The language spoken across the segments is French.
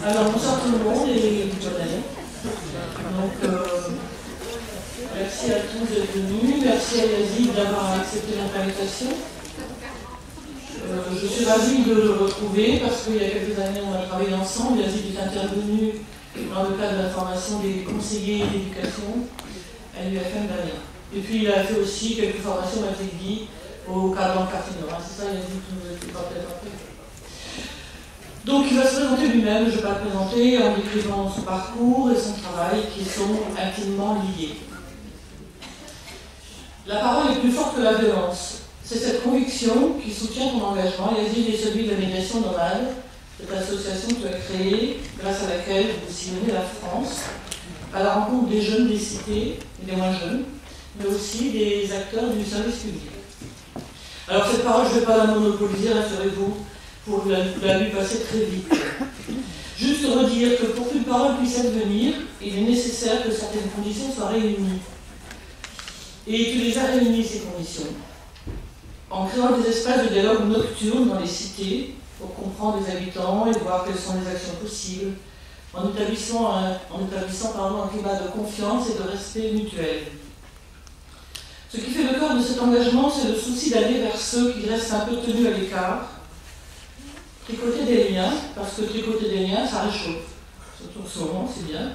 Alors, bonsoir tout le monde et bonne année. Donc, merci à tous d'être venus. Merci à Yazid d'avoir accepté notre invitation. Je suis ravie de le retrouver parce qu'il y a quelques années, on a travaillé ensemble. Yazid est intervenu dans le cadre de la formation des conseillers d'éducation à l'UFM d'Amiens. Et puis, il a fait aussi quelques formations à Tegui au cadre Cartino. C'est ça, Yazid, qui nous a peut-être après. Donc il va se présenter lui-même, je ne vais pas le présenter, en décrivant son parcours et son travail qui sont intimement liés. La parole est plus forte que la violence. C'est cette conviction qui soutient ton engagement. Yazid est celui de la médiation nomade, cette association que tu as créée, grâce à laquelle vous sillonnez la France, à la rencontre des jeunes des cités, et des moins jeunes, mais aussi des acteurs du service public. Alors cette parole, je ne vais pas la monopoliser, rassurez-vous, pour la lui passer très vite. Juste redire que pour qu'une parole puisse advenir, il est nécessaire que certaines conditions soient réunies. Et tu les as réunies, ces conditions, en créant des espaces de dialogue nocturnes dans les cités, pour comprendre les habitants et voir quelles sont les actions possibles, en établissant un climat de confiance et de respect mutuel. Ce qui fait le cœur de cet engagement, c'est le souci d'aller vers ceux qui restent un peu tenus à l'écart, tricoter des liens, parce que tricoter des liens, ça réchauffe. Surtout en ce moment, c'est bien.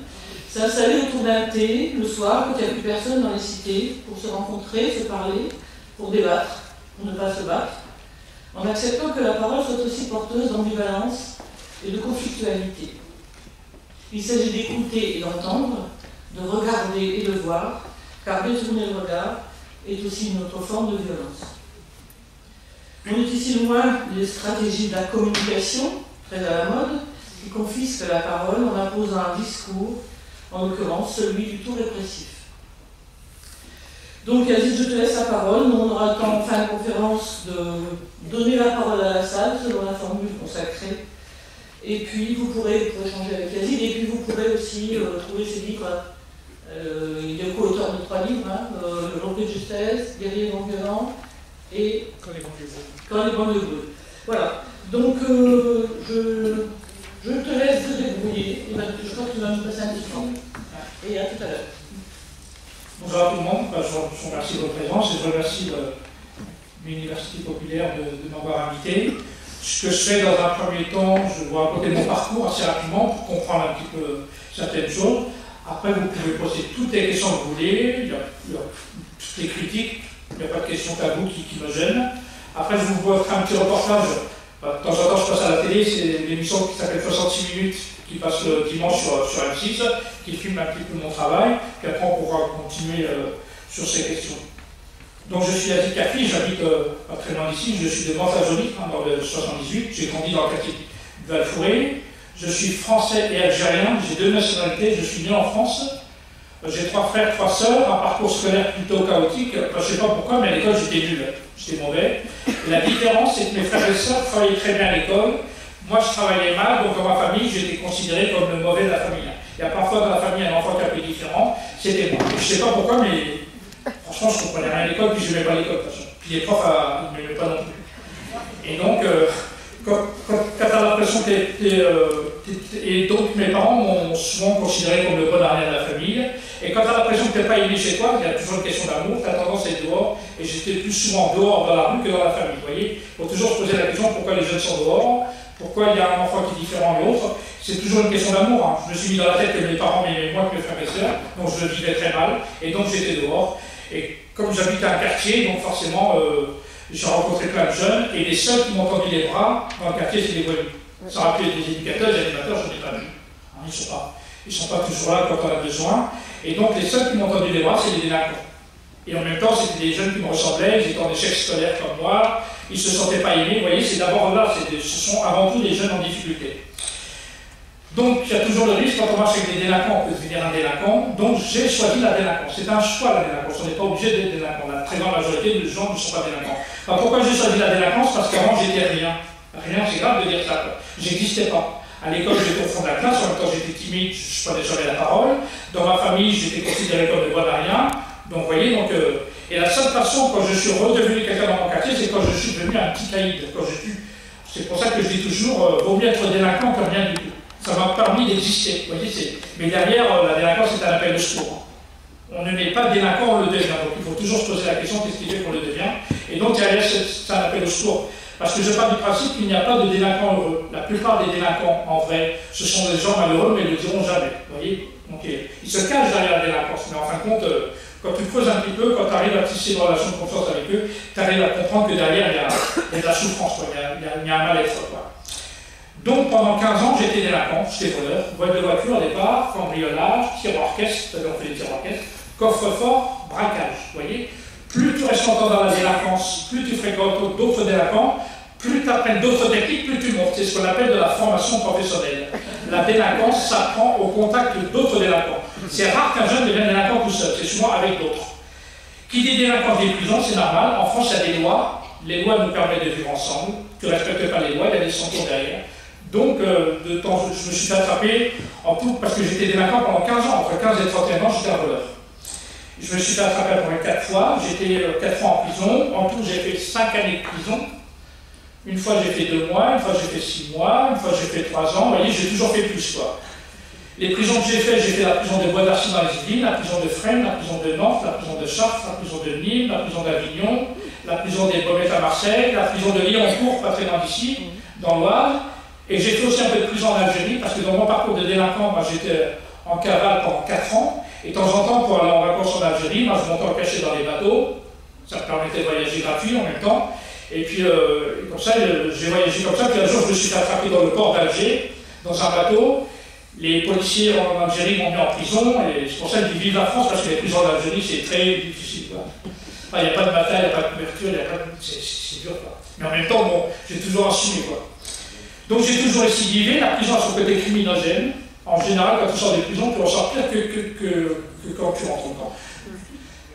S'installer autour d'un thé le soir, quand il n'y a plus personne dans les cités, pour se rencontrer, se parler, pour débattre, pour ne pas se battre, en acceptant que la parole soit aussi porteuse d'ambivalence et de conflictualité. Il s'agit d'écouter et d'entendre, de regarder et de voir, car détourner le regard est aussi une autre forme de violence. On est ici loin des stratégies de la communication, très à la mode, qui confisquent la parole en imposant un discours, en l'occurrence celui du tout répressif. Donc Yazid, je te laisse la parole. Nous, on aura le temps en fin de conférence de donner la parole à la salle selon la formule consacrée. Et puis vous pourrez échanger avec Yazid, et puis vous pourrez aussi trouver ses livres. Il est co-auteur de 3 livres, L'Empire de justesse, Guerrier non violent, et quand les banlieues brûlent. Voilà. Donc, je te laisse te débrouiller. Je crois que tu vas nous passer un petit temps. Et à tout à l'heure. Bonjour à tout le monde. Je vous remercie de votre présence et je remercie l'Université populaire de m'avoir invité. Ce que je fais dans un premier temps, je vais vous raconter mon parcours assez rapidement pour comprendre un petit peu certaines choses. Après, vous pouvez poser toutes les questions que vous voulez. Il y a toutes les critiques. Il n'y a pas de questions tabou qui me gênent. Après, je vous vois faire un petit reportage. De temps en temps, je passe à la télé, c'est l'émission qui s'appelle 66 minutes, qui passe le dimanche sur M6, qui filme un petit peu mon travail, puis après on pourra continuer sur ces questions. Donc je suis Yazid Kafi, j'habite pas très loin d'ici, je suis de Mantes-la-Jolie, dans le 78, j'ai grandi dans le quartier de Val-Fouré, je suis français et algérien, j'ai 2 nationalités, je suis né en France. J'ai 3 frères, 3 sœurs, un parcours scolaire plutôt chaotique. Je ne sais pas pourquoi, mais à l'école j'étais nul, j'étais mauvais. Et la différence, c'est que mes frères et sœurs travaillaient très bien à l'école. Moi, je travaillais mal, donc dans ma famille, j'étais considéré comme le mauvais de la famille. Il y a parfois dans la famille un enfant qui est un peu différent, c'était moi. Je ne sais pas pourquoi, mais franchement, je ne comprenais rien à l'école, puis je n'aimais pas l'école de toute façon. Puis les profs, ils ne m'aimaient pas non plus. Et donc, quand tu as l'impression que et donc mes parents m'ont souvent considéré comme le bon arrière de la famille. Et quand tu as l'impression que tu n'es pas aimé chez toi, il y a toujours une question d'amour, tu as tendance à être dehors. Et j'étais plus souvent dehors dans la rue que dans la famille. Vous voyez, il faut toujours se poser la question pourquoi les jeunes sont dehors, pourquoi il y a un enfant qui est différent de l'autre. C'est toujours une question d'amour. Hein. Je me suis mis dans la tête que mes parents m'aimaient moins que mes frères et sœurs, donc je le vivais très mal. Et donc j'étais dehors. Et comme j'habitais un quartier, donc forcément, j'ai rencontré plein de jeunes. Et les seuls qui m'ont tendu les bras dans le quartier, c'est les voyous. Ça aurait pu être des éducateurs, des animateurs, je n'ai pas vu. Hein, ils ne sont pas toujours là quand on a besoin. Et donc les seuls qui m'ont tendu les bras, c'est les délinquants. Et en même temps, c'était des jeunes qui me ressemblaient, ils étaient en échec scolaire comme moi, ils ne se sentaient pas aimés. Vous voyez, c'est d'abord là, ce sont avant tout des jeunes en difficulté. Donc il y a toujours le risque, quand on marche avec des délinquants, on peut devenir un délinquant. Donc j'ai choisi la délinquance. C'est un choix la délinquance, on n'est pas obligé d'être délinquant. La très grande majorité des gens ne sont pas délinquants. Alors pourquoi j'ai choisi la délinquance? Parce qu'avant j'étais rien. Rien, c'est grave de dire ça. J'existais pas. À l'école, j'étais au fond de la classe, en même temps j'étais timide, je prenais jamais la parole. Dans ma famille, j'étais considéré comme le bon à rien. Donc vous voyez, et la seule façon, quand je suis redevenu quelqu'un dans mon quartier, c'est quand je suis devenu un petit caïd. C'est pour ça que je dis toujours, vaut mieux être délinquant que rien du tout. ça m'a permis d'exister. Vous voyez, mais derrière, la délinquance, c'est un appel de secours. On ne n'est pas délinquant, on le devient. Donc il faut toujours se poser la question, qu'est-ce qui fait qu'on le devient? Et donc derrière, c'est un appel de secours. Parce que je pars du principe qu'il n'y a pas de délinquants heureux. La plupart des délinquants, en vrai, ce sont des gens malheureux, mais ils ne le diront jamais. Vous voyez? Donc ils se cachent derrière la délinquance. Mais en fin de compte, quand tu creuses un petit peu, quand tu arrives à tisser une relation de confiance avec eux, tu arrives à comprendre que derrière, il y a de la souffrance, il y a un mal-être. Donc pendant 15 ans, j'étais délinquant, j'étais voleur, vol de voiture au départ, cambriolage, tir orchestre, c'est-à-dire on fait des tirs orchestre, coffre-fort, braquage. Vous voyez? Plus tu restes longtemps dans la délinquance, plus tu fréquentes d'autres délinquants, plus tu apprends d'autres techniques, plus tu montes. C'est ce qu'on appelle de la formation professionnelle. La délinquance s'apprend au contact d'autres délinquants. C'est rare qu'un jeune devienne délinquant tout seul, c'est souvent avec d'autres. Qui dit délinquance des prisons, c'est normal. En France, il y a des lois. Les lois nous permettent de vivre ensemble. Tu ne respectes pas les lois, il y a des sanctions derrière. Donc, de temps, je me suis fait attraper en tout, parce que j'étais délinquant pendant 15 ans. Entre 15 et 31 ans, j'étais un voleur. Je me suis fait attraper à peu près 4 fois. J'étais 4 fois en prison. En tout, j'ai fait 5 années de prison. Une fois, j'ai fait 2 mois. Une fois, j'ai fait 6 mois. Une fois, j'ai fait 3 ans. Vous voyez, j'ai toujours fait plus, quoi. Les prisons que j'ai fait la prison de Bois d'Arcy dans les Yvelines, la prison de Fresnes, la prison de Nantes, la prison de Chartres, la prison de Nîmes, la prison d'Avignon, la prison des Baumettes à Marseille, la prison de Liancourt, pas très loin d'ici, dans l'Oise. Et j'ai fait aussi un peu de prison en Algérie, parce que dans mon parcours de délinquant, moi j'étais en cavale pendant 4 ans, et de temps en temps, pour aller en vacances en Algérie, moi je montais en cachet dans les bateaux, ça me permettait de voyager gratuit en même temps, et puis comme ça, j'ai voyagé comme ça, puis un jour je me suis attrapé dans le port d'Alger, dans un bateau. Les policiers en Algérie m'ont mis en prison, et c'est pour ça qu'ils vivent la France, parce que les prisons d'Algérie, c'est très difficile. Il n'y a pas de bataille, il n'y a pas de couverture, c'est dur. Quoi. Mais en même temps, bon, j'ai toujours assumé. Quoi. Donc j'ai toujours récidivé. La prison a son côté criminogène. En général, quand tu sors des prisons, tu en sors pire que quand tu rentres dedans.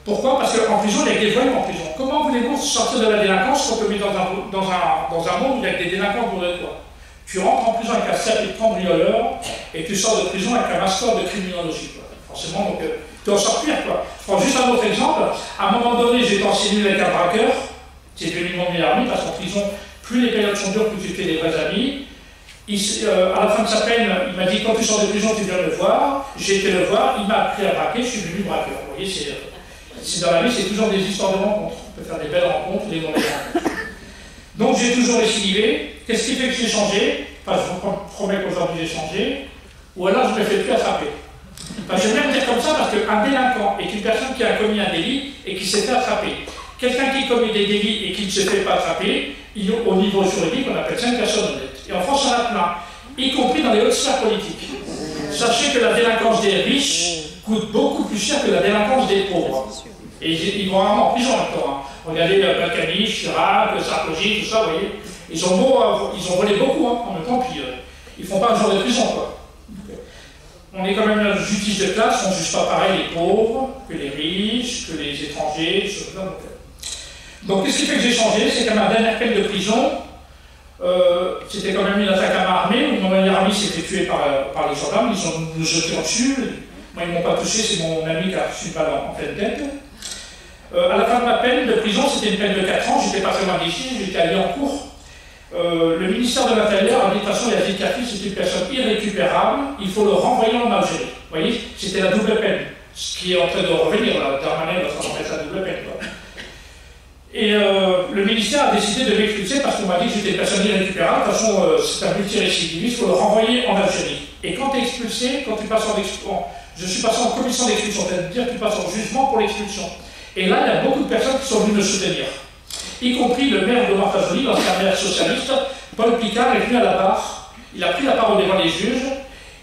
Pourquoi? Parce qu'en prison, il y a des voyous en prison. Comment voulez-vous sortir de la délinquance quand on te met dans un monde où il y a des délinquants pour de toi? Tu rentres en prison avec un cercle de cambrioleur et tu sors de prison avec un master de criminologie. Quoi. Forcément, donc, tu en sors pire. Quoi. Je prends juste un autre exemple. À un moment donné, j'étais en cellule avec un braqueur. C'est devenu mon meilleur ami parce qu'en prison, plus les périodes sont dures, plus tu fais des vrais amis. À la fin de sa peine, il m'a dit quand tu sors de prison, tu viens me voir. J'ai été le voir, il m'a appris à braquer, je suis devenu braqueur. Vous voyez, c'est dans la vie, c'est toujours des histoires de rencontres. On peut faire des belles rencontres ou des mauvaises rencontres. Donc j'ai toujours récidivé. Qu'est-ce qui fait que j'ai changé? Enfin, je vous promets qu'aujourd'hui j'ai changé. Ou alors je ne me fais plus attraper. Enfin, je vais même dire comme ça parce qu'un délinquant est une personne qui a commis un délit et qui s'est fait attraper. Quelqu'un qui commet des délits et qui ne se fait pas attraper, au niveau juridique, on appelle ça une personne honnête. Et en France, on en a plein, y compris dans les hautes sphères politiques. Sachez que la délinquance des riches coûte beaucoup plus cher que la délinquance des pauvres. Et ils vont rarement en prison maintenant. Regardez Balkany, Chirac, Sarkozy, tout ça, vous voyez. Ils ont volé beaucoup en même temps, puis ils font pas un jour de prison, quoi. Donc, on est quand même une justice de classe, on ne juge pas pareil les pauvres que les riches, que les étrangers, choses là. Donc qu'est-ce qui fait que j'ai changé? C'est qu'à ma dernière peine de prison, c'était quand même une attaque à main armée, où mon meilleur ami s'est fait tuer par les gendarmes, ils ont nous jeté dessus. Moi, ils ne m'ont pas touché, c'est mon ami qui a reçu une balle en pleine tête. À la fin de ma peine de prison, c'était une peine de 4 ans, j'étais pas très loin d'ici, j'étais allé en cours. Le ministère de l'Intérieur a dit de toute façon, Yazid Kafi, c'est une personne irrécupérable, il faut le renvoyer en Algérie. Vous voyez, c'était la double peine, ce qui est en train de revenir, là, Darmanin va s'en remettre la double peine. Quoi. Et le ministère a décidé de m'expulser parce qu'on m'a dit que j'étais une personne irrécupérable, de toute façon, c'est un multirécidiviste, il faut le renvoyer en Algérie. Et quand tu es expulsé, quand tu passes en expulsion, je suis passé en commission d'expulsion, c'est-à-dire que tu passes en jugement pour l'expulsion. Et là, il y a beaucoup de personnes qui sont venues me soutenir, y compris le maire de Martajoli, l'ancien maire socialiste, Paul Picard, est venu à la barre. Il a pris la parole devant les juges.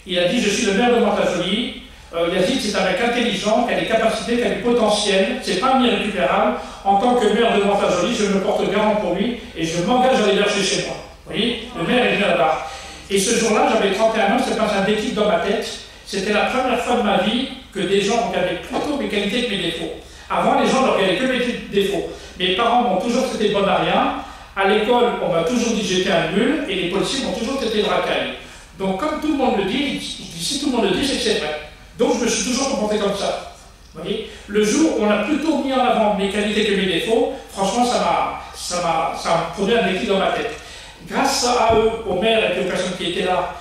Il a dit: je suis le maire de Martajoli. Yazid, c'est un mec intelligent, qui a des capacités, qui a du potentiel. C'est pas un irrécupérable. En tant que maire de Martajoli, je me porte garant pour lui et je m'engage à l'héberger chez moi. Vous voyez, le maire est venu à la barre. Et ce jour-là, j'avais 31 ans, c'est pas un déclic dans ma tête. C'était la première fois de ma vie que des gens regardaient plutôt mes qualités que mes défauts. Avant, les gens ne regardaient que mes défauts. Mes parents m'ont toujours traité de bon à rien. À l'école, on m'a toujours dit que j'étais un nul, et les policiers m'ont toujours traité de racaille. Donc, comme tout le monde le dit, si tout le monde le dit, c'est que c'est vrai. Donc, je me suis toujours comporté comme ça. Vous voyez, le jour où on a plutôt mis en avant mes qualités que mes défauts, franchement, ça m'a produit un déclic dans ma tête. Grâce à eux, aux maires et aux personnes qui étaient là,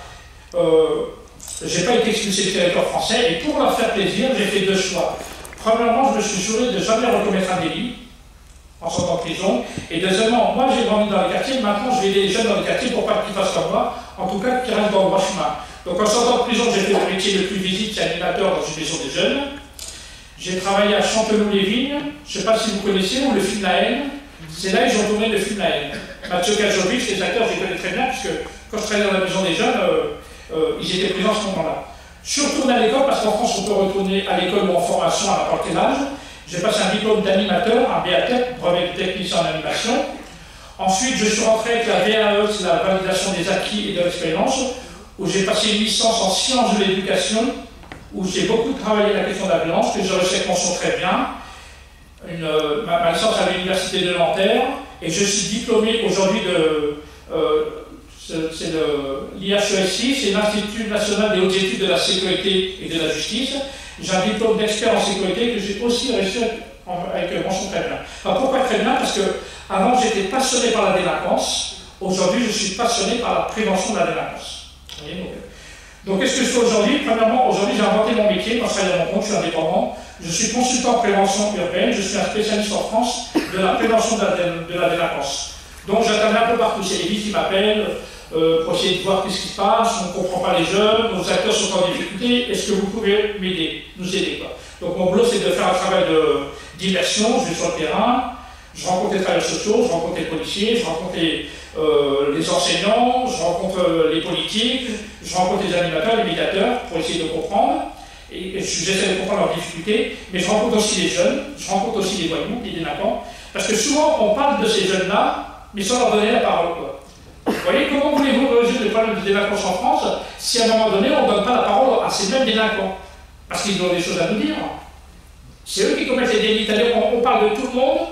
j'ai pas été expulsé du territoire français, et pour leur faire plaisir, j'ai fait deux choix. Premièrement, je me suis juré de ne jamais recommettre un délit en sortant de prison, et deuxièmement, moi j'ai grandi dans les quartiers, maintenant je vais aider les jeunes dans les quartiers pour pas qu'ils fassent comme moi, en tout cas qu'ils restent dans le droit chemin. Donc en sortant de prison, j'ai fait le métier le plus visible, c'est animateur dans une maison des jeunes. J'ai travaillé à Chanteloup-les-Vignes, je ne sais pas si vous connaissez, ou le film La Haine. C'est là qu'ils ont tourné le film La Haine. Mathieu Kajovic, les acteurs, je les connais très bien, puisque quand je travaillais dans la maison des jeunes, ils étaient présents à ce moment-là. Je suis retourné à l'école, parce qu'en France, on peut retourner à l'école ou en formation à n'importe quel âge. J'ai passé un diplôme d'animateur, un BATEC, brevet de technicien en animation. Ensuite, je suis rentré avec la VAE, c'est la validation des acquis et de l'expérience, où j'ai passé une licence en sciences de l'éducation, où j'ai beaucoup travaillé la question de la violence, que je sais qu'on sent très bien. Ma licence à l'université de Nanterre, et je suis diplômé aujourd'hui de c'est l'IHESI, c'est l'Institut national des hautes études de la sécurité et de la justice. J'ai un diplôme d'expert en sécurité que j'ai aussi réussi avec mention très bien. Alors pourquoi très bien? Parce que avant j'étais passionné par la délinquance, aujourd'hui je suis passionné par la prévention de la délinquance. Donc qu'est-ce que je fais aujourd'hui? Premièrement, aujourd'hui j'ai inventé mon métier, quand je travaille à mon compte, je suis indépendant. Je suis consultant en prévention urbaine, je suis un spécialiste en France de la prévention de la délinquance. Donc j'interviens un peu partout, c'est les villes qui m'appellent pour essayer de voir qu'est-ce qui se passe, on ne comprend pas les jeunes, nos acteurs sont en difficulté, est-ce que vous pouvez m'aider, nous aider quoi. Donc mon boulot c'est de faire un travail d'immersion, je vais sur le terrain, je rencontre les travailleurs sociaux, je rencontre les policiers, je rencontre les enseignants, je rencontre les politiques, je rencontre les animateurs, les médiateurs pour essayer de comprendre. Et j'essaie de comprendre leurs difficultés, mais je rencontre aussi les jeunes, je rencontre aussi les voyous, les délinquants, parce que souvent on parle de ces jeunes-là, mais sans leur donner la parole. Quoi. Vous voyez, comment voulez-vous résoudre le problème de délinquance en France si à un moment donné on ne donne pas la parole à ces mêmes délinquants? Parce qu'ils ont des choses à nous dire. C'est eux qui commettent les délits, c'est-à-dire on parle de tout le monde,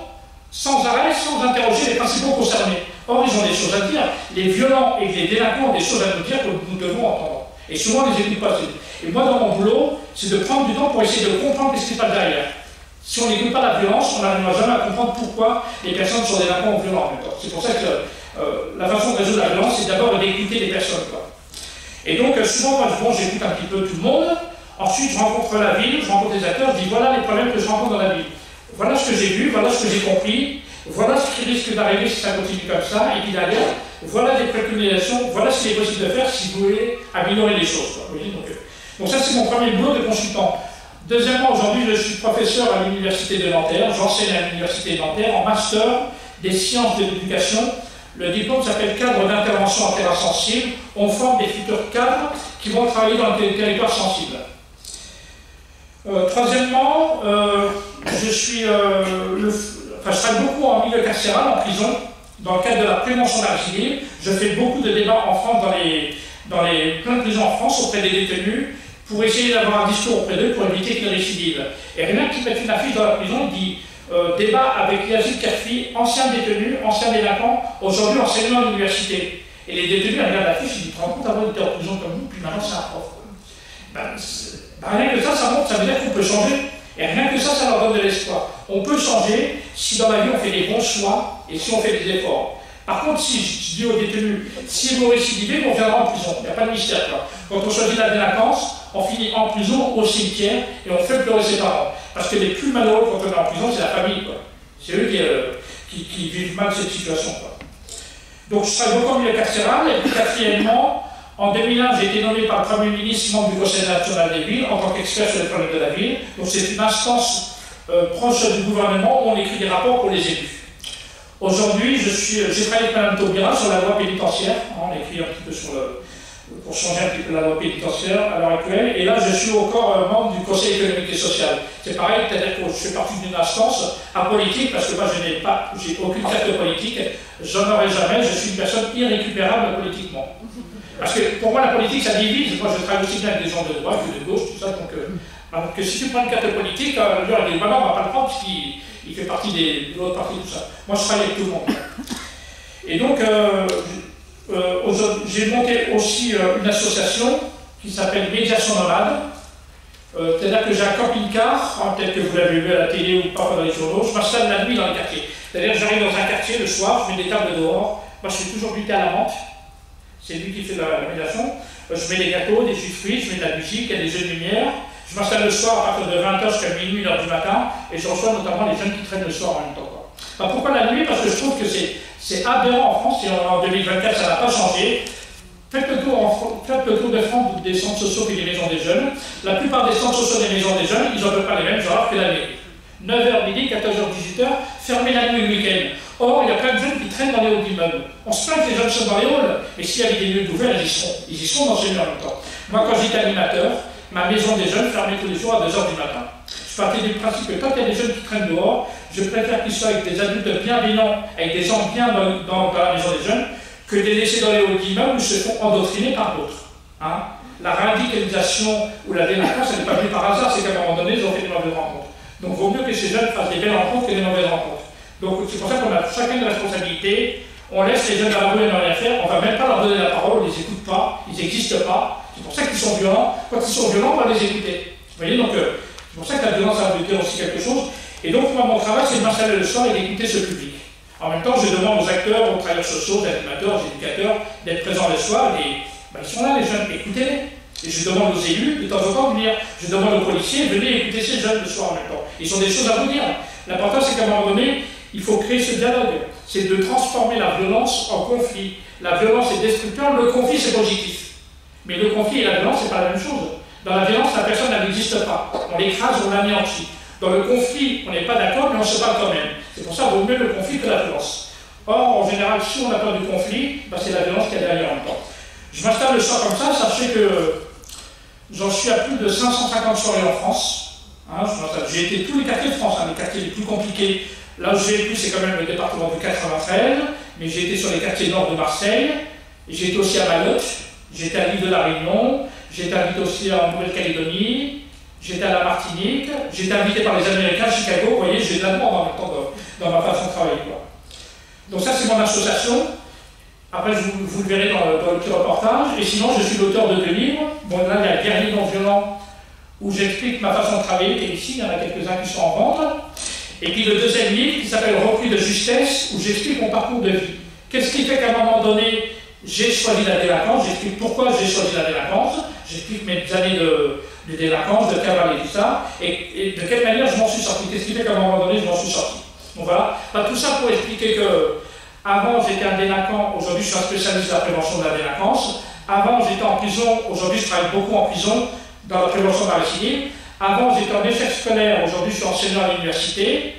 sans arrêt, sans interroger les principaux concernés. Or, ils ont des choses à dire. Les violents et les délinquants ont des choses à nous dire que nous devons entendre. Et souvent, on ne les écoute pas. Et moi, dans mon boulot, c'est de prendre du temps pour essayer de comprendre ce qui se passe derrière. Si on n'écoute pas la violence, on n'arrivera jamais à comprendre pourquoi les personnes sont délinquants ou violents en même temps. C'est pour ça que la façon de résoudre la violence, c'est d'abord d'écouter les personnes. Quoi. Et donc, souvent, moi, j'écoute un petit peu tout le monde. Ensuite, je rencontre la ville, je rencontre les acteurs, je dis voilà les problèmes que je rencontre dans la ville. Voilà ce que j'ai vu, voilà ce que j'ai compris, voilà ce qui risque d'arriver si ça continue comme ça, et puis derrière, voilà les préconisations, voilà ce qu'il est possible de faire si vous voulez améliorer les choses. Quoi. Donc ça, c'est mon premier boulot de consultant. Deuxièmement, aujourd'hui, je suis professeur à l'université de Nanterre, j'enseigne à l'université de Nanterre en master des sciences de l'éducation. Le diplôme s'appelle cadre d'intervention en terrain sensible. On forme des futurs cadres qui vont travailler dans des territoires sensibles. Troisièmement, je travaille beaucoup en milieu carcéral, en prison, dans le cadre de la prévention de la récidive. Je fais beaucoup de débats en France, dans les plein de prisons en France, auprès des détenus, pour essayer d'avoir un discours auprès d'eux pour éviter qu'ils récidivent. Et rien qui met une affiche dans la prison, il dit débat avec Yazid Karfi, ancien détenu, ancien délinquant, aujourd'hui enseignant à l'université. Et les détenus regardent l'affiche, ils disent tu te rends compte avant d'être en prison comme nous, puis maintenant c'est un prof. Rien que ça montre, ça veut dire qu'on peut changer. Et rien que ça leur donne de l'espoir. On peut changer si dans la vie on fait des bons choix et si on fait des efforts. Par contre, si je dis aux détenus, si vous récidivez, on viendra en prison. Il n'y a pas de mystère. Quoi. Quand on choisit la délinquance, on finit en prison, au cimetière, et on fait pleurer ses parents. Parce que les plus malheureux quand on est en prison, c'est la famille. C'est eux qui vivent mal cette situation. Quoi. Donc je travaille beaucoup en milieu carcéral, et puis quatrièmement, en 2001, j'ai été nommé par le Premier ministre membre du Conseil national des villes en tant qu'expert sur les problèmes de la ville. Donc c'est une instance proche du gouvernement où on écrit des rapports pour les élus. Aujourd'hui, j'ai travaillé avec Mme Taubira sur la loi pénitentiaire. On écrit un petit peu pour changer un petit peu la loi pénitentiaire à l'heure actuelle. Et là, je suis encore membre du Conseil économique et social. C'est pareil, c'est-à-dire que je fais partie d'une instance apolitique parce que moi, j'ai aucune carte politique. J'en aurai jamais. Je suis une personne irrécupérable politiquement. Parce que pour moi, la politique, ça divise. Moi, je travaille aussi bien avec des gens de droite que de gauche, tout ça. Donc, alors que si tu prends une carte politique, le gars, il dit, voilà, on ne va pas le prendre parce qu'il fait partie de l'autre partie, tout ça. Moi, je travaille avec tout le monde. Et donc, j'ai monté aussi une association qui s'appelle Médiation Nomade. C'est-à-dire que j'ai un camping-car, peut-être que vous l'avez vu à la télé ou pas dans les journaux, je m'installe la nuit dans les quartiers. C'est-à-dire que j'arrive dans un quartier le soir, je mets des tables dehors. Moi, je suis toujours buté à la menthe. C'est lui qui fait la médiation. Je mets des gâteaux, des jus de fruits, je mets de la musique, il y a des jeux de lumière. Je m'installe le soir à partir de 20h jusqu'à minuit, 1h du matin, et je reçois notamment les jeunes qui traînent le soir en même temps. Enfin, pourquoi la nuit? Parce que je trouve que c'est aberrant en France, et en 2024 ça n'a pas changé. Faites le tour de France des centres sociaux et des maisons des jeunes. La plupart des centres sociaux des maisons des jeunes, ils n'en veulent pas les mêmes horaires que la nuit. 9h midi, 14h, 18h, fermez la nuit le week-end. Or, il y a plein de jeunes qui traînent dans les halls d'immeubles. On se plaint que les jeunes sont dans les halls, mais s'il y avait des lieux ouverts, ils y seront. Ils y seront dans ces lieux en même temps. Moi, quand j'étais animateur, ma maison des jeunes fermait tous les jours à 2h du matin. Je partais du principe que quand il y a des jeunes qui traînent dehors, je préfère qu'ils soient avec des adultes bienveillants, avec des gens bien dans la maison des jeunes, que de les laisser dans les halls d'immeubles où ils se font endoctriner par d'autres. Hein? La radicalisation ou la délinquance, elle n'est pas venue par hasard, c'est qu'à un moment donné, ils ont fait des mauvaises rencontres. Donc il vaut mieux que ces jeunes fassent des belles rencontres que des mauvaises rencontres. Donc c'est pour ça qu'on a chacun une responsabilité. On laisse les jeunes à la rue et ne rien faire, on ne va même pas leur donner la parole, on ne les écoute pas, ils n'existent pas. C'est pour ça qu'ils sont violents. Quand ils sont violents, on va les écouter. Vous voyez, donc c'est pour ça que la violence a veut dire aussi quelque chose. Et donc moi, mon travail, c'est de m'installer le soir et d'écouter ce public. En même temps, je demande aux acteurs, aux travailleurs sociaux, aux animateurs, aux éducateurs, d'être présents le soir. Et ils sont là, les jeunes, écoutez-les. Et je demande aux élus, de temps en temps, de venir. Je demande aux policiers, venez écouter ces jeunes le soir en même temps. Ils ont des choses à vous dire. L'important, c'est qu'à un moment donné, il faut créer ce dialogue. C'est de transformer la violence en conflit. La violence est destructeur, le conflit, c'est positif. Mais le conflit et la violence, c'est pas la même chose. Dans la violence, la personne, elle n'existe pas. On l'écrase, on l'anéantit. Dans le conflit, on n'est pas d'accord, mais on se parle quand même. C'est pour ça qu'il vaut mieux le conflit que la violence. Or, en général, si on a peur du conflit, c'est la violence qui est derrière en même temps. Je m'installe le soir comme ça, sachez que j'en suis à plus de 550 soirées en France. Hein, j'ai été tous les quartiers de France, les quartiers les plus compliqués. Là où j'ai été, c'est quand même le département du 93, mais j'ai été sur les quartiers nord de Marseille, j'ai été aussi à Mayotte, j'ai été à l'île de la Réunion, j'ai été invité aussi en Nouvelle-Calédonie, j'étais à la Martinique, j'ai été invité par les Américains à Chicago. Vous voyez, j'ai de la demande en même temps dans ma façon de travailler. Quoi. Donc ça, c'est mon association. Après, vous le verrez dans le petit reportage. Et sinon, je suis l'auteur de 2 livres. Bon, là, il y a Guerrier non violent, où j'explique ma façon de travailler, qui est ici, il y en a quelques-uns qui sont en vente. Et puis le deuxième livre, qui s'appelle Repris de justesse, où j'explique mon parcours de vie. Qu'est-ce qui fait qu'à un moment donné, j'ai choisi la délinquance, j'explique pourquoi j'ai choisi la délinquance, j'explique mes années de délinquance, de cavalerie, tout ça, et de quelle manière je m'en suis sorti. Qu'est-ce qui fait qu'à un moment donné, je m'en suis sorti. Donc voilà, tout ça pour expliquer que avant j'étais un délinquant, aujourd'hui je suis un spécialiste de la prévention de la délinquance. Avant j'étais en prison, aujourd'hui je travaille beaucoup en prison dans la prévention de la récidive. Avant j'étais en échec scolaire, aujourd'hui je suis enseignant à l'université.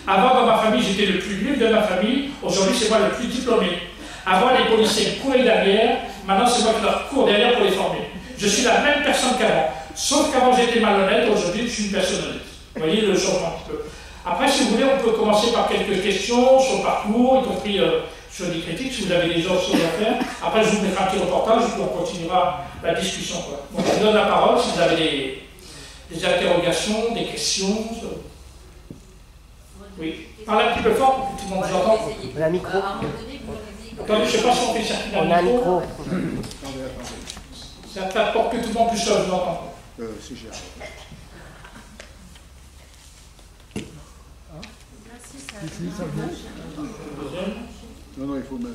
Avant dans ma famille j'étais le plus nul de ma famille, aujourd'hui c'est moi le plus diplômé. Avant les policiers me couraient derrière, maintenant c'est moi qui leur cours derrière pour les former. Je suis la même personne qu'avant, sauf qu'avant j'étais malhonnête, aujourd'hui je suis une personne honnête. Vous voyez le changement un petit peu. Après, si vous voulez, on peut commencer par quelques questions sur le parcours, y compris sur des critiques, si vous avez des autres choses à faire. Après, je vous mettrai un petit reportage, puis on continuera la discussion. Quoi. Donc, je vous donne la parole si vous avez des interrogations, des questions. Oui. Parlez un petit peu fort pour que tout le monde vous entende. On a un micro. Attendez, je ne sais pas si on fait circuler un micro. Ça t'apporte que tout le monde puisse vous entendre. Si j'ai Non, il faut me...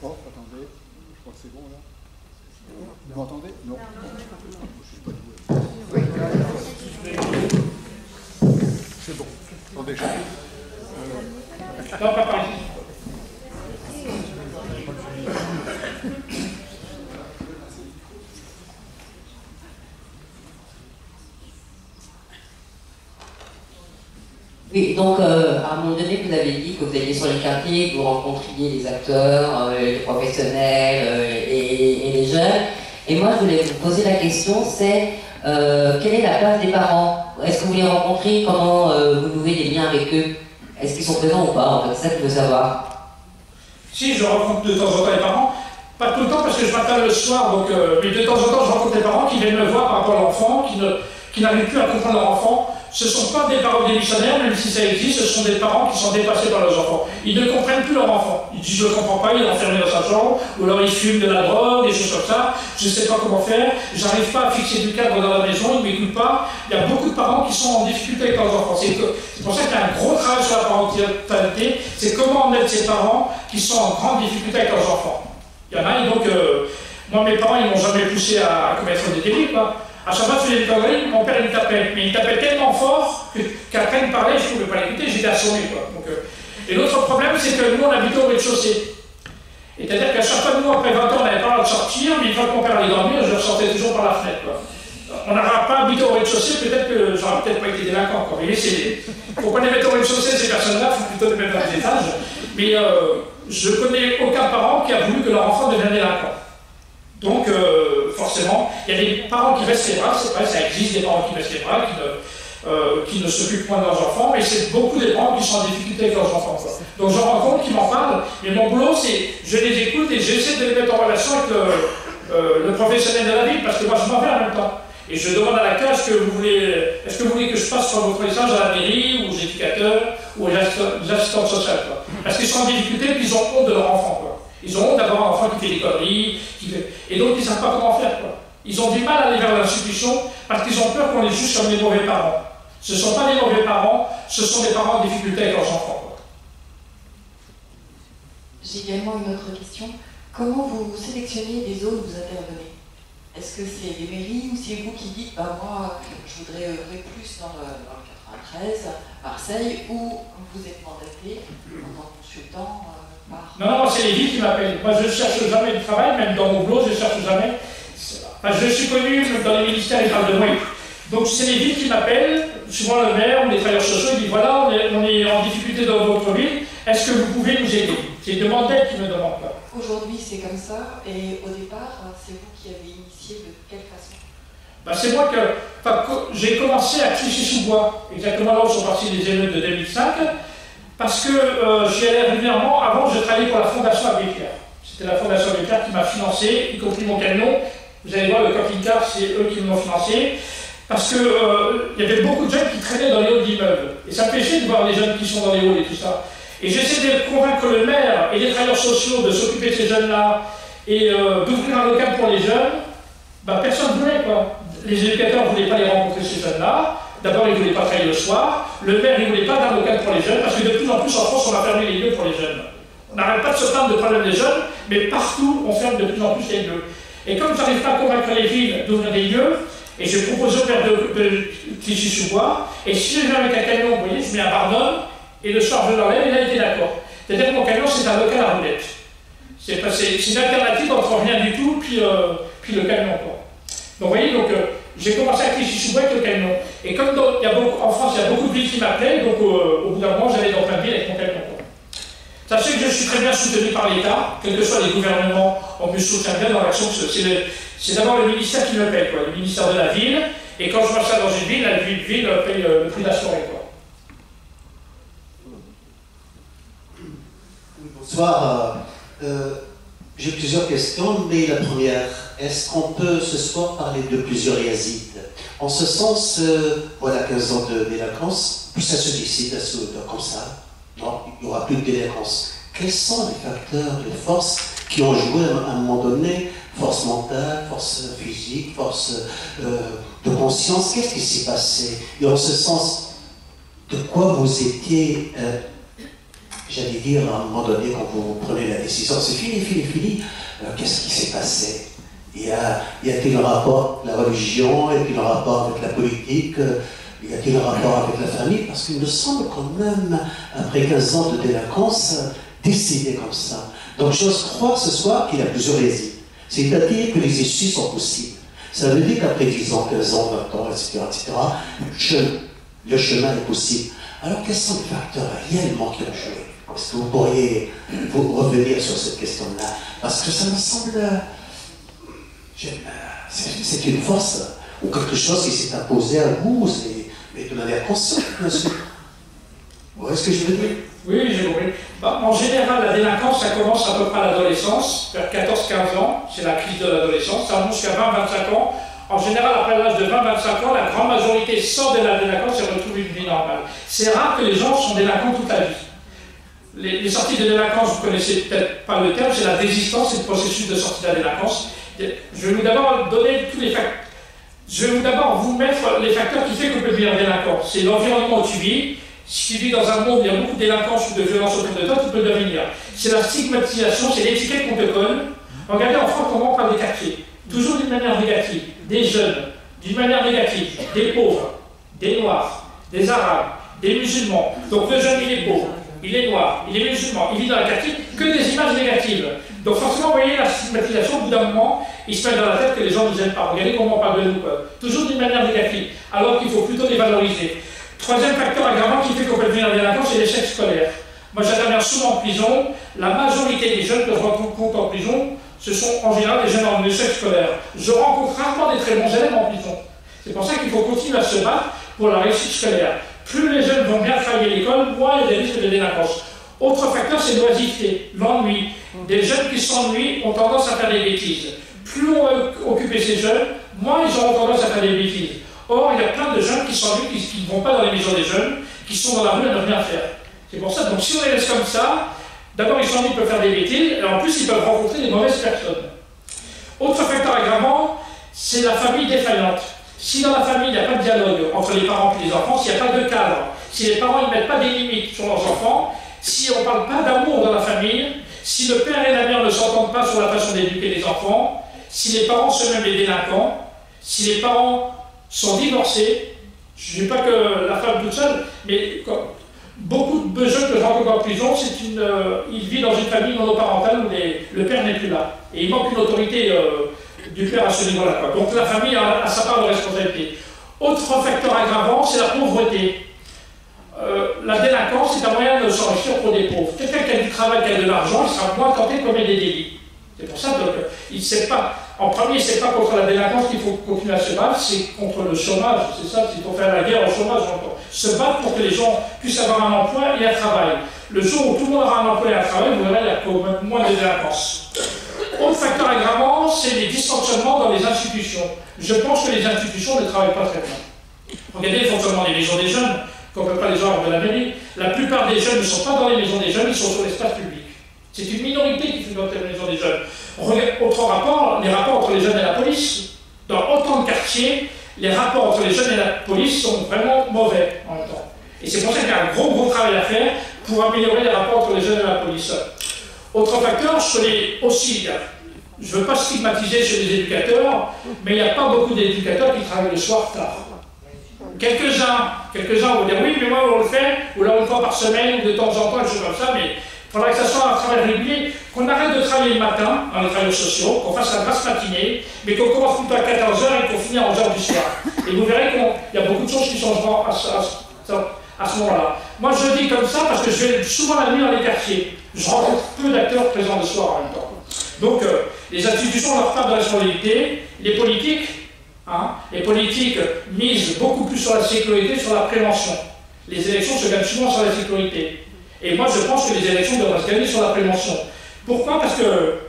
Oh, attendez, je crois que c'est bon là. Vous m'entendez? Non. Je suis pas doué. C'est bon. Attendez, Non, pas par ici. Oui, donc à un moment donné, vous avez dit que vous alliez sur les quartiers, que vous rencontriez les acteurs, les professionnels et les jeunes. Et moi, je voulais vous poser la question, c'est quelle est la place des parents? Est-ce que vous les rencontrez? Comment vous nouez des liens avec eux? Est-ce qu'ils sont présents ou pas? En fait, c'est ça que je veux savoir. Si, je rencontre de temps en temps les parents. Pas tout le temps parce que je m'appelle le soir, donc, mais de temps en temps, je rencontre les parents qui viennent me voir par rapport à l'enfant, qui n'arrivent plus à comprendre leur enfant. Ce ne sont pas des parents démissionnaires, même si ça existe, ce sont des parents qui sont dépassés par leurs enfants. Ils ne comprennent plus leur enfant. Ils disent je ne comprends pas, il est enfermé dans sa chambre, ou alors il fume de la drogue, des choses comme ça, je ne sais pas comment faire, j'arrive pas à fixer du cadre dans la maison, ils ne m'écoutent pas. Il y a beaucoup de parents qui sont en difficulté avec leurs enfants. C'est pour ça qu'il y a un gros travail sur la parentalité, c'est comment on aide ces parents qui sont en grande difficulté avec leurs enfants. Il y en a, et donc, Moi, mes parents, ils m'ont jamais poussé à commettre des délits, quoi. À chaque fois que je faisais des conneries, mon père, il me tapait. Mais il me tapait tellement fort qu'après, il me parlait, je ne pouvais pas l'écouter, j'étais assommé, quoi. Donc, et l'autre problème, c'est que nous, on habitait au rez-de-chaussée. C'est-à-dire qu'à chaque fois, nous, après 20 ans, on n'avait pas le droit de sortir, mais une fois que mon père allait dormir, je ressortais toujours par la fenêtre, quoi. On n'aurait pas habité au rez-de-chaussée, peut-être que j'aurais peut-être pas été délinquant, quoi. Il ne faut pas les mettre au rez-de-chaussée, ces personnes-là, il faut plutôt les mettre dans les étages. Mais je connais aucun parent qui a voulu que leur enfant devienne délinquant. Donc, forcément, il y a des parents qui restent les bras, c'est vrai, ça existe, des parents qui restent les bras, qui ne s'occupent point de leurs enfants, mais c'est beaucoup des parents qui sont en difficulté avec leurs enfants, quoi. Donc, j'en rencontre qui m'en parlent, mais mon boulot, c'est, je les écoute et j'essaie de les mettre en relation avec le professionnel de la ville, parce que moi, je m'en vais en même temps. Et je demande à l'accueil, est-ce que vous voulez que je passe sur votre message à la mairie, aux éducateurs, ou aux assistantes sociales, quoi. Parce qu'ils sont en difficulté et ils ont honte de leur enfant, quoi. Ils ont honte d'avoir un enfant qui fait des conneries, et donc ils ne savent pas comment faire, quoi. Ils ont du mal à aller vers l'institution parce qu'ils ont peur qu'on les juge comme des mauvais parents. Ce ne sont pas des mauvais parents, ce sont des parents en difficulté avec leurs enfants, quoi. J'ai également une autre question. Comment vous sélectionnez les zones où vous intervenez? Est-ce que c'est les mairies ou c'est vous qui dites bah moi je voudrais œuvrer plus dans le 93, Marseille, ou vous êtes mandaté en tant que consultant par... Non, c'est les villes qui m'appellent. Moi je ne cherche jamais de travail, même dans mon boulot je ne cherche jamais. Enfin, je suis connu dans les ministères, ils parlent de moi. Donc c'est les villes qui m'appellent, souvent le maire ou les travailleurs sociaux, ils disent voilà, on est en difficulté dans votre ville, est-ce que vous pouvez nous aider? C'est une demande d'aide qui me demande ça. Aujourd'hui c'est comme ça, et au départ c'est vous qui avez initié de quelle façon? C'est moi que j'ai commencé à Clichy-sous-Bois, exactement là où sont partis les émeutes de 2005, parce que j'y allais régulièrement. Avant je travaillais pour la Fondation Abbé Pierre. C'était la Fondation Abbé Pierre qui m'a financé, y compris mon camion. Vous allez voir, le camping-car, c'est eux qui m'ont financé. Parce qu'il y avait beaucoup de jeunes qui traînaient dans les halls d'immeubles. Et ça me fait chier de voir les jeunes qui sont dans les halls et tout ça. Et j'essaie de convaincre le maire et les travailleurs sociaux de s'occuper de ces jeunes-là et d'ouvrir un local pour les jeunes. Personne ne voulait, quoi. Les éducateurs ne voulaient pas les rencontrer, ces jeunes-là. D'abord, ils ne voulaient pas travailler le soir. Le maire, il ne voulait pas d'un local pour les jeunes, parce que de plus en plus en France, on a fermé les lieux pour les jeunes. On n'arrête pas de se plaindre de problèmes des jeunes, mais partout, on ferme de plus en plus les lieux. Et comme je n'arrive pas à convaincre les villes d'ouvrir des lieux, et j'ai proposé au maire de Clichy-sous-Bois, et si je viens avec un camion, vous voyez, je mets un pardonne, et le soir je l'enlève, et là il était d'accord. C'est-à-dire que mon camion, c'est un local à roulettes. C'est une alternative entre rien du tout, puis le camion, quoi. Donc vous voyez, j'ai commencé à Clichy-sous-Bois avec le camion. Et comme en France, il y a beaucoup de villes qui m'appelaient, donc au bout d'un moment, j'allais dans plein de villes avec mon camion, quoi. Sachez que je suis très bien soutenu par l'État, quels que soient les gouvernements, on me soutient bien dans l'action. C'est d'abord le ministère qui me paye, quoi, le ministère de la ville, et quand je m'installe dans une ville, la ville paye le prix d'assuré, quoi. Bonsoir. J'ai plusieurs questions, mais la première, est-ce qu'on peut ce soir parler de plusieurs Yazides? En ce sens, voilà 15 ans de délinquance, puis ça se décide comme ça. Non, il n'y aura plus de délinquance. Quels sont les facteurs, les forces qui ont joué à un moment donné? Force mentale, force physique, force de conscience. Qu'est-ce qui s'est passé? Et en ce sens, de quoi vous étiez, j'allais dire, à un moment donné, quand vous prenez la décision, c'est fini. Qu'est-ce qui s'est passé? Y a-t-il un rapport avec la religion? Y a-t-il un rapport avec la politique? Y a-t-il un rapport avec la famille? Parce qu'il me semble quand même, après 15 ans de délinquance, décider comme ça. Donc j'ose croire ce soir qu'il y a plusieurs Yazides. C'est-à-dire que les issues sont possibles. Ça veut dire qu'après 10 ans, 15 ans, 20 ans, etc., le chemin est possible. Alors quels sont les facteurs réellement qui ont joué? Est-ce que vous pourriez revenir sur cette question-là? Parce que ça me semble... c'est une force ou quelque chose qui s'est imposé à vous, mais de manière consciente, bien sûr. Vous voyez ce que je veux dire? Oui, j'ai compris. En général, la délinquance, ça commence à peu près à l'adolescence, vers 14-15 ans, c'est la crise de l'adolescence, ça monte jusqu'à 20-25 ans. En général, après l'âge de 20-25 ans, la grande majorité sort de la délinquance et retrouve une vie normale. C'est rare que les gens sont délinquants toute la vie. Les sorties de délinquance, vous ne connaissez peut-être pas le terme, c'est la désistance, c'est le processus de sortie de la délinquance. Je vais vous d'abord donner tous les facteurs. Je vais d'abord vous mettre les facteurs qui font qu'on peut devenir délinquant. C'est l'environnement où tu vis. Si tu vis dans un monde où il y a beaucoup de délinquance ou de violence autour de toi, tu peux devenir. C'est la stigmatisation, c'est l'étiquette qu'on te colle. Regardez en France comment on parle des quartiers. Toujours d'une manière négative. Des jeunes, d'une manière négative. Des pauvres, des noirs, des arabes, des musulmans. Donc le jeune, il est pauvre, il est noir, il est musulman, il vit dans le quartier, que des images négatives. Donc forcément, vous voyez la stigmatisation, au bout d'un moment, ils se mettent dans la tête que les gens ne nous aiment pas. Regardez comment on parle de nous, quoi. Toujours d'une manière négative, alors qu'il faut plutôt les valoriser. Troisième facteur aggravant qui fait qu'on peut devenir délinquant, c'est l'échec scolaire. Moi, j'interviens souvent en prison. La majorité des jeunes que je rencontre en prison, ce sont en général des jeunes en échec scolaire. Je rencontre rarement des très bons élèves en prison. C'est pour ça qu'il faut continuer à se battre pour la réussite scolaire. Plus les jeunes vont bien travailler à l'école, moins il y a des risques de délinquance. Autre facteur, c'est l'oisiveté, l'ennui. Des jeunes qui s'ennuient ont tendance à faire des bêtises. Plus on va occuper ces jeunes, moins ils auront tendance à faire des bêtises. Or, il y a plein de jeunes qui s'ennuient, qui ne vont pas dans les maisons des jeunes, qui sont dans la rue à ne rien faire. C'est pour ça, donc si on les laisse comme ça, d'abord ils s'ennuient, ils peuvent faire des bêtises, et en plus ils peuvent rencontrer des mauvaises personnes. Autre facteur aggravant, c'est la famille défaillante. Si dans la famille il n'y a pas de dialogue entre les parents et les enfants, s'il n'y a pas de cadre, si les parents ne mettent pas des limites sur leurs enfants, si on ne parle pas d'amour dans la famille, si le père et la mère ne s'entendent pas sur la façon d'éduquer les enfants, si les parents sont même des délinquants, si les parents sont divorcés, je ne dis pas que la femme toute seule, mais beaucoup de jeunes que je rencontre en prison, ils vivent dans une famille monoparentale où le père n'est plus là. Et il manque une autorité du père à ce niveau-là. Donc la famille a sa part de responsabilité. Autre facteur aggravant, c'est la pauvreté. La délinquance, c'est un moyen de s'enrichir pour des pauvres. Quelqu'un qui a du travail, qui a de l'argent, il sera moins tenté de commettre des délits. C'est pour ça qu'il ne sait pas. En premier, c'est pas contre la délinquance qu'il faut continuer à se battre, c'est contre le chômage. C'est ça, il faut faire la guerre au chômage. Se battre pour que les gens puissent avoir un emploi et un travail. Le jour où tout le monde aura un emploi et un travail, vous verrez, il y a quand même moins de délinquance. Autre facteur aggravant, c'est les dysfonctionnements dans les institutions. Je pense que les institutions ne travaillent pas très bien. Regardez le fonctionnement des maisons des jeunes, qu'on ne peut pas les avoir de la mairie. La plupart des jeunes ne sont pas dans les maisons des jeunes, ils sont sur l'espace public. C'est une minorité qui fait dans les maisons des jeunes. Autre rapport, les rapports entre les jeunes et la police. Dans autant de quartiers, les rapports entre les jeunes et la police sont vraiment mauvais en même temps. Et c'est pour ça qu'il y a un gros travail à faire pour améliorer les rapports entre les jeunes et la police. Autre facteur, aussi, je ne veux pas stigmatiser chez les éducateurs, mais il n'y a pas beaucoup d'éducateurs qui travaillent le soir tard. Quelques-uns vont dire oui, mais moi on le fait, ou là une fois par semaine, ou de temps en temps, quelque chose comme ça, mais il faudra que ça soit un travail régulier, qu'on arrête de travailler le matin dans les travaux sociaux, qu'on fasse la grasse matinée, mais qu'on commence plutôt à 14h et qu'on finisse à 11h du soir. Et vous verrez qu'il y a beaucoup de choses qui changeront à ce moment-là. Moi je dis comme ça parce que je vais souvent la nuit dans les quartiers. Je rencontre peu d'acteurs présents le soir en même temps. Donc les institutions ont leur part de responsabilité, les politiques misent beaucoup plus sur la sécurité, sur la prévention. Les élections se gagnent souvent sur la sécurité. Et moi, je pense que les élections devraient se gagner sur la prévention. Pourquoi? Parce que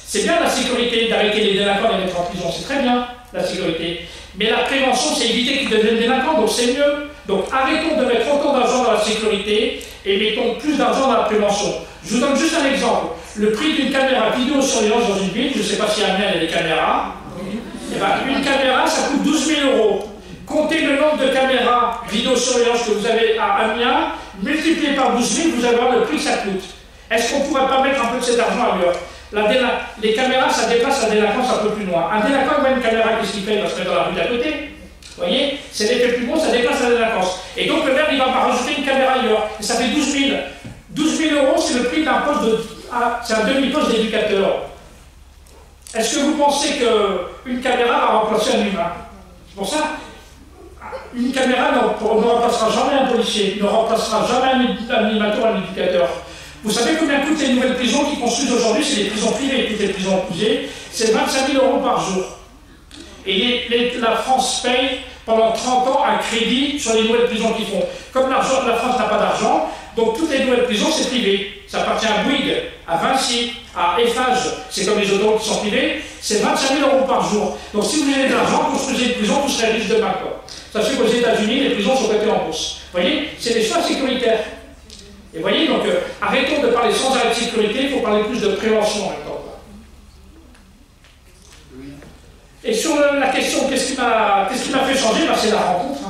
c'est bien la sécurité d'arrêter les délinquants et les mettre en prison. C'est très bien, la sécurité. Mais la prévention, c'est éviter qu'ils deviennent délinquants, donc c'est mieux. Donc arrêtons de mettre autant d'argent dans la sécurité et mettons plus d'argent dans la prévention. Je vous donne juste un exemple. Le prix d'une caméra vidéosurveillance dans une ville, je ne sais pas si à Amiens il y a des caméras, eh ben, une caméra, ça coûte 12 000 €. Comptez le nombre de caméras vidéosurveillance que vous avez à Amiens, multiplié par 12 000, vous allez voir le prix que ça coûte. Est-ce qu'on ne pourrait pas mettre un peu de cet argent ailleurs? Les caméras, ça dépasse la délinquance un peu plus loin. Un délinquant, il voit une caméra, qu'est-ce qu'il fait? Il va se mettre dans la rue d'à côté. Vous voyez? C'est l'effet plus gros, ça dépasse la délinquance. Et donc le maire, il va pas rajouter une caméra ailleurs. Et ça fait 12 000. 12 000 €, c'est le prix d'un poste c'est un demi-poste d'éducateur. Est-ce que vous pensez qu'une caméra va remplacer un humain? C'est pour ça, une caméra ne remplacera jamais un policier, ne remplacera jamais un animateur, un éducateur. Vous savez combien coûtent les nouvelles prisons qui construisent aujourd'hui? C'est les prisons privées, toutes les prisons privées. C'est 25 000 € par jour. Et la France paye pendant 30 ans un crédit sur les nouvelles prisons qu'ils font. Comme la France n'a pas d'argent, donc toutes les nouvelles prisons, c'est privé. Ça appartient à Bouygues, à Vinci, à Eiffage, c'est comme les autoroutes qui sont privées, c'est 25 000 € par jour. Donc si vous avez de l'argent, construisez une prison, vous serez riche demain. Sachez qu'aux États-Unis, les prisons sont cotées en bourse. Vous voyez, c'est des choix sécuritaires. Et vous voyez, donc arrêtons de parler sans arrêt de sécurité, il faut parler plus de prévention en même temps. Et sur la question, qu'est-ce qui m'a fait changer, ben, c'est la rencontre.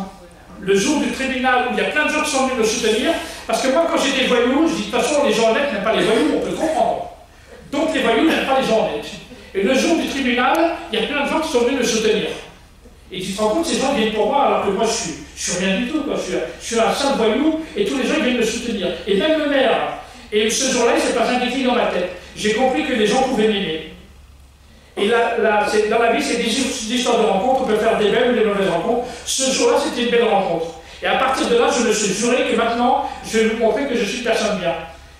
Le jour du tribunal où il y a plein de gens qui sont venus me soutenir, parce que moi quand j'étais voyou, je dis de toute façon les gens honnêtes n'aiment pas les voyous, on peut comprendre. Donc les voyous n'aiment pas les gens honnêtes. Et le jour du tribunal, il y a plein de gens qui sont venus me soutenir. Et tu te rends compte, ces gens viennent pour moi alors que moi je suis rien du tout, quoi. Je suis un simple voyou et tous les gens ils viennent me soutenir. Et même le maire. Et ce jour-là, il s'est passé un déclic dans ma tête. J'ai compris que les gens pouvaient m'aimer. Et dans la vie, c'est des histoires de rencontres, on peut faire des belles ou des mauvaises rencontres. Ce jour-là, c'était une belle rencontre. Et à partir de là, je me suis juré que maintenant, je vais vous montrer que je suis une personne bien.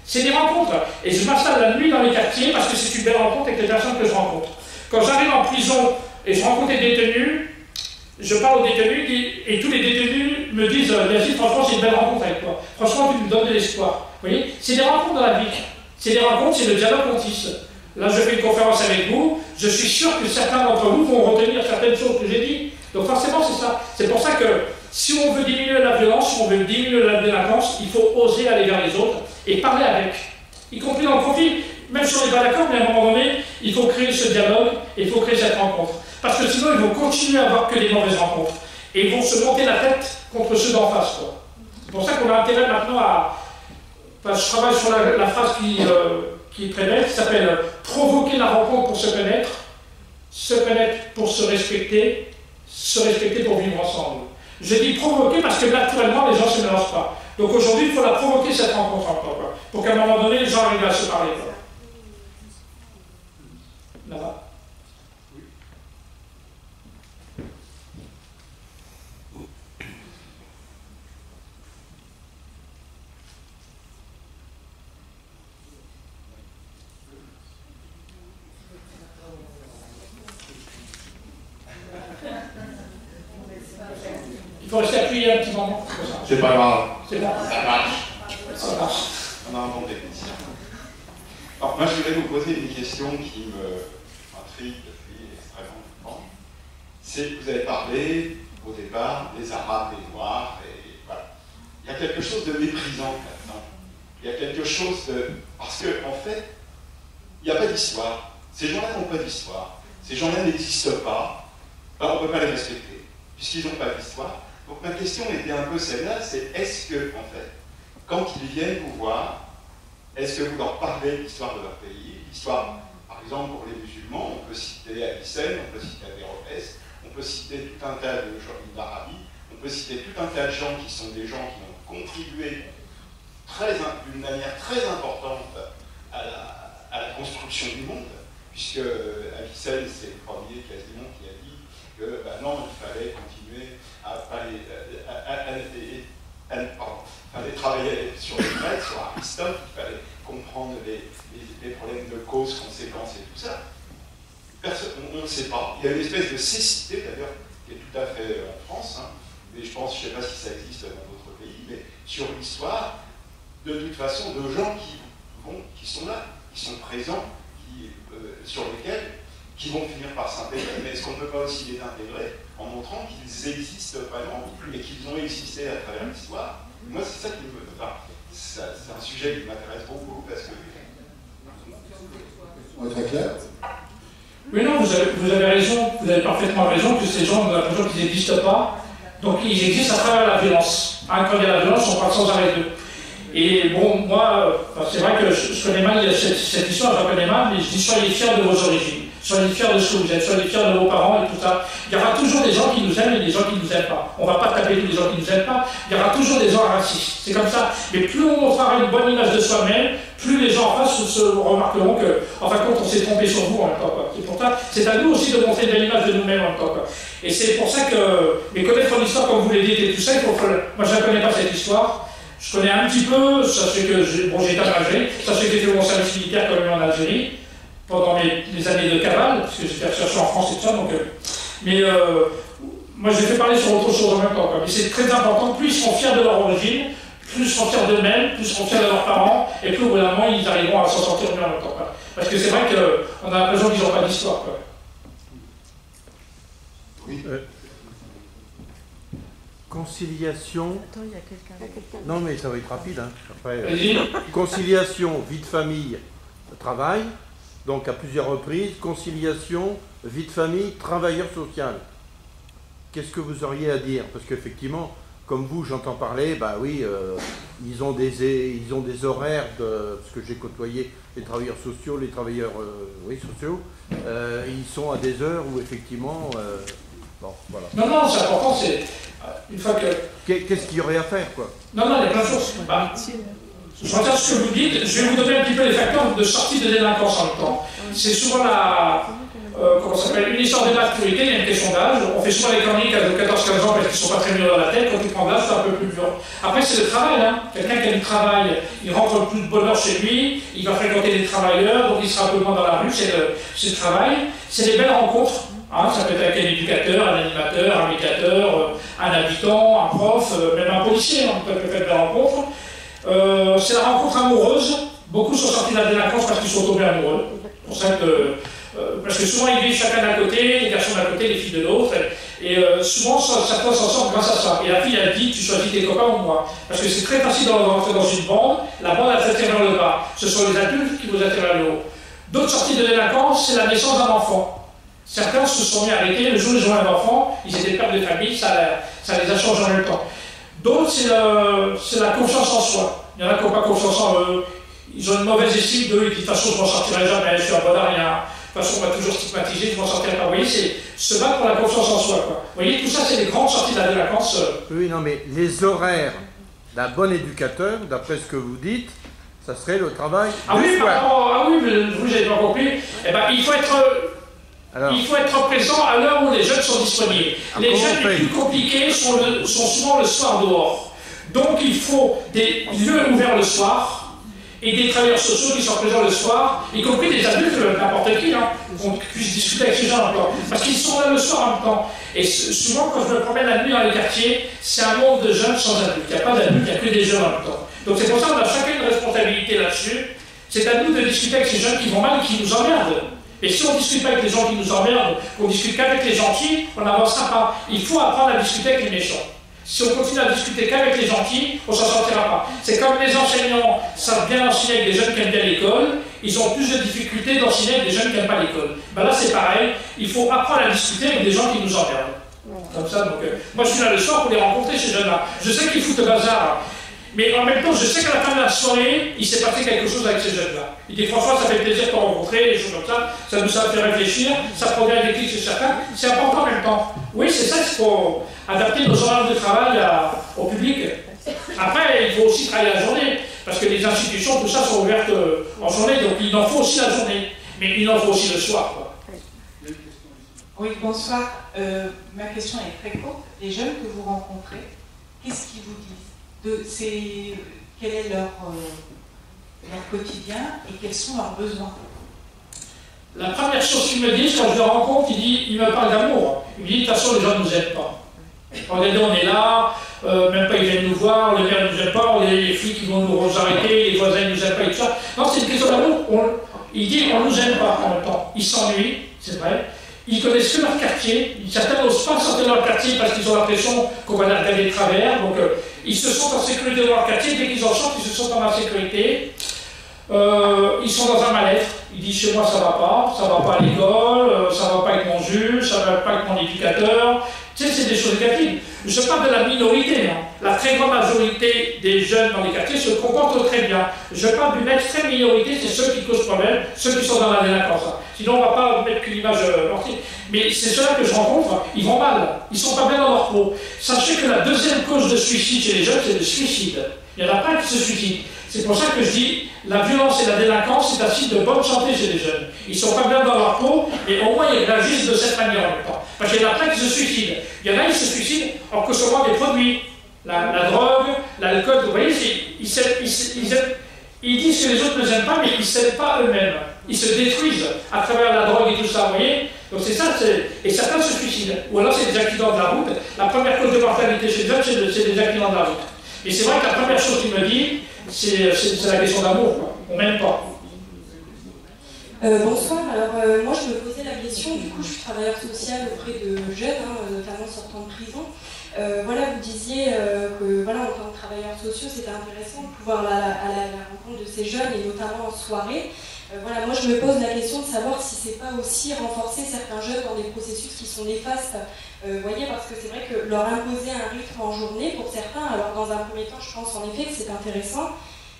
C'est des rencontres. Et je m'installe la nuit dans les quartiers parce que c'est une belle rencontre avec les personnes que je rencontre. Quand j'arrive en prison et je rencontre des détenus, je parle aux détenus et tous les détenus me disent Yazid, franchement, c'est une belle rencontre avec toi. Franchement, tu me donnes de l'espoir. Vous voyez, c'est des rencontres dans la vie. C'est des rencontres, c'est le dialogue qu'on tisse. Là, je fais une conférence avec vous. Je suis sûr que certains d'entre vous vont retenir certaines choses que j'ai dit. Donc forcément, c'est ça. C'est pour ça que si on veut diminuer la violence, si on veut diminuer la délinquance, il faut oser aller vers les autres et parler avec. Y compris dans le conflit, même si on n'est pas d'accord, mais à un moment donné, il faut créer ce dialogue et il faut créer cette rencontre. Parce que sinon, ils vont continuer à avoir que des mauvaises rencontres. Et ils vont se monter la tête contre ceux d'en face, quoi. C'est pour ça qu'on a intérêt maintenant à... Enfin, je travaille sur la phrase qui est très belle, qui s'appelle « Provoquer la rencontre pour se connaître pour se respecter pour vivre ensemble ». Je dis provoquer parce que naturellement, les gens ne se mélangent pas. Donc aujourd'hui, il faut la provoquer cette rencontre encore, quoi, pour qu'à un moment donné, les gens arrivent à se parler. Quoi. Là-bas. Il faut rester appuyé un petit moment. C'est pas grave. C'est bon. Ça marche. Ça marche. On a un bon technicien. Alors, moi, je voudrais vous poser une question qui m'intrigue depuis extrêmement longtemps. C'est que vous avez parlé, au départ, des Arabes, des Noirs, et voilà. Il y a quelque chose de méprisant maintenant. Il y a quelque chose de... Parce qu'en fait, il n'y a pas d'histoire. Ces gens-là n'ont pas d'histoire. Ces gens-là n'existent pas. Ben, on ne peut pas les respecter, puisqu'ils n'ont pas d'histoire. Donc ma question était un peu celle-là, c'est est-ce que, en fait, quand ils viennent vous voir, est-ce que vous leur parlez de l'histoire de leur pays? L'histoire, par exemple, pour les musulmans, on peut citer Avicenne, on peut citer Averroès, on peut citer tout un tas de gens d'Arabie, on peut citer tout un tas de gens qui sont des gens qui ont contribué d'une manière très importante à la construction du monde, puisque Avicenne, c'est le premier quasiment qui a dit que non, il fallait continuer fallait travailler sur les Grecs, sur Aristote, il fallait comprendre les problèmes de cause, conséquences et tout ça. On ne sait pas. Il y a une espèce de cécité, d'ailleurs, qui est tout à fait en France, hein, mais je ne sais pas si ça existe dans d'autres pays, mais sur l'histoire, de toute façon, de gens qui sont là, qui sont présents, sur lesquels qui vont finir par s'intégrer, mais est-ce qu'on ne peut pas aussi les intégrer en montrant qu'ils existent vraiment et qu'ils ont existé à travers l'histoire? Moi, c'est ça qui me... Enfin, c'est un sujet qui m'intéresse beaucoup parce que... On est très clair. Oui, non, vous avez raison, vous avez parfaitement raison que ces gens, on a l'impression qu'ils n'existent pas, donc ils existent à travers la violence. Hein, quand il y a la violence, on parle sans arrêt d'eux. Et bon, moi, c'est vrai que je connais mal cette histoire, je la connais mal, mais je dis soyez fiers de vos origines. Soyez fiers de ce que vous êtes, soyez fiers de vos parents et tout ça. Il y aura toujours des gens qui nous aiment et des gens qui ne nous aiment pas. On ne va pas taper tous les gens qui ne nous aiment pas. Il y aura toujours des gens racistes. C'est comme ça. Mais plus on montrera une bonne image de soi-même, plus les gens en face se remarqueront que, en fin de compte, on s'est trompé sur vous en même temps. C'est pour ça, c'est à nous aussi de montrer une belle image de nous-mêmes en même temps. Et c'est pour ça que, mais connaître l'histoire, comme vous l'avez dit, et tout ça, moi je ne la connais pas cette histoire. Je connais un petit peu, sachez que j'ai été engagé, sachez que j'ai fait mon service militaire quand même en Algérie, pendant mes années de cavale, parce que j'étais recherché en France et tout ça, donc... moi j'ai fait parler sur autre chose en même temps, mais c'est très important, plus ils seront fiers de leur origine, plus ils seront fiers d'eux-mêmes, plus ils seront fiers de leurs parents, et plus au bout d'un moment ils arriveront à s'en sortir mieux en même temps. Parce que c'est vrai qu'on a l'impression qu'ils n'ont pas d'histoire. Oui. Conciliation. Attends, il y a quelqu'un. Non, mais ça va être rapide. Hein. Après, Vas-y. conciliation, vie de famille, travail. Donc à plusieurs reprises. Conciliation, vie de famille, travailleur social. Qu'est-ce que vous auriez à dire? Parce qu'effectivement, comme vous, j'entends parler, bah oui, ils ont des horaires, parce que j'ai côtoyé les travailleurs sociaux, les travailleurs sociaux, ils sont à des heures où effectivement... bon, voilà. Non, c'est important, c'est une fois que... Qu'est-ce qu'il y aurait à faire, quoi? Non, il y a plein de choses. Je retiens ce que vous dites, je vais vous donner un petit peu les facteurs de sortie de délinquance en même temps. C'est souvent une histoire de maturité, il y a une question d'âge. On fait souvent les chroniques à 14-15 ans parce qu'ils ne sont pas très mûrs dans la tête. Quand ils prennent l'âge, c'est un peu plus dur. Après, c'est le travail. Quelqu'un qui a du travail, il rentre plus de bonheur chez lui, il va fréquenter des travailleurs, donc il sera un peu moins dans la rue, c'est le travail. C'est des belles rencontres. Ça peut être avec un éducateur, un animateur, un médiateur, un habitant, un prof, même un policier, on peut faire des rencontres. C'est la rencontre amoureuse. Beaucoup sont sortis de la délinquance parce qu'ils sont tombés amoureux. Pour ça que, parce que souvent ils vivent chacun d'un côté, les garçons d'un côté, les filles de l'autre. Et souvent certains s'en sortent grâce à ça. Et la fille elle dit tu choisis tes copains ou moi. Parce que c'est très facile d'entrer dans une bande. La bande elle s'attire vers le bas. Ce sont les adultes qui vous attirent vers le haut. D'autres sorties de délinquance, c'est la naissance d'un enfant. Certains se sont mis à arrêter le jour où ils ont un enfant, ils étaient pères de famille, ça les a changés en même temps. D'autres, c'est la confiance en soi. Il y en a qui n'ont pas confiance en eux, ils ont une mauvaise estime d'eux, ils disent de toute façon je m'en sortirai jamais, je suis un bon à rien, de toute façon on m'a toujours stigmatisé, je m'en sortirai pas. Vous voyez, c'est se battre pour la confiance en soi, quoi. Vous voyez, tout ça c'est les grandes sorties de la délinquance. Oui, non mais les horaires d'un bon éducateur, d'après ce que vous dites, ça serait le travail du soir. Mais vous n'avez pas compris. Eh ben, il faut être présent à l'heure où les jeunes sont disponibles. Les jeunes les plus compliqués sont souvent le soir dehors. Donc il faut des lieux ouverts le soir et des travailleurs sociaux qui sont présents le soir, y compris des adultes, n'importe qui, qu'on puisse discuter avec ces gens encore. Parce qu'ils sont là le soir en même temps. Et souvent, quand je me promène la nuit dans les quartiers, c'est un monde de jeunes sans adultes. Il n'y a pas d'adultes, il n'y a que des jeunes en même temps. Donc c'est pour ça qu'on a chacun une responsabilité là-dessus. C'est à nous de discuter avec ces jeunes qui vont mal et qui nous emmerdent. Et si on ne discute pas avec les gens qui nous emmerdent, qu'on discute qu'avec les gentils, on n'avancera pas. Il faut apprendre à discuter avec les méchants. Si on continue à discuter qu'avec les gentils, on ne s'en sortira pas. C'est comme les enseignants savent bien enseigner avec des jeunes qui aiment bien l'école, ils ont plus de difficultés d'enseigner avec des jeunes qui n'aiment pas l'école. Ben là c'est pareil, il faut apprendre à discuter avec des gens qui nous emmerdent. Comme ça, donc, moi je suis là le soir pour les rencontrer ces jeunes-là. Je sais qu'ils foutent le bazar. Mais en même temps, je sais qu'à la fin de la soirée, il s'est passé quelque chose avec ces jeunes-là. Il dit franchement, ça fait plaisir de te rencontrer, des choses comme ça nous a fait réfléchir, ça produit un déclic chez certains, c'est important en même temps. Oui, c'est ça, il faut adapter nos horaires de travail au public. Après, il faut aussi travailler la journée, parce que les institutions, tout ça, sont ouvertes en journée, donc il en faut aussi la journée, mais il en faut aussi le soir, quoi. Oui, bonsoir. Ma question est très courte. Les jeunes que vous rencontrez, qu'est-ce qu'ils vous disent? Quel est leur quotidien et quels sont leurs besoins? La première chose qu'ils me disent quand je le rencontre, il me parle d'amour. Il me dit de toute façon les gens ne nous aiment pas. Regardez, on est là, même pas ils viennent nous voir, les mères ne nous aiment pas, on a les filles qui vont nous arrêter, les voisins ne nous aiment pas et tout ça. Non, c'est une question d'amour. Il dit on ne nous aime pas en même temps. Ils s'ennuient, c'est vrai. Ils connaissent que leur quartier. Certains n'osent pas sortir de leur quartier parce qu'ils ont l'impression qu'on va leur regarder de travers. Donc ils se sentent en sécurité dans leur quartier. Dès qu'ils en sortent, ils se sentent en insécurité. Ils sont dans un mal-être. Ils disent chez moi ça va pas à l'école, ça va pas avec mon juge, ça va pas avec mon éducateur. Tu sais, c'est des choses négatives. Je parle de la minorité. La très grande majorité des jeunes dans les quartiers se comportent très bien. Je parle d'une extrême minorité, c'est ceux qui causent problème, ceux qui sont dans la délinquance. Sinon, on ne va pas mettre qu'une image mortive. Mais c'est ceux-là que je rencontre, ils vont mal. Ils ne sont pas bien dans leur peau. Sachez que la deuxième cause de suicide chez les jeunes, c'est le suicide. Il y en a plein qui se suicident. C'est pour ça que je dis, la violence et la délinquance, c'est un signe de bonne santé chez les jeunes. Ils ne sont pas bien dans leur peau, et au moins ils réagissent de cette manière en même temps. Parce qu'il y en a plein qui se suicident. Il y en a qui se suicident en consommant des produits. La drogue, l'alcool, vous voyez, ils disent que les autres ne les aiment pas, mais ils ne s'aiment pas eux-mêmes. Ils se détruisent à travers la drogue et tout ça, vous voyez. Donc c'est ça, et certains se suicident. Ou alors c'est des accidents de la route. La première cause de mortalité chez les jeunes, c'est des accidents de la route. Et c'est vrai que la première chose qu'il me dit, c'est la question d'amour, quoi. On m'aime pas. Bonsoir, alors moi je me posais la question, du coup je suis travailleur social auprès de jeunes, notamment sortant de prison. Voilà, vous disiez que voilà, en tant que travailleurs sociaux, c'était intéressant de pouvoir aller à la rencontre de ces jeunes, et notamment en soirée. Voilà, moi je me pose la question de savoir si c'est pas aussi renforcer certains jeunes dans des processus qui sont néfastes, voyez, parce que c'est vrai que leur imposer un rythme en journée, pour certains, alors dans un premier temps, je pense en effet que c'est intéressant.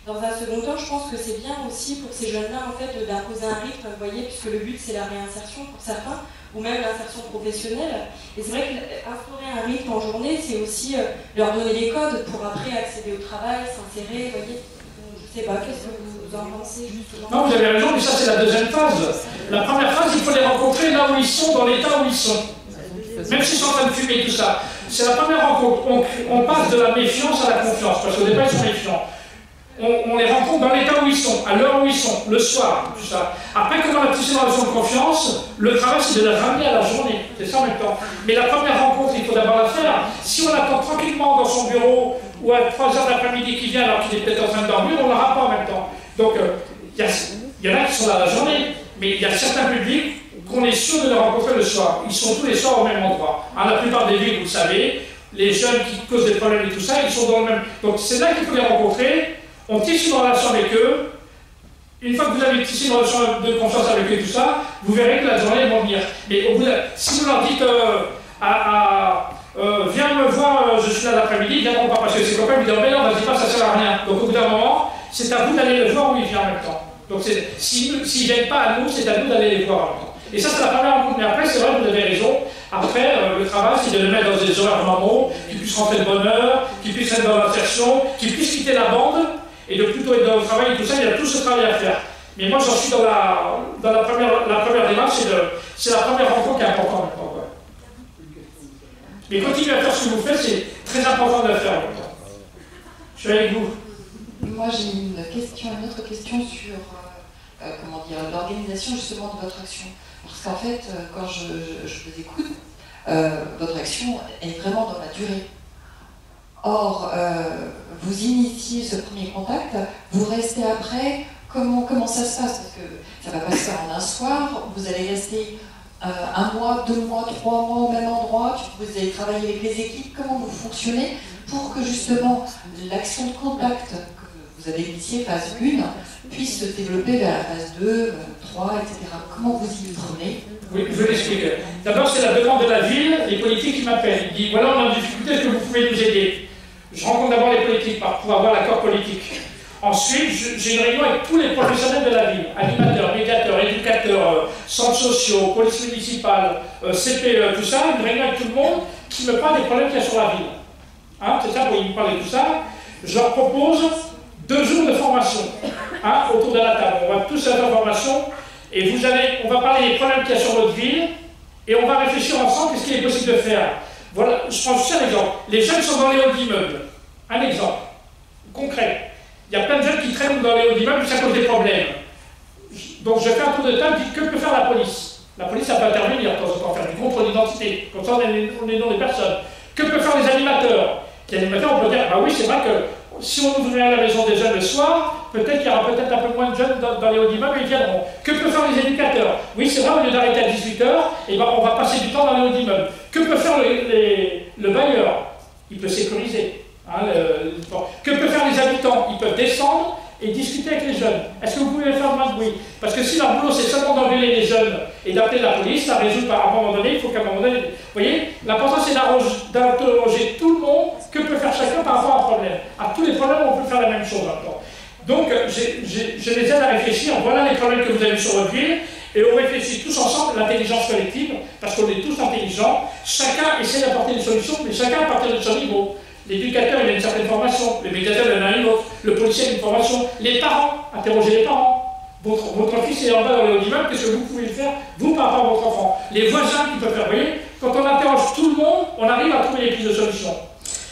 Dans un second temps, je pense que c'est bien aussi pour ces jeunes-là, en fait, d'imposer un rythme, vous voyez, puisque le but c'est la réinsertion pour certains, ou même l'insertion professionnelle. Et c'est vrai qu'instaurer un rythme en journée, c'est aussi leur donner des codes pour après accéder au travail, s'insérer, vous voyez. Je sais pas, qu'est-ce que vous en pensez justement? Non, vous avez raison, mais ça c'est la deuxième phase. La première phase, il faut les rencontrer là où ils sont, dans l'état où ils sont. Même s'ils sont en train de fumer, tout ça. C'est la première rencontre. On passe de la méfiance à la confiance, parce qu'au départ ils sont méfiants. On les rencontre dans l'état où ils sont, à l'heure où ils sont, le soir, tout ça. Après, comme on a tissé une relation de confiance, le travail c'est de les ramener à la journée, c'est ça en même temps. Mais la première rencontre, il faut d'abord la faire. Si on attend tranquillement dans son bureau, ou à 3 h de l'après-midi qui vient alors qu'il est peut-être en train de dormir, on ne l'aura pas en même temps. Donc, il y en a qui sont là la journée, mais il y a certains publics qu'on est sûr de les rencontrer le soir. Ils sont tous les soirs au même endroit. La plupart des villes, vous le savez, les jeunes qui causent des problèmes et tout ça, ils sont dans le même. Donc, c'est là qu'il faut les rencontrer. On tisse une relation avec eux. Une fois que vous avez tissé une relation de confiance avec eux et tout ça, vous verrez que la journée, ils vont venir. Mais au bout si vous leur dites viens me voir, je suis là l'après-midi, ils viendront pas parce que ses copains lui diront mais non, vas-y pas, ça sert à rien. Donc au bout d'un moment, c'est à vous d'aller le voir où il vient en même temps. Donc s'ils ne viennent pas à nous, c'est à nous d'aller les voir en même temps. Et ça, c'est la première rencontre. Mais après, c'est vrai que vous avez raison. Après, le travail, c'est de les mettre dans des horaires normaux, qu'ils puissent rentrer de bonne heure, qu'ils puissent être dans l'insertion, qu'ils puissent quitter la bande et de plutôt être dans le travail et tout ça. Il y a tout ce travail à faire. Mais moi, j'en suis dans la première démarche, c'est la première rencontre qui est importante maintenant. Mais continuez à faire ce que vous faites, c'est très important de le faire. Je suis avec vous. Moi, j'ai une autre question sur l'organisation justement de votre action. Parce qu'en fait, quand je vous écoute, votre action est vraiment dans la durée. Or, vous initiez ce premier contact, vous restez après, comment ça se passe? Parce que ça ne va pas se faire en un soir, vous allez rester 1 mois, 2 mois, 3 mois au même endroit, vous allez travailler avec les équipes, comment vous fonctionnez pour que justement l'action de contact que vous avez initiée, phase 1, puisse se développer vers la phase 2, 3, etc. Comment vous y prenez? Oui, je vais l'expliquer. D'abord, c'est la demande de la ville, les politiques qui m'appellent. Ils disent, voilà, on est en difficulté, est-ce que vous pouvez nous aider? Je rencontre d'abord les politiques pour avoir l'accord politique. Ensuite, j'ai une réunion avec tous les professionnels de la ville, animateurs, médiateurs, éducateurs, centres sociaux, police municipale, CPE, tout ça, une réunion avec tout le monde qui me parle des problèmes qu'il y a sur la ville. Hein, c'est ça, pour me parler de tout ça. Je leur propose 2 jours de formation autour de la table. On va tous faire la formation et on va parler des problèmes qu'il y a sur votre ville et on va réfléchir ensemble qu'est-ce qu'il est possible de faire. Voilà, je prends juste un exemple. Les jeunes sont dans les halls d'immeubles. Un exemple concret. Il y a plein de jeunes qui traînent dans les halls d'immeubles juste à cause des problèmes. Donc je fais un tour de table, je dis que peut faire la police? La police, ça peut intervenir, de temps en temps, faire du contrôle d'identité, comme ça on a les noms des personnes. Que peuvent faire les animateurs? Les animateurs, on peut dire, bah oui, c'est vrai que si on ouvrait à la maison des jeunes le soir, peut-être qu'il y aura peut-être un peu moins de jeunes dans les halls d'immeubles et ils viendront. Que peuvent faire les éducateurs? Oui, c'est vrai, au lieu d'arrêter à 18 h, et ben, on va passer du temps dans les halls d'immeubles. Que peut faire le bailleur? Il peut sécuriser. Que peuvent faire les habitants? Ils peuvent descendre et discuter avec les jeunes. Est-ce que vous pouvez faire moins de bruit? Parce que si leur boulot c'est seulement d'engueuler les jeunes et d'appeler la police, ça résout pas. À un moment donné, il faut qu'à un moment donné... Vous voyez, l'important c'est d'interroger tout le monde, que peut faire chacun par rapport à un problème. À tous les problèmes, on peut faire la même chose maintenant. Donc, je les aide à réfléchir. Voilà les problèmes que vous avez sur votre ville. Et on réfléchit tous ensemble l'intelligence collective, parce qu'on est tous intelligents. Chacun essaie d'apporter des solutions, mais chacun à partir de son niveau. L'éducateur, il a une certaine formation, le médiateur, il en a une autre, le policier a une formation, les parents, interrogez les parents. Votre fils est en bas dans le haut d'immeuble, qu'est-ce que vous pouvez faire, vous, par rapport à votre enfant? Les voisins qui peuvent faire, vous voyez, quand on interroge tout le monde, on arrive à trouver les pistes de solutions.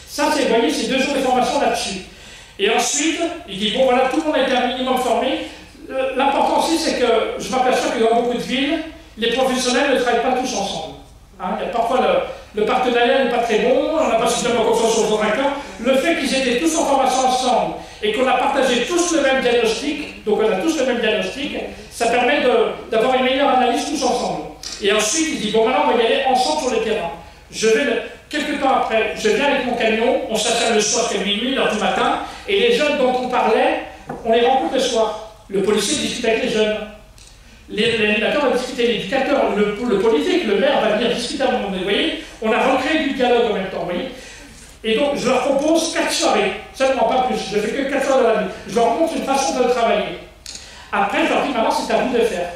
Ça, c'est, vous voyez, c'est 2 jours de formation là-dessus. Et ensuite, il dit, bon voilà, tout le monde a été un minimum formé. L'important aussi, c'est que je m'aperçois que dans beaucoup de villes, les professionnels ne travaillent pas tous ensemble. Il y a parfois le partenariat n'est pas très bon, on n'a pas suffisamment confiance sur vos acteurs. Le fait qu'ils étaient tous en formation ensemble et qu'on a partagé tous le même diagnostic, donc on a tous le même diagnostic, ça permet d'avoir une meilleure analyse tous ensemble. Et ensuite, il dit, bon maintenant on va y aller ensemble sur le terrain. Quelques temps après, je viens avec mon camion, on s'attelle le soir, c'est minuit, l'heure du matin, et les jeunes dont on parlait, on les rencontre le soir. Le policier discute avec les jeunes. L'animateur va discuter, l'éducateur, le politique, le maire va venir discuter à un moment donné. Vous voyez, on a recréé du dialogue en même temps, vous voyez. Et donc, je leur propose 4 soirées, seulement pas plus, je ne fais que 4 soirées dans la nuit. Je leur montre une façon de travailler. Après, je leur dis, maintenant, c'est à vous de faire.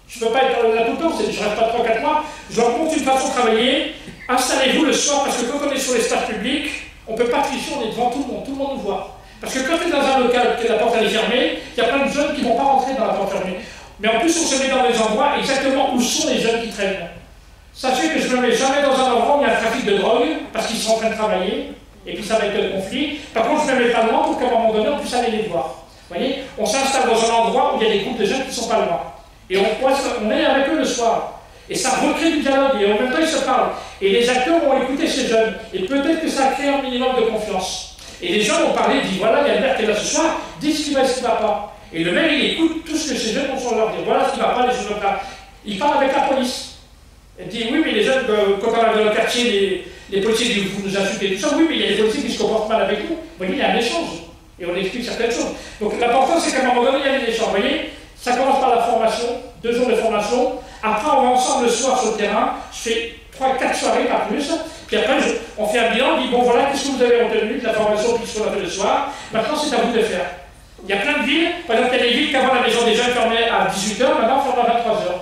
Je ne peux pas être là tout le temps, je ne reste pas 3-4 mois. Je leur montre une façon de travailler. Installez-vous le soir, parce que quand on est sur l'espace public, on ne peut pas tricher, on est devant tout le monde nous voit. Parce que quand tu es dans un local, que la porte elle est fermée, il y a plein de jeunes qui ne vont pas rentrer dans la porte fermée. Mais en plus, on se met dans des endroits exactement où sont les jeunes qui traînent. Sachez que je ne me mets jamais dans un endroit où il y a un trafic de drogue, parce qu'ils sont en train de travailler, et puis ça va être le conflit. Par contre, je ne me mets pas loin pour qu'à un moment donné, on puisse aller les voir. Vous voyez, on s'installe dans un endroit où il y a des groupes de jeunes qui ne sont pas loin. Et on est avec eux le soir. Et ça recrée du dialogue, et en même temps, ils se parlent. Et les acteurs ont écouté ces jeunes, et peut-être que ça a créé un minimum de confiance. Et les gens ont parlé, disent, voilà, il y a le maire qui est là ce soir, dis ce qui va et ce qui ne va pas. Et le maire, il écoute tout ce que ces jeunes vont leur dire. Voilà ce qui ne va pas, les choses comme ça. Il parle avec la police. Il dit, oui, mais les jeunes, quand on arrive dans le quartier, les policiers disent, vous nous insultez, tout ça. Oui, mais il y a des policiers qui se comportent mal avec nous. Vous voyez, il y a un échange. Et on explique certaines choses. Donc l'important, c'est qu'à un moment donné, il y a des échanges. Vous voyez, ça commence par la formation, 2 jours de formation. Après, on va ensemble le soir sur le terrain. Je fais 3-4 soirées, pas plus. Puis après, on fait un bilan, on dit, bon, voilà, qu'est-ce que vous avez retenu de la formation, puis ce qu'on a fait le soir. Maintenant, c'est à vous de faire. Il y a plein de villes, par exemple, il y a des villes qu'avant la maison des jeunes fermait à 18h, maintenant on ferme à 23h.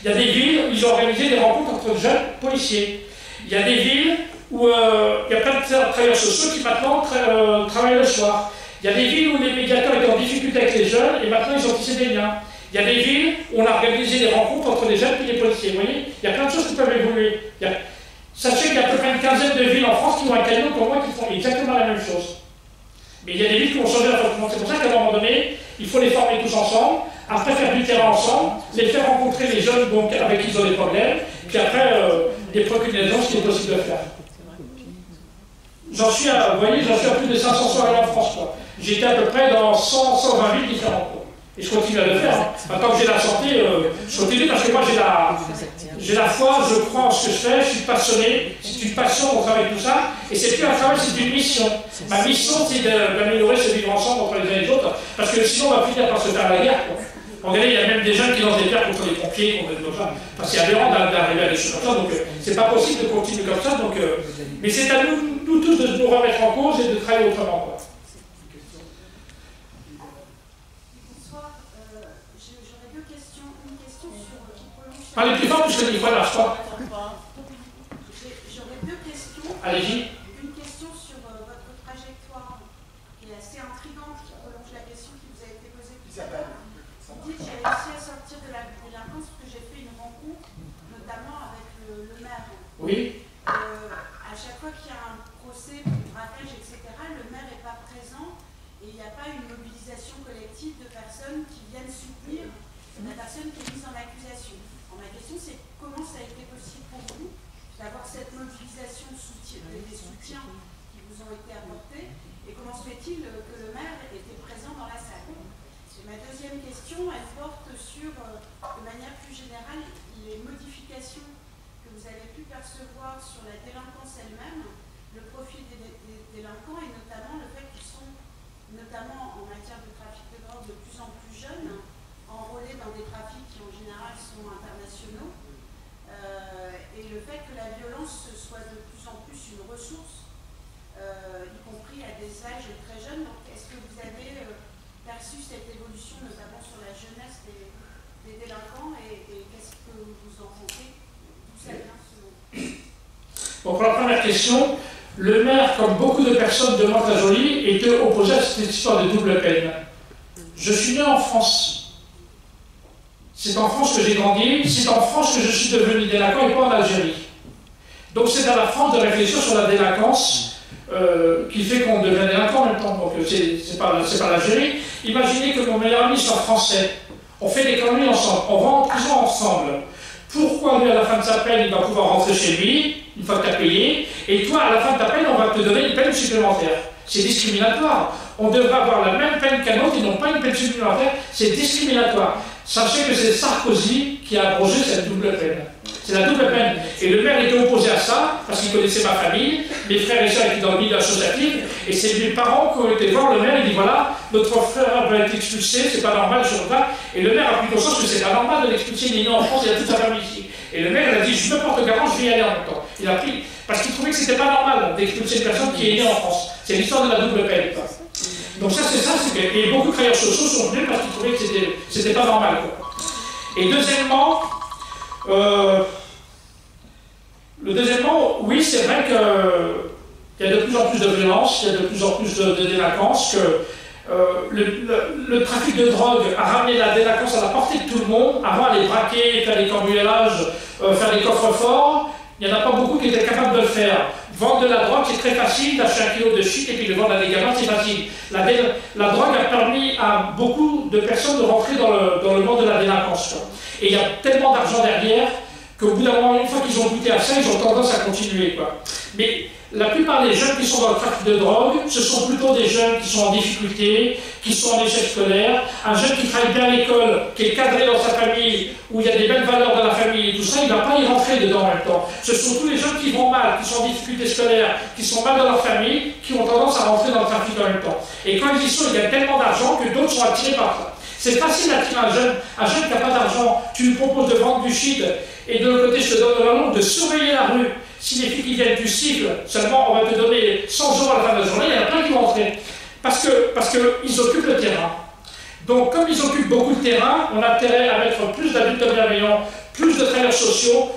Il y a des villes où ils ont organisé des rencontres entre jeunes policiers. Il y a des villes où il y a plein de travailleurs sociaux qui maintenant travaillent le soir. Il y a des villes où les médiateurs étaient en difficulté avec les jeunes et maintenant ils ont tissé des liens. Il y a des villes où on a organisé des rencontres entre les jeunes et les policiers. Vous voyez, il y a plein de choses qui peuvent évoluer. Sachez qu'il y a à peu près une quinzaine de villes en France qui ont un camion comme moi qui font exactement la même chose. Mais il y a des villes qui vont changer la façon. C'est pour ça qu'à un moment donné, il faut les former tous ensemble, après faire du terrain ensemble, les faire rencontrer les jeunes donc, avec qui ils ont des problèmes, puis après des procurations, ce qui est possible de faire. J'en suis à, vous voyez, j'en suis à plus de 500 soirées en France. J'étais à peu près dans 120 villes différentes. Et je continue à le faire. Hein. Maintenant que j'ai la santé, je continue parce que moi j'ai la foi, je crois en ce que je fais, je suis passionné, c'est une passion au travail tout ça, et c'est plus un travail, c'est une mission. Ma mission, c'est d'améliorer ce vivre ensemble entre les uns et les autres, parce que sinon on va finir par se faire la guerre. Regardez, il y a même des jeunes qui lancent des guerres contre les pompiers, contre tout ça. Enfin, c'est aberrant d'arriver à des choses comme ça, donc c'est pas possible de continuer comme ça. Donc, mais c'est à nous tous de nous remettre en cause et de travailler autrement. Quoi. Parlez plus fort puisque des fois là, je crois. J'aurais 2 questions. Allez-y. Une question sur votre trajectoire qui est assez intrigante, qui prolonge la question qui vous a été posée tout à l'heure. Vous dites j'ai réussi à sortir de la délinquance parce que j'ai fait une rencontre, notamment avec le maire. Oui. À chaque fois qu'il y a un procès pour braquage, etc., le maire n'est pas présent et il n'y a pas une mobilisation collective de personnes qui viennent soutenir la personne qui est mise en accusation. Ma question, c'est comment ça a été possible pour vous d'avoir cette mobilisation des soutiens qui vous ont été apportés et comment se fait-il que le maire était présent dans la salle? Et ma deuxième question, elle porte sur, de manière plus générale, les modifications que vous avez pu percevoir sur la délinquance elle-même, le profil des délinquants et notamment le fait qu'ils sont, notamment en matière de trafic de drogue, de plus en plus jeunes, enrôlés dans des trafics qui en général sont internationaux, et le fait que la violence soit de plus en plus une ressource, y compris à des âges très jeunes. Donc est-ce que vous avez perçu cette évolution, notamment sur la jeunesse des délinquants, et qu'est-ce que vous en pensez? D'où ça vient selon vous? Bon, pour la première question, le maire, comme beaucoup de personnes de Mantes-la-Jolie, était opposé à cette histoire de double peine. Je suis né en France. C'est en France que j'ai grandi, c'est en France que je suis devenu délinquant et pas en Algérie. Donc c'est à la France de réfléchir sur la délinquance qui fait qu'on devient délinquant en même temps. Donc c'est pas l'Algérie. Imaginez que mon meilleur ami soit français. On fait des conneries ensemble, on va en prison ensemble. Pourquoi lui, à la fin de sa peine, il va pouvoir rentrer chez lui, une fois que tu as payé, et toi, à la fin de ta peine, on va te donner une peine supplémentaire. C'est discriminatoire. On devrait avoir la même peine qu'un autre, ils n'ont pas une peine supplémentaire, c'est discriminatoire. Sachez que c'est Sarkozy qui a abrogé cette double peine. C'est la double peine. Et le maire était opposé à ça, parce qu'il connaissait ma famille, mes frères et sœurs étaient dans le milieu associatif, et c'est mes parents qui ont été voir le maire, il dit voilà, notre frère va être expulsé, c'est pas normal, je regarde. Et le maire a pris conscience que c'est pas normal de l'expulser, il est né en France, il a toute sa famille ici. Et le maire il a dit je me porte garant, je vais y aller en même temps. Il a pris, parce qu'il trouvait que c'était pas normal d'expulser une personne qui est née en France. C'est l'histoire de la double peine. Donc ça, c'est que. Et beaucoup de travailleurs sociaux sont venus parce qu'ils trouvaient que c'était pas normal. Quoi. Et deuxièmement, oui, c'est vrai qu'il y a de plus en plus de violence, il y a de plus en plus de délinquance, que le trafic de drogue a ramené la délinquance à la portée de tout le monde. Avant, aller braquer, faire des cambriolages, faire des coffres-forts, il n'y en a pas beaucoup qui étaient capables de le faire. Vendre de la drogue, c'est très facile, d'acheter 1 kilo de shit et puis de vendre à des gamins, c'est facile. La drogue a permis à beaucoup de personnes de rentrer dans le monde de la délinquance. Quoi. Et il y a tellement d'argent derrière qu'au bout d'un moment, une fois qu'ils ont goûté à ça, ils ont tendance à continuer. Quoi. Mais la plupart des jeunes qui sont dans le trafic de drogue, ce sont plutôt des jeunes qui sont en difficulté, qui sont en échec scolaire. Un jeune qui travaille bien à l'école, qui est cadré dans sa famille, où il y a des belles valeurs dans la famille et tout ça, il ne va pas y rentrer dedans en même temps. Ce sont tous les jeunes qui vont mal, qui sont en difficulté scolaire, qui sont mal dans leur famille, qui ont tendance à rentrer dans le trafic en même temps. Et quand ils y sont, il y a tellement d'argent que d'autres sont attirés par ça. C'est facile d'attirer un jeune qui n'a pas d'argent, tu lui proposes de vendre du shit, et de l'autre côté, je te donne le nom de surveiller la rue. Si les filles qui viennent du cycle, seulement on va te donner 100 euros à la fin de la journée, il y en a plein qui vont entrer. Parce qu'ils occupent le terrain. Donc, comme ils occupent beaucoup de terrain, on a intérêt à mettre plus d'adultes bienveillants, plus de travailleurs sociaux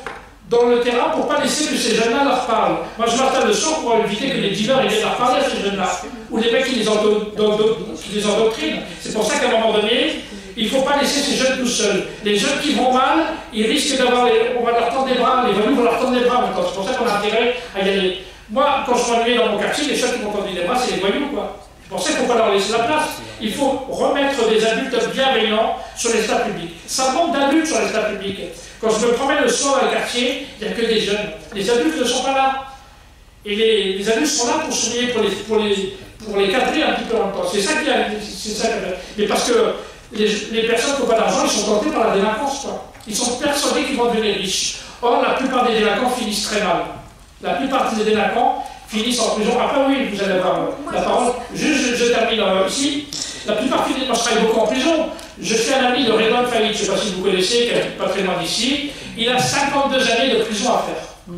dans le terrain pour ne pas laisser que ces jeunes-là leur parlent. Moi, je m'attends le soir pour éviter que les dealers viennent leur parler à ces jeunes-là, ou les mecs qui les endoctrinent. C'est pour ça qu'à un moment donné, il ne faut pas laisser ces jeunes tout seuls. Les jeunes qui vont mal, ils risquent d'avoir on va leur tendre des bras, les voyous vont leur tendre des bras maintenant. C'est pour ça qu'on a intérêt à y aller. Moi, quand je m'ennuyais dans mon quartier, les seuls qui m'ont tendu des bras, c'est les voyous, quoi. C'est pour ça qu'il ne faut pas leur laisser la place. Il faut remettre des adultes bienveillants sur l'espace public. Ça manque d'adultes sur l'espace public. Quand je me promène le soir dans le quartier, il n'y a que des jeunes. Les adultes ne sont pas là. Et les adultes sont là pour surveiller, pour les cadrer un petit peu en même temps. C'est ça qui a. Mais parce que les personnes qui n'ont pas d'argent, ils sont tentés par la délinquance. Quoi. Ils sont persuadés qu'ils vont devenir riches. Or, la plupart des délinquants finissent très mal. La plupart des délinquants finissent en prison. Après, oui, vous allez avoir la parole. Juste, je termine ici. La plupart finissent. Moi, je travaille beaucoup en prison. Je suis un ami de Redouane Faïd, je ne sais pas si vous connaissez, qui est pas très loin d'ici. Il a 52 années de prison à faire.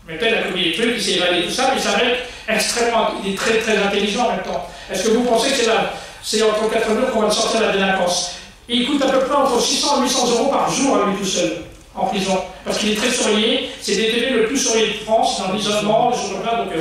Mais peut-être il a commis des trucs, il s'est évadé tout ça, mais ça mec extrêmement. Il est très très intelligent en même temps. Est-ce que vous pensez que c'est entre 4 murs qu'on va le sortir de la délinquance? Il coûte à peu près entre 600 et 800 euros par jour à lui tout seul, en prison. Parce qu'il est très surveillé, c'est le détenu le plus surveillé de France, dans l'isolement, des choses comme ça, donc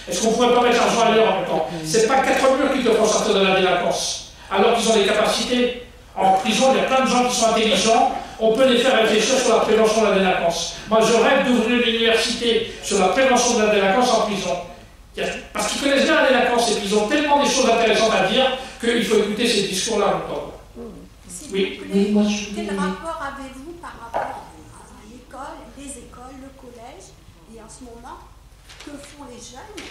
est-ce qu'on ne pourrait pas mettre l'argent ailleurs en même temps? C'est pas 4 murs qui te font sortir de la délinquance, alors qu'ils ont des capacités. En prison, il y a plein de gens qui sont intelligents, on peut les faire réfléchir sur la prévention de la délinquance. Moi, je rêve d'ouvrir une université sur la prévention de la délinquance en prison. Parce qu'ils connaissent bien la délinquance et qu'ils ont tellement des choses intéressantes à dire qu'il faut écouter ces discours-là en même temps. Oui. Quel rapport avez-vous par rapport à l'école, les écoles, le collège, et en ce moment, que font les jeunes,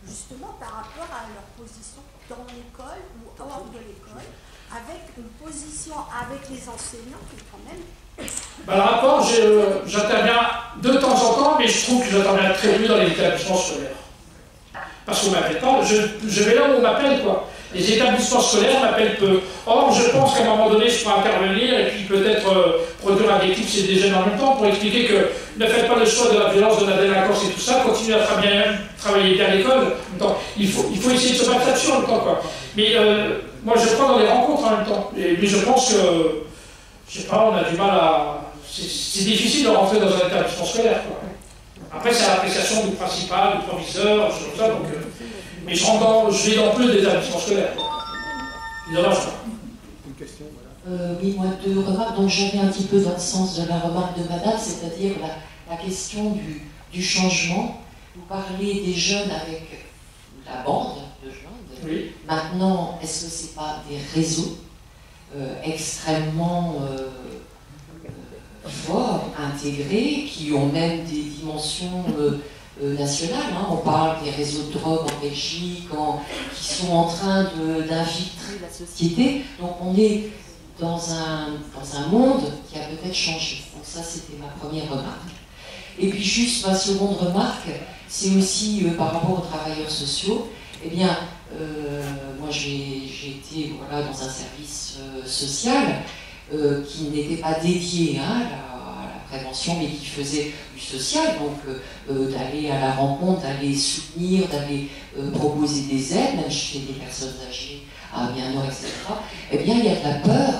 justement par rapport à leur position dans l'école ou hors de l'école, avec une position avec les enseignants qui est quand même... Le rapport, j'interviens de temps en temps, mais je trouve que j'interviens très peu dans les établissements scolaires. Parce qu'on ne m'appelle pas, je vais là où on m'appelle, quoi. Les établissements scolaires m'appellent peu. Or, je pense qu'à un moment donné, je pourrais intervenir et puis peut-être produire un déclic chez des jeunes en même temps pour expliquer que ne faites pas le choix de la violence, de la délinquance et tout ça, continuez à travailler bien à l'école. Il faut essayer de se battre là-dessus en même temps, quoi. Mais moi, je crois dans les rencontres en même temps. Mais je pense que, je sais pas, on a du mal à... C'est difficile de rentrer dans un établissement scolaire, quoi. Après, c'est à l'appréciation du principal, du proviseur, tout ça, donc... mais je vais dans peu d'établissements scolaires. Il dommage. Une question, voilà. Oui, moi, 2 remarques. Donc, j'avais un petit peu dans le sens de la remarque de madame, c'est-à-dire la question du changement. Vous parlez des jeunes avec la bande de jeunes. Oui. Maintenant, est-ce que ce n'est pas des réseaux extrêmement forts, intégrés, qui ont même des dimensions nationales, hein. On parle des réseaux de drogue en Belgique, qui sont en train d'infiltrer la société. Donc on est dans un monde qui a peut-être changé. Donc ça, c'était ma première remarque. Et puis juste ma seconde remarque, c'est aussi par rapport aux travailleurs sociaux. Eh bien, moi j'ai été voilà, dans un service social qui n'était pas dédié à la prévention, mais qui faisait du social, donc d'aller à la rencontre, d'aller soutenir, d'aller proposer des aides, même chez des personnes âgées à Bienheure, etc. Eh bien, il y a de la peur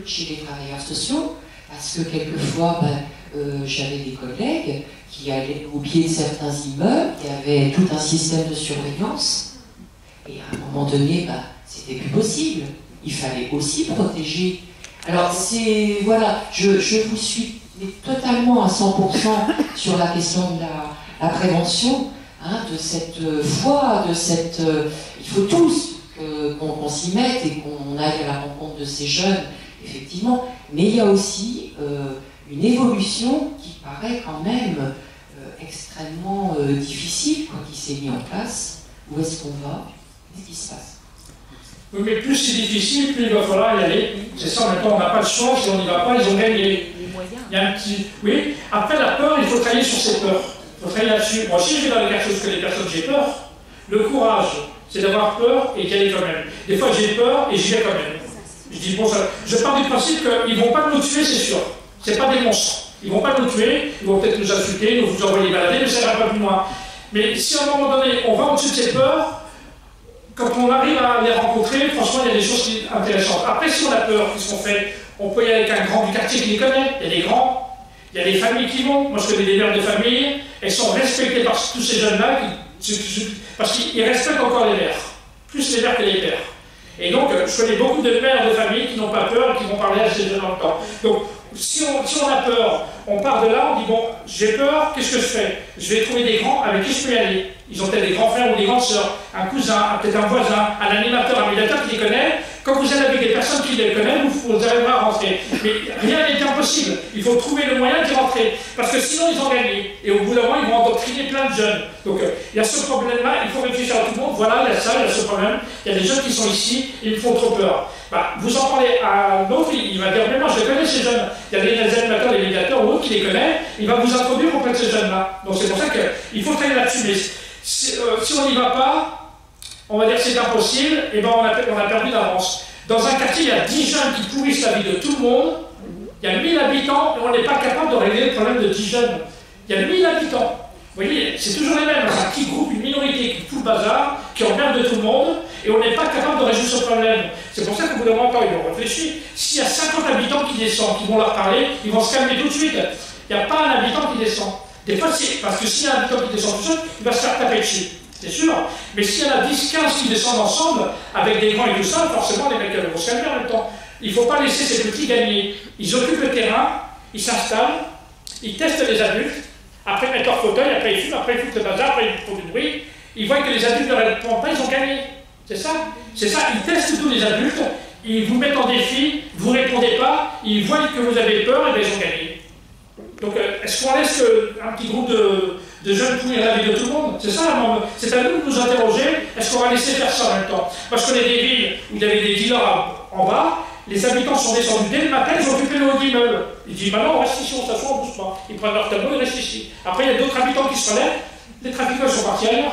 chez les travailleurs sociaux, parce que quelquefois, j'avais des collègues qui allaient au pied de certains immeubles, qui avaient tout un système de surveillance, et à un moment donné, c'était plus possible. Il fallait aussi protéger. Alors, voilà, je vous suis totalement à 100% sur la question de la prévention, hein, de cette foi, de cette... il faut tous qu'on s'y mette et qu'on aille à la rencontre de ces jeunes, effectivement. Mais il y a aussi une évolution qui paraît quand même extrêmement difficile, qui s'est mise en place. Où est-ce qu'on va? Qu'est-ce qui se passe? Oui, mais plus c'est difficile, plus il va falloir y aller. C'est ça, maintenant on n'a pas le choix, si on n'y va pas, ils ont gagné. Il y a un petit... Oui, après la peur, il faut travailler sur ces peurs. Il faut travailler là-dessus. Moi, si je vais dans les choses que les personnes, j'ai peur. Le courage, c'est d'avoir peur et d'y aller quand même. Des fois, j'ai peur et j'y vais quand même. Je dis, bon, je pars du principe qu'ils ne vont pas nous tuer, c'est sûr. C'est pas des monstres. Ils ne vont pas nous tuer, ils vont peut-être nous insulter, nous envoyer balader, mais ça ne va pas plus loin. Mais si à un moment donné, on va au-dessus de ces peurs, quand on arrive à les rencontrer, franchement, il y a des choses intéressantes. Après, si on a peur, qu'est-ce qu'on fait? On peut y aller avec un grand du quartier qui les connaît. Il y a des grands, il y a des familles qui vont. Moi, je connais des mères de famille, elles sont respectées par tous ces jeunes-là, parce qu'ils respectent encore les mères, plus les mères que les pères. Et donc, je connais beaucoup de mères de famille qui n'ont pas peur et qui vont parler à ces jeunes en même temps. Donc, si on a peur, on part de là, on dit, bon, j'ai peur, qu'est-ce que je fais? Je vais trouver des grands avec qui je peux y aller. Ils ont peut-être des grands frères ou des grandes sœurs, un cousin, peut-être un voisin, un animateur, un médiateur qui les connaît. Quand vous êtes avec des personnes qui les connaissent, vous arriverez à rentrer. Mais rien n'est impossible. Il faut trouver le moyen d'y rentrer. Parce que sinon, ils ont gagné. Et au bout d'un moment, ils vont endoctriner plein de jeunes. Donc, il y a ce problème-là, il faut réfléchir à tout le monde. Voilà, il y a ça, il y a ce problème. Il y a des jeunes qui sont ici, ils me font trop peur. Vous en parlez à un autre, il va dire, mais moi, je connais ces jeunes. Il y a des animateurs, des médiateurs ou autres qui les connaissent. Il va vous introduire auprès de ces jeunes-là. Donc, c'est pour ça qu'il faut travailler là-dessus. Mais si on n'y va pas, on va dire que c'est impossible, et ben on a perdu d'avance. Dans un quartier, il y a 10 jeunes qui pourrissent la vie de tout le monde, il y a 1000 habitants, et on n'est pas capable de régler le problème de 10 jeunes. Il y a 1000 habitants. Vous voyez, c'est toujours les mêmes, un petit groupe, une minorité qui fout le bazar, qui emmerde tout le monde, et on n'est pas capable de résoudre ce problème. C'est pour ça qu'au bout d'un moment, ils vont réfléchir. S'il y a 50 habitants qui descendent, qui vont leur parler, ils vont se calmer tout de suite. Il n'y a pas un habitant qui descend. Des fois, parce que s'il y a un habitant qui descend tout seul, il va se faire taper dessus. C'est sûr. Mais s'il y en a 10, 15 qui descendent ensemble, avec des grands et tout ça, forcément, les mecs vont se calmer en même temps. Il ne faut pas laisser ces petits gagner. Ils occupent le terrain, ils s'installent, ils testent les adultes, après ils mettent leur fauteuil, après ils fument, après ils foutent le bazar, après ils font du bruit. Ils voient que les adultes ne répondent pas, ils ont gagné. C'est ça. C'est ça. Ils testent tous les adultes, ils vous mettent en défi, vous ne répondez pas, ils voient que vous avez peur, et bien ils ont gagné. Donc, est-ce qu'on laisse un petit groupe de jeunes pourrir la vie de tout le monde? C'est ça, c'est à nous de nous interroger, est-ce qu'on va laisser faire ça en même temps? Parce qu'on est des villes où il y avait des dealers en bas, les habitants sont descendus dès le matin, ils ont occupé le haut d'immeuble. Ils disent, maintenant on reste ici, on s'assoit, on bouge pas. Ils prennent leur tableau, ils restent ici. Après, il y a d'autres habitants qui se relèvent, les trafiquants sont partis ailleurs.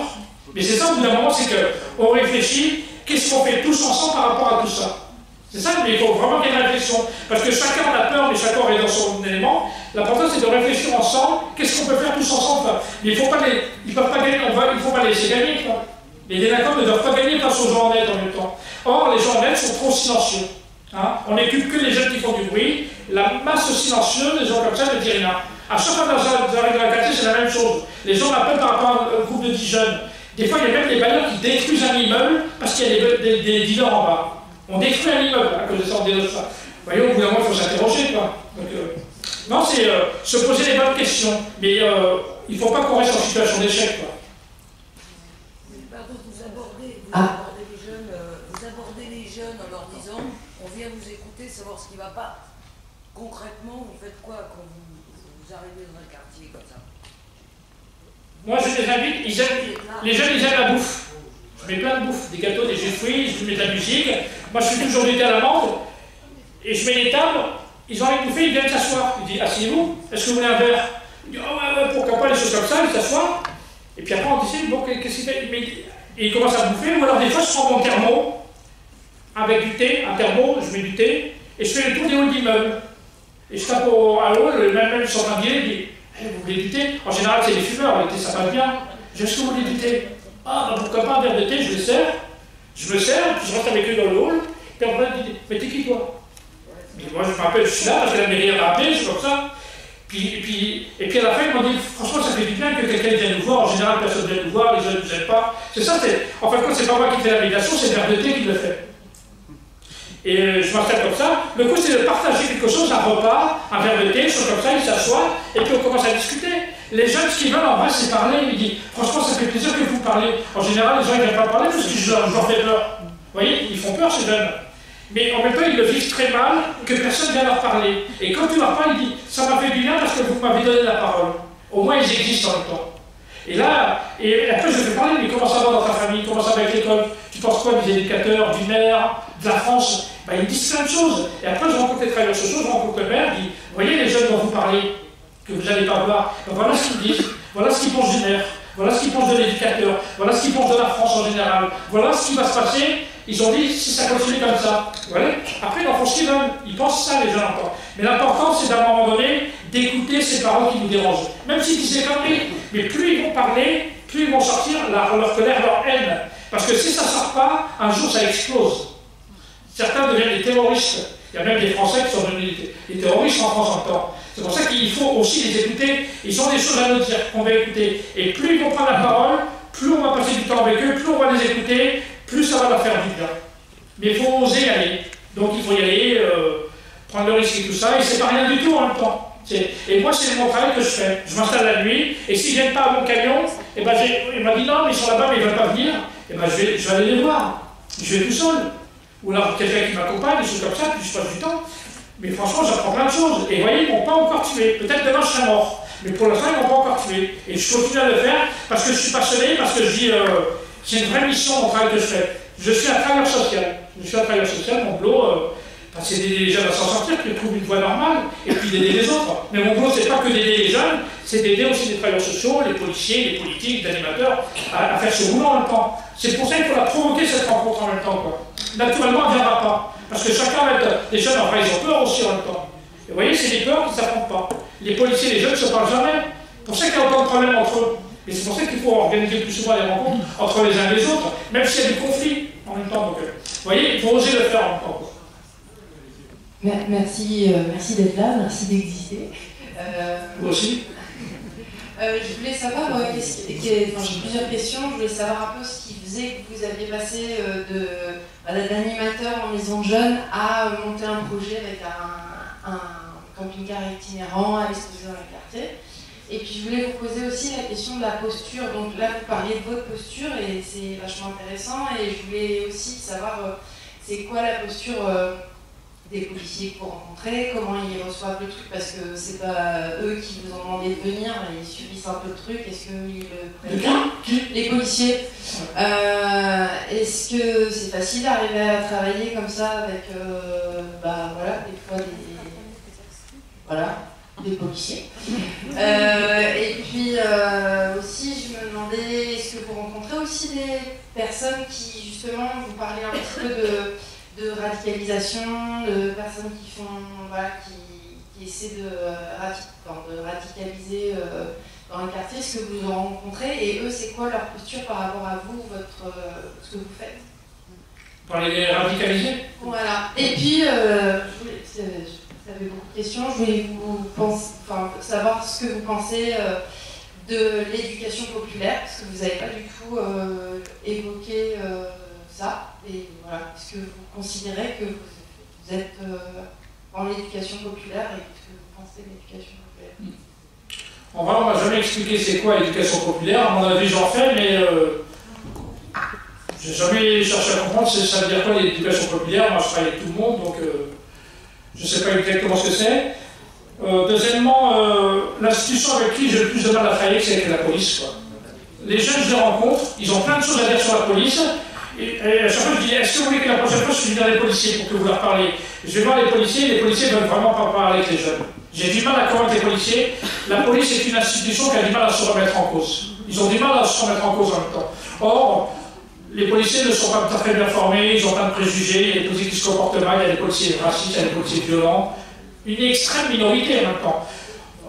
Mais c'est ça, au bout d'un moment, c'est qu'on réfléchit, qu'est-ce qu'on fait tous ensemble par rapport à tout ça? C'est ça, mais il faut vraiment qu'il y ait une réflexion. Parce que chacun a peur, mais chacun est dans son élément. L'important, c'est de réfléchir ensemble. Qu'est-ce qu'on peut faire tous ensemble? Mais ils ne peuvent pas gagner, il ne faut pas les laisser gagner. Quoi. Les délinquants ne doivent pas gagner face aux gens honnêtes en même temps. Or, les gens honnêtes sont trop silencieux. Hein? On n'écoute que les jeunes qui font du bruit. La masse silencieuse, les gens comme ça ne disent rien. À chaque fois que vous arrivez dans la quartier, c'est la même chose. Les gens m'appellent par rapport à un groupe de 10 jeunes. Des fois, il y a même des bailleurs qui détruisent un immeuble parce qu'il y a des dealers en bas. On détruit un immeuble à cause de ça, on dénonce ça. Vous voyez, au bout d'un moment, il faut s'interroger, quoi. Donc, non, c'est se poser les bonnes questions. Mais il ne faut pas qu'on reste en situation d'échec, quoi. Pardon, vous abordez les jeunes en leur disant, on vient vous écouter, savoir ce qui ne va pas. Concrètement, vous faites quoi quand vous arrivez dans un quartier comme ça? Moi, je les invite, les jeunes, ils aiment la bouffe. Je mets plein de bouffe, des gâteaux, des jus de fruits, je mets de la musique. Moi, je suis toujours du thé à l'amande, et je mets les tables, ils ont envie de bouffer, ils viennent s'asseoir. Il dit, asseyez-vous, est-ce que vous voulez un verre? Il dit, oh ouais, pourquoi pas, des choses comme ça, ils s'assoient. Et puis après, on décide, bon, qu'est-ce qu'il fait? Et il commence à bouffer, ou alors des fois, je prends mon thermo, avec du thé, un thermo, je mets du thé, et je fais le tour des halls d'immeubles. Et je tape à l'eau, même sur un billet, il dit, vous voulez du thé? En général, c'est des fumeurs, le thé, ça passe bien. Est-ce que vous voulez du thé? Ah, bah pourquoi pas un verre de thé, je le sers. Je me sers, puis je rentre avec eux dans le hall, puis après, il dit, mais t'es qui toi? Et moi, je me rappelle, je suis là, parce que la mairie m'a appelé, je suis comme ça. Et puis à la fin, ils m'ont dit, franchement, ça fait du bien que quelqu'un vienne nous voir. En général, personne ne vient nous voir, les jeunes ne nous aident pas. C'est ça, en fin de compte, c'est pas moi qui fais la médiation, c'est le verre de thé qui le fait. Et je m'installe comme ça. Le coup, c'est de partager quelque chose, un repas, un verre de thé, chose comme ça, ils s'assoient, et puis on commence à discuter. Les jeunes, ce qu'ils veulent en vrai, c'est parler. Ils disent, franchement, ça fait plaisir que vous parlez. En général, les gens, ils ne viennent pas parler parce que je leur fais peur. Vous voyez, ils font peur, ces jeunes. Mais en même temps, ils le vivent très mal que personne ne vient leur parler. Et quand tu leur parles, ils disent, ça m'a fait du bien parce que vous m'avez donné la parole. Au moins, ils existent en même temps. Et là, et après, je fais parler, mais comment ça va dans ta famille? Comment ça va avec l'école? Tu penses quoi des éducateurs, du maire, de la France? Ben, ils me disent plein de choses. Et après, je rencontre les travailleurs sociaux, je rencontre le maire, je dis, vous voyez les jeunes dont vous parlez, que vous n'allez pas voir, ben, voilà ce qu'ils disent, voilà ce qu'ils pensent du maire, voilà ce qu'ils pensent de l'éducateur, voilà ce qu'ils pensent de la France en général, voilà ce qui va se passer. Ils ont dit, si ça continue comme ça, voilà. Après, ils en font ce qu'ils veulent. Ils pensent ça, les gens encore. Mais l'important, c'est d'à un moment donné, d'écouter ces paroles qui nous dérangent. Même s'ils disent des conneries, mais plus ils vont parler, plus ils vont sortir leur colère, leur haine. Parce que si ça ne sort pas, un jour, ça explose. Certains deviennent des terroristes. Il y a même des Français qui sont devenus des terroristes en France en même temps. C'est pour ça qu'il faut aussi les écouter. Ils ont des choses à nous dire qu'on va écouter. Et plus ils vont prendre la parole, plus on va passer du temps avec eux, plus on va les écouter, plus ça va leur faire du bien. Mais il faut oser y aller. Donc il faut y aller, prendre le risque et tout ça, et c'est pas rien du tout en même temps. Et moi, c'est mon travail que je fais. Je m'installe la nuit, et s'ils viennent pas à mon camion, et ben il m'a dit non, mais ils sont là-bas, mais ils ne veulent pas venir, et ben je vais aller les voir. Je vais tout seul. Ou alors quelqu'un qui m'accompagne, des choses comme ça, puis je passe du temps. Mais franchement, j'apprends plein de choses. Et vous voyez, ils ne m'ont pas encore tué. Peut-être demain, je serai mort. Mais pour l'instant, ils ne m'ont pas encore tué. Et je continue à le faire parce que je suis passionné, parce que je dis, c'est une vraie mission, mon travail que je fais. Je suis un travailleur social. Je suis un travailleur social, mon boulot, c'est d'aider les jeunes à s'en sortir, qu'ils trouvent une voie normale, et puis d'aider les autres. Mais mon boulot, c'est pas que d'aider les jeunes, c'est d'aider aussi les travailleurs sociaux, les policiers, les politiques, les animateurs, à faire ce boulot en même temps. C'est pour ça qu'il faut la provoquer, cette rencontre en même temps, quoi. Naturellement, elle ne viendra pas. Parce que chacun va être... Les jeunes, enfin, ils ont peur aussi en même temps. Et vous voyez, c'est des peurs qui ne s'affrontent pas. Les policiers et les jeunes ne se parlent jamais. C'est pour ça qu'il y a autant de problèmes entre eux. Et c'est pour ça qu'il faut organiser plus souvent les rencontres entre les uns et les autres, même s'il y a des conflits en même temps. Donc, vous voyez, il faut oser le faire en même temps. Merci, merci d'être là, merci d'exister. Vous aussi. Je voulais savoir, j'ai plusieurs questions, je voulais savoir un peu ce qui faisait que vous aviez passé d'animateur en maison jeune à monter un projet avec un camping-car itinérant à exposer dans les quartiers. Et puis je voulais vous poser aussi la question de la posture. Donc là, vous parliez de votre posture et c'est vachement intéressant. Et je voulais aussi savoir c'est quoi la posture des policiers que vous rencontrez, comment ils reçoivent le truc, parce que c'est pas eux qui vous ont demandé de venir, ils subissent un peu le truc. Est-ce qu'ils le prennent? Les policiers. Est-ce que c'est facile d'arriver à travailler comme ça avec, voilà, des fois des policiers. Et puis aussi, je me demandais, est-ce que vous rencontrez aussi des personnes qui, justement, vous parlez un petit peu de radicalisation, de personnes qui font, qui essaient de radicaliser dans le quartier, ce que vous en rencontrez, et eux, c'est quoi leur posture par rapport à vous, ce que vous faites? Pour les radicaliser? Voilà. Et puis, j'avais beaucoup de questions, je voulais savoir ce que vous pensez de l'éducation populaire, parce que vous n'avez pas du tout évoqué ça. Et voilà, est-ce que vous considérez que vous êtes dans l'éducation populaire et ce que vous pensez de l'éducation populaire? En vrai, on m'a jamais expliqué c'est quoi l'éducation populaire. À mon avis, j'en fais, mais j'ai jamais cherché à comprendre ça veut dire quoi l'éducation populaire. Moi, je travaille avec tout le monde, donc je ne sais pas exactement ce que c'est. Deuxièmement, l'institution avec qui j'ai le plus de mal à travailler, c'est avec la police, quoi. Les jeunes, je les rencontre, ils ont plein de choses à dire sur la police. Et à chaque fois, je dis, est-ce que vous voulez que la prochaine fois, je suis dans les policiers pour que vous leur parlez? Je vais voir les policiers ne veulent vraiment pas parler avec les jeunes. J'ai du mal à convaincre les policiers. La police est une institution qui a du mal à se remettre en cause. Ils ont du mal à se remettre en cause en même temps. Or, les policiers ne sont pas très bien formés, ils ont plein de préjugés, il y a des policiers qui se comportent mal, il y a des policiers racistes, il y a des policiers violents. Une extrême minorité en même temps.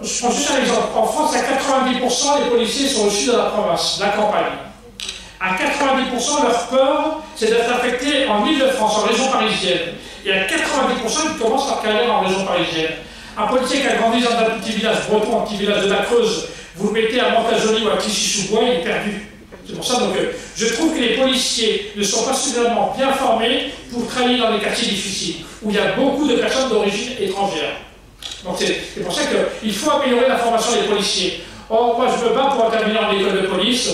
Je prends juste un exemple. En France, à 90%, les policiers sont au sud de la province, de la campagne. À 90%, leur peur, c'est d'être affectés en Île-de-France, en région parisienne. Et à 90%, ils commencent leur carrière en région parisienne. Un policier qui a grandi dans un petit village breton, un petit village de la Creuse, vous le mettez à Mantes-la-Jolie ou à Clichy-sous-Bois, il est perdu. C'est pour ça donc, je trouve que les policiers ne sont pas suffisamment bien formés pour travailler dans les quartiers difficiles, où il y a beaucoup de personnes d'origine étrangère. Donc c'est pour ça qu'il faut améliorer la formation des policiers. Or, moi je me bats pour intervenir en école de police,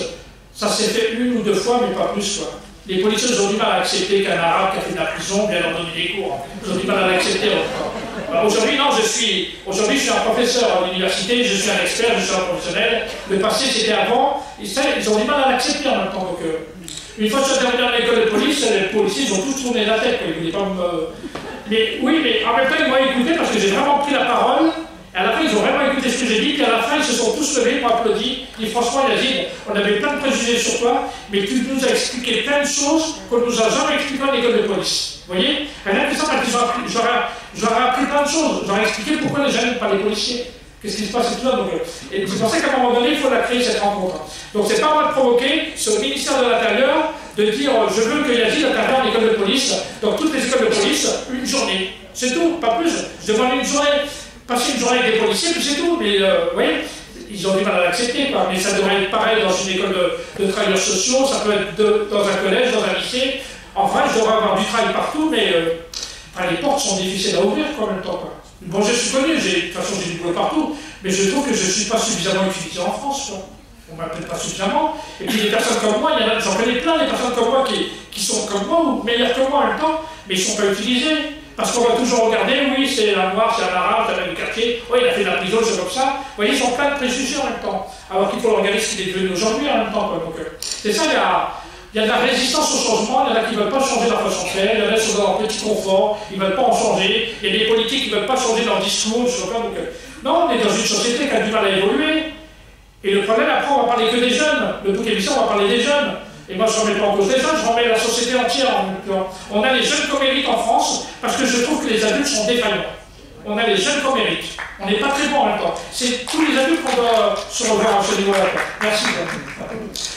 ça s'est fait une ou deux fois, mais pas plus, quoi. Les policiers ont du mal à accepter qu'un arabe qui a fait de la prison vienne leur donner des cours. Ils ont du mal à l'accepter. Aujourd'hui, non, aujourd'hui, je suis un professeur à l'université, je suis un expert, je suis un professionnel. Le passé, c'était avant. Et ça, ils ont du mal à l'accepter en même temps. Donc, une fois que je suis intervenu à l'école de police, les policiers, ils ont tous tourné la tête. Ils voulaient pas me... Mais oui, mais en même temps, ils m'ont écouté parce que j'ai vraiment pris la parole. Et à la fin, ils ont vraiment écouté ce que j'ai dit, puis à la fin, ils se sont tous levés pour applaudir. Ils disent, franchement, Yazid, on avait plein de préjugés sur toi, mais tu nous as expliqué plein de choses qu'on ne nous a jamais expliquées à l'école de police. Vous voyez? Rien que ça, j'aurais appris plein de choses. J'aurais expliqué pourquoi les gens n'aiment pas les policiers. Qu'est-ce qui se passe et tout ça. Donc, et c'est pour ça qu'à un moment donné, il faut la créer, cette rencontre. Donc, c'est pas moi de provoquer, c'est au ministère de l'Intérieur de dire, je veux que Yazid intervienne à l'école de police, dans toutes les écoles de police, une journée. C'est tout, pas plus. Je demande une journée. Passer une journée avec des policiers, puis c'est tout. Mais vous voyez, ils ont du mal à l'accepter. Mais ça devrait être pareil dans une école de travailleurs sociaux, ça peut être dans un collège, dans un lycée. Enfin, je devrais avoir du travail partout, mais les portes sont difficiles à ouvrir en même temps. Quoi. Bon, je suis connu, de toute façon j'ai du boulot partout, mais je trouve que je ne suis pas suffisamment utilisé en France. Quoi. On ne m'appelle pas suffisamment. Et puis des personnes comme moi, j'en connais plein, des personnes comme moi qui sont comme moi, ou meilleures que moi en même temps, mais ils ne sont pas utilisés. Parce qu'on va toujours regarder, oui, c'est un noir, c'est un arabe, c'est un du quartier, oui, il a fait de la prison, c'est comme ça. Vous voyez, ils sont plein de préjugés en même temps. Alors qu'il faut regarder ce qu'il est devenu aujourd'hui en même temps. Quoi. Donc, c'est ça, il y a de la résistance au changement, il y en a qui ne veulent pas changer leur façon de faire, il y en a qui sont dans leur petit confort, ils ne veulent pas en changer, il y a des politiques qui ne veulent pas changer leur discours, non, on est dans une société qui a du mal à évoluer. Et le problème, après, on va parler que des jeunes. Le bouc émission, on va parler des jeunes. Et moi, je ne remets pas en cause les jeunes, je remets la société entière en même temps. On a les jeunes qu'on mérite en France, parce que je trouve que les adultes sont défaillants. On a les jeunes qu'on mérite. On n'est pas très bons en même temps. C'est tous les adultes qu'on doit se revoir à ce niveau-là. Merci.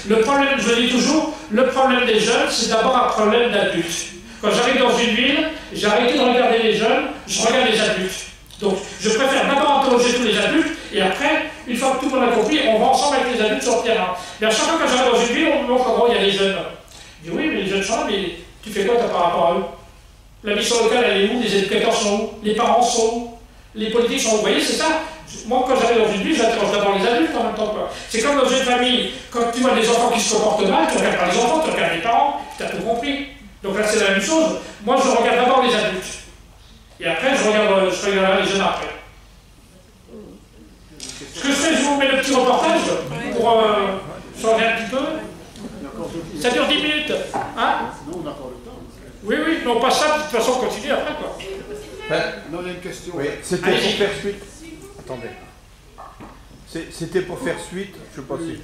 Le problème, je le dis toujours, le problème des jeunes, c'est d'abord un problème d'adultes. Quand j'arrive dans une ville, j'ai arrêté de regarder les jeunes, je regarde les adultes. Donc, je préfère d'abord interroger tous les adultes, et après, une fois que tout le monde a compris, on va ensemble avec les adultes sur le terrain. Mais à chaque fois que j'arrive dans une ville, on me montre comment il y a des jeunes. Je dis oui, mais les jeunes sont là, mais tu fais quoi toi, par rapport à eux? La mission locale, elle est où? Les éducateurs sont où? Les parents sont où? Les politiques sont où? Vous voyez, c'est ça. Moi, quand j'arrive dans une ville, j'interroge d'abord les adultes en même temps. C'est comme dans une famille, quand tu vois des enfants qui se comportent mal, tu ne regardes pas les enfants, tu regardes les parents, tu as tout compris. Donc là, c'est la même chose. Moi, je regarde d'abord les adultes. Et après, je regarde les jeunes après. Ce que je fais, je vous mets le petit reportage pour changer un petit peu. Ça dure 10 minutes. Hein? Non, on a encore le temps. Oui, oui, non, pas ça, de toute façon, on continue après, quoi. Non, il y a une question. Oui, c'était pour faire suite. Attendez. C'était pour faire suite, je sais pas si.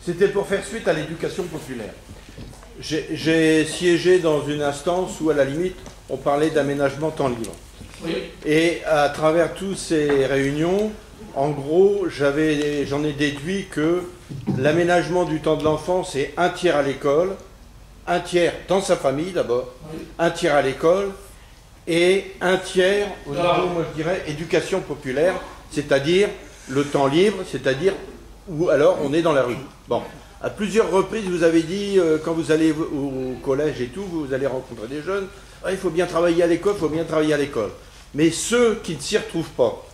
C'était pour faire suite à l'éducation populaire. J'ai siégé dans une instance où, à la limite, on parlait d'aménagement temps libre. Oui. Et à travers toutes ces réunions, en gros, j'en ai déduit que l'aménagement du temps de l'enfant, c'est un tiers à l'école, un tiers dans sa famille d'abord, un tiers à l'école, et un tiers, au niveau, moi je dirais, éducation populaire, c'est-à-dire le temps libre, c'est-à-dire où alors on est dans la rue. Bon, à plusieurs reprises, vous avez dit, quand vous allez au collège et tout, vous allez rencontrer des jeunes, il faut bien travailler à l'école, il faut bien travailler à l'école. Mais ceux qui ne s'y retrouvent pas,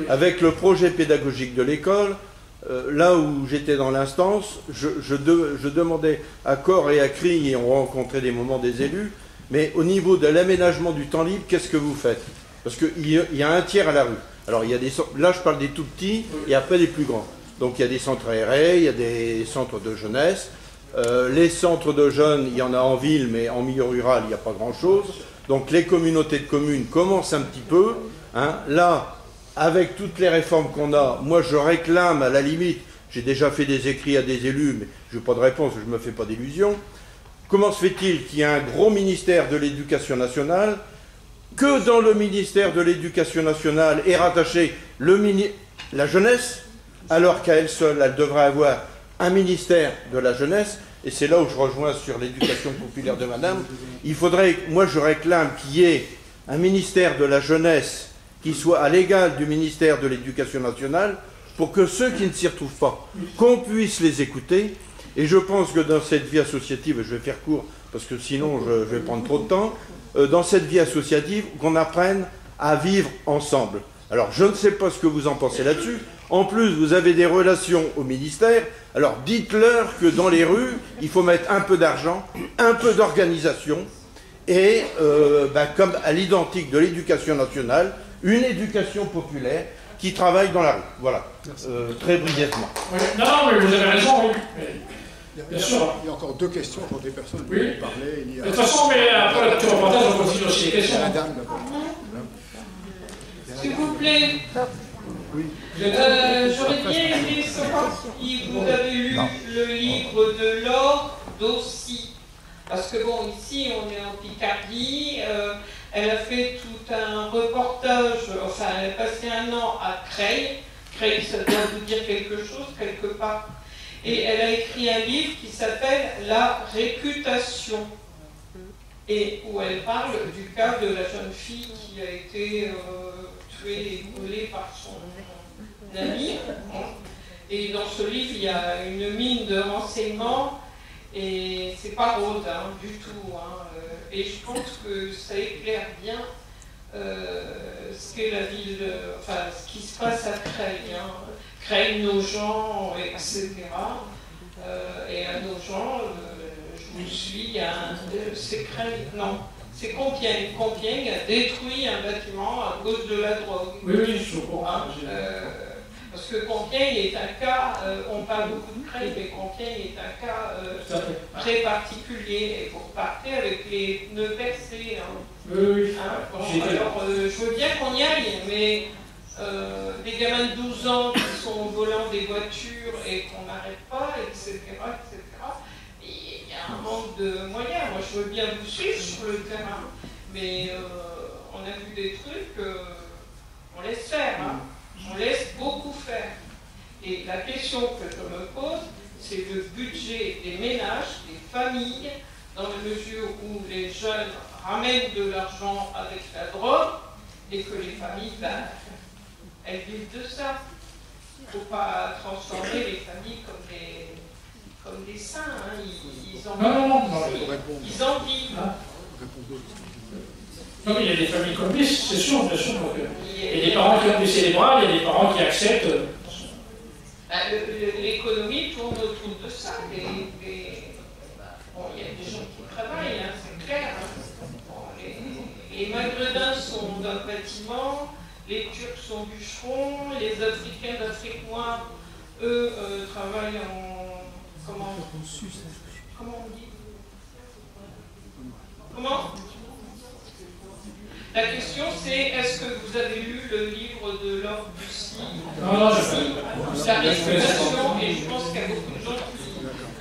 avec le projet pédagogique de l'école, là où j'étais dans l'instance, je demandais à corps et à cri, et on rencontrait des moments des élus, mais au niveau de l'aménagement du temps libre, qu'est-ce que vous faites? Parce qu'il y a un tiers à la rue. Alors il y a là je parle des tout petits et après des plus grands. Donc il y a des centres aérés, il y a des centres de jeunesse. Les centres de jeunes, il y en a en ville, mais en milieu rural, il n'y a pas grand-chose. Donc les communautés de communes commencent un petit peu. Hein. Là, avec toutes les réformes qu'on a, moi je réclame à la limite, j'ai déjà fait des écrits à des élus, mais je n'ai pas de réponse, je ne me fais pas d'illusions. Comment se fait-il qu'il y ait un gros ministère de l'Éducation nationale, que dans le ministère de l'Éducation nationale est rattaché la jeunesse, alors qu'à elle seule, elle devrait avoir un ministère de la jeunesse, et c'est là où je rejoins sur l'éducation populaire de madame, il faudrait, moi je réclame qu'il y ait un ministère de la jeunesse qui soit à l'égal du ministère de l'Éducation nationale, pour que ceux qui ne s'y retrouvent pas, qu'on puisse les écouter. Et je pense que dans cette vie associative, je vais faire court, parce que sinon je vais prendre trop de temps, dans cette vie associative, qu'on apprenne à vivre ensemble. Alors je ne sais pas ce que vous en pensez là-dessus. En plus, vous avez des relations au ministère, alors dites-leur que dans les rues, il faut mettre un peu d'argent, un peu d'organisation, et comme à l'identique de l'éducation nationale, une éducation populaire qui travaille dans la rue. Voilà, très brièvement. Oui. Non, mais vous avez raison, oui. Bien sûr. Il y a encore deux questions pour des personnes qui oui. parlaient. De toute façon, mais après le reportage, on continue aussi les questions. Madame, s'il vous plaît. Oui. J'aurais bien aimé savoir si vous avez lu le livre de Laure Dossi. Parce que bon, ici, on est en Picardie. Elle a fait tout un reportage, enfin, elle a passé un an à Creil. Creil, ça doit vous dire quelque chose, quelque part. Et elle a écrit un livre qui s'appelle La réputation. Et où elle parle du cas de la jeune fille qui a été tuée et brûlée par son ami. Et dans ce livre, il y a une mine de renseignements. Et c'est pas rose du tout. Et je pense que ça éclaire bien ce qu'est la ville, enfin ce qui se passe à Creil. Creil, Nogent, etc. Et à Nogent, je vous suis, c'est Creil, non, c'est Compiègne. Compiègne a détruit un bâtiment à cause de la drogue. Oui, oui, je comprends. Parce que Compiègne est un cas, on parle beaucoup de Creil, mais Compiègne est un cas très particulier. Et vous repartez avec les pneus percés. Oui. Alors, je veux bien qu'on y aille, mais des gamins de 12 ans qui sont au volant des voitures et qu'on n'arrête pas, etc., etc., il y a un manque de moyens. Moi, je veux bien vous suivre sur le terrain, mais on a vu des trucs, on laisse faire. On laisse beaucoup faire. Et la question que je me pose, c'est le budget des ménages, des familles, dans la mesure où les jeunes ramènent de l'argent avec la drogue et que les familles, elles vivent de ça. Il ne faut pas transformer les familles comme des saints. Ils en vivent. Ils en vivent. Non, mais il y a des familles complices, c'est sûr, bien sûr. Il y a des parents qui ont baissé les bras, il y a des parents qui acceptent. L'économie tourne autour de ça. Bon, il y a des gens qui travaillent, c'est clair. Bon, les Maghrébins sont dans le bâtiment, les Turcs sont bûcherons, les Africains d'Afrique noire, eux, travaillent en... Comment on dit? Comment? La question c'est, est-ce que vous avez lu le livre de Laure Dossi? Non, je La réputation, et je pense qu'il y a beaucoup de gens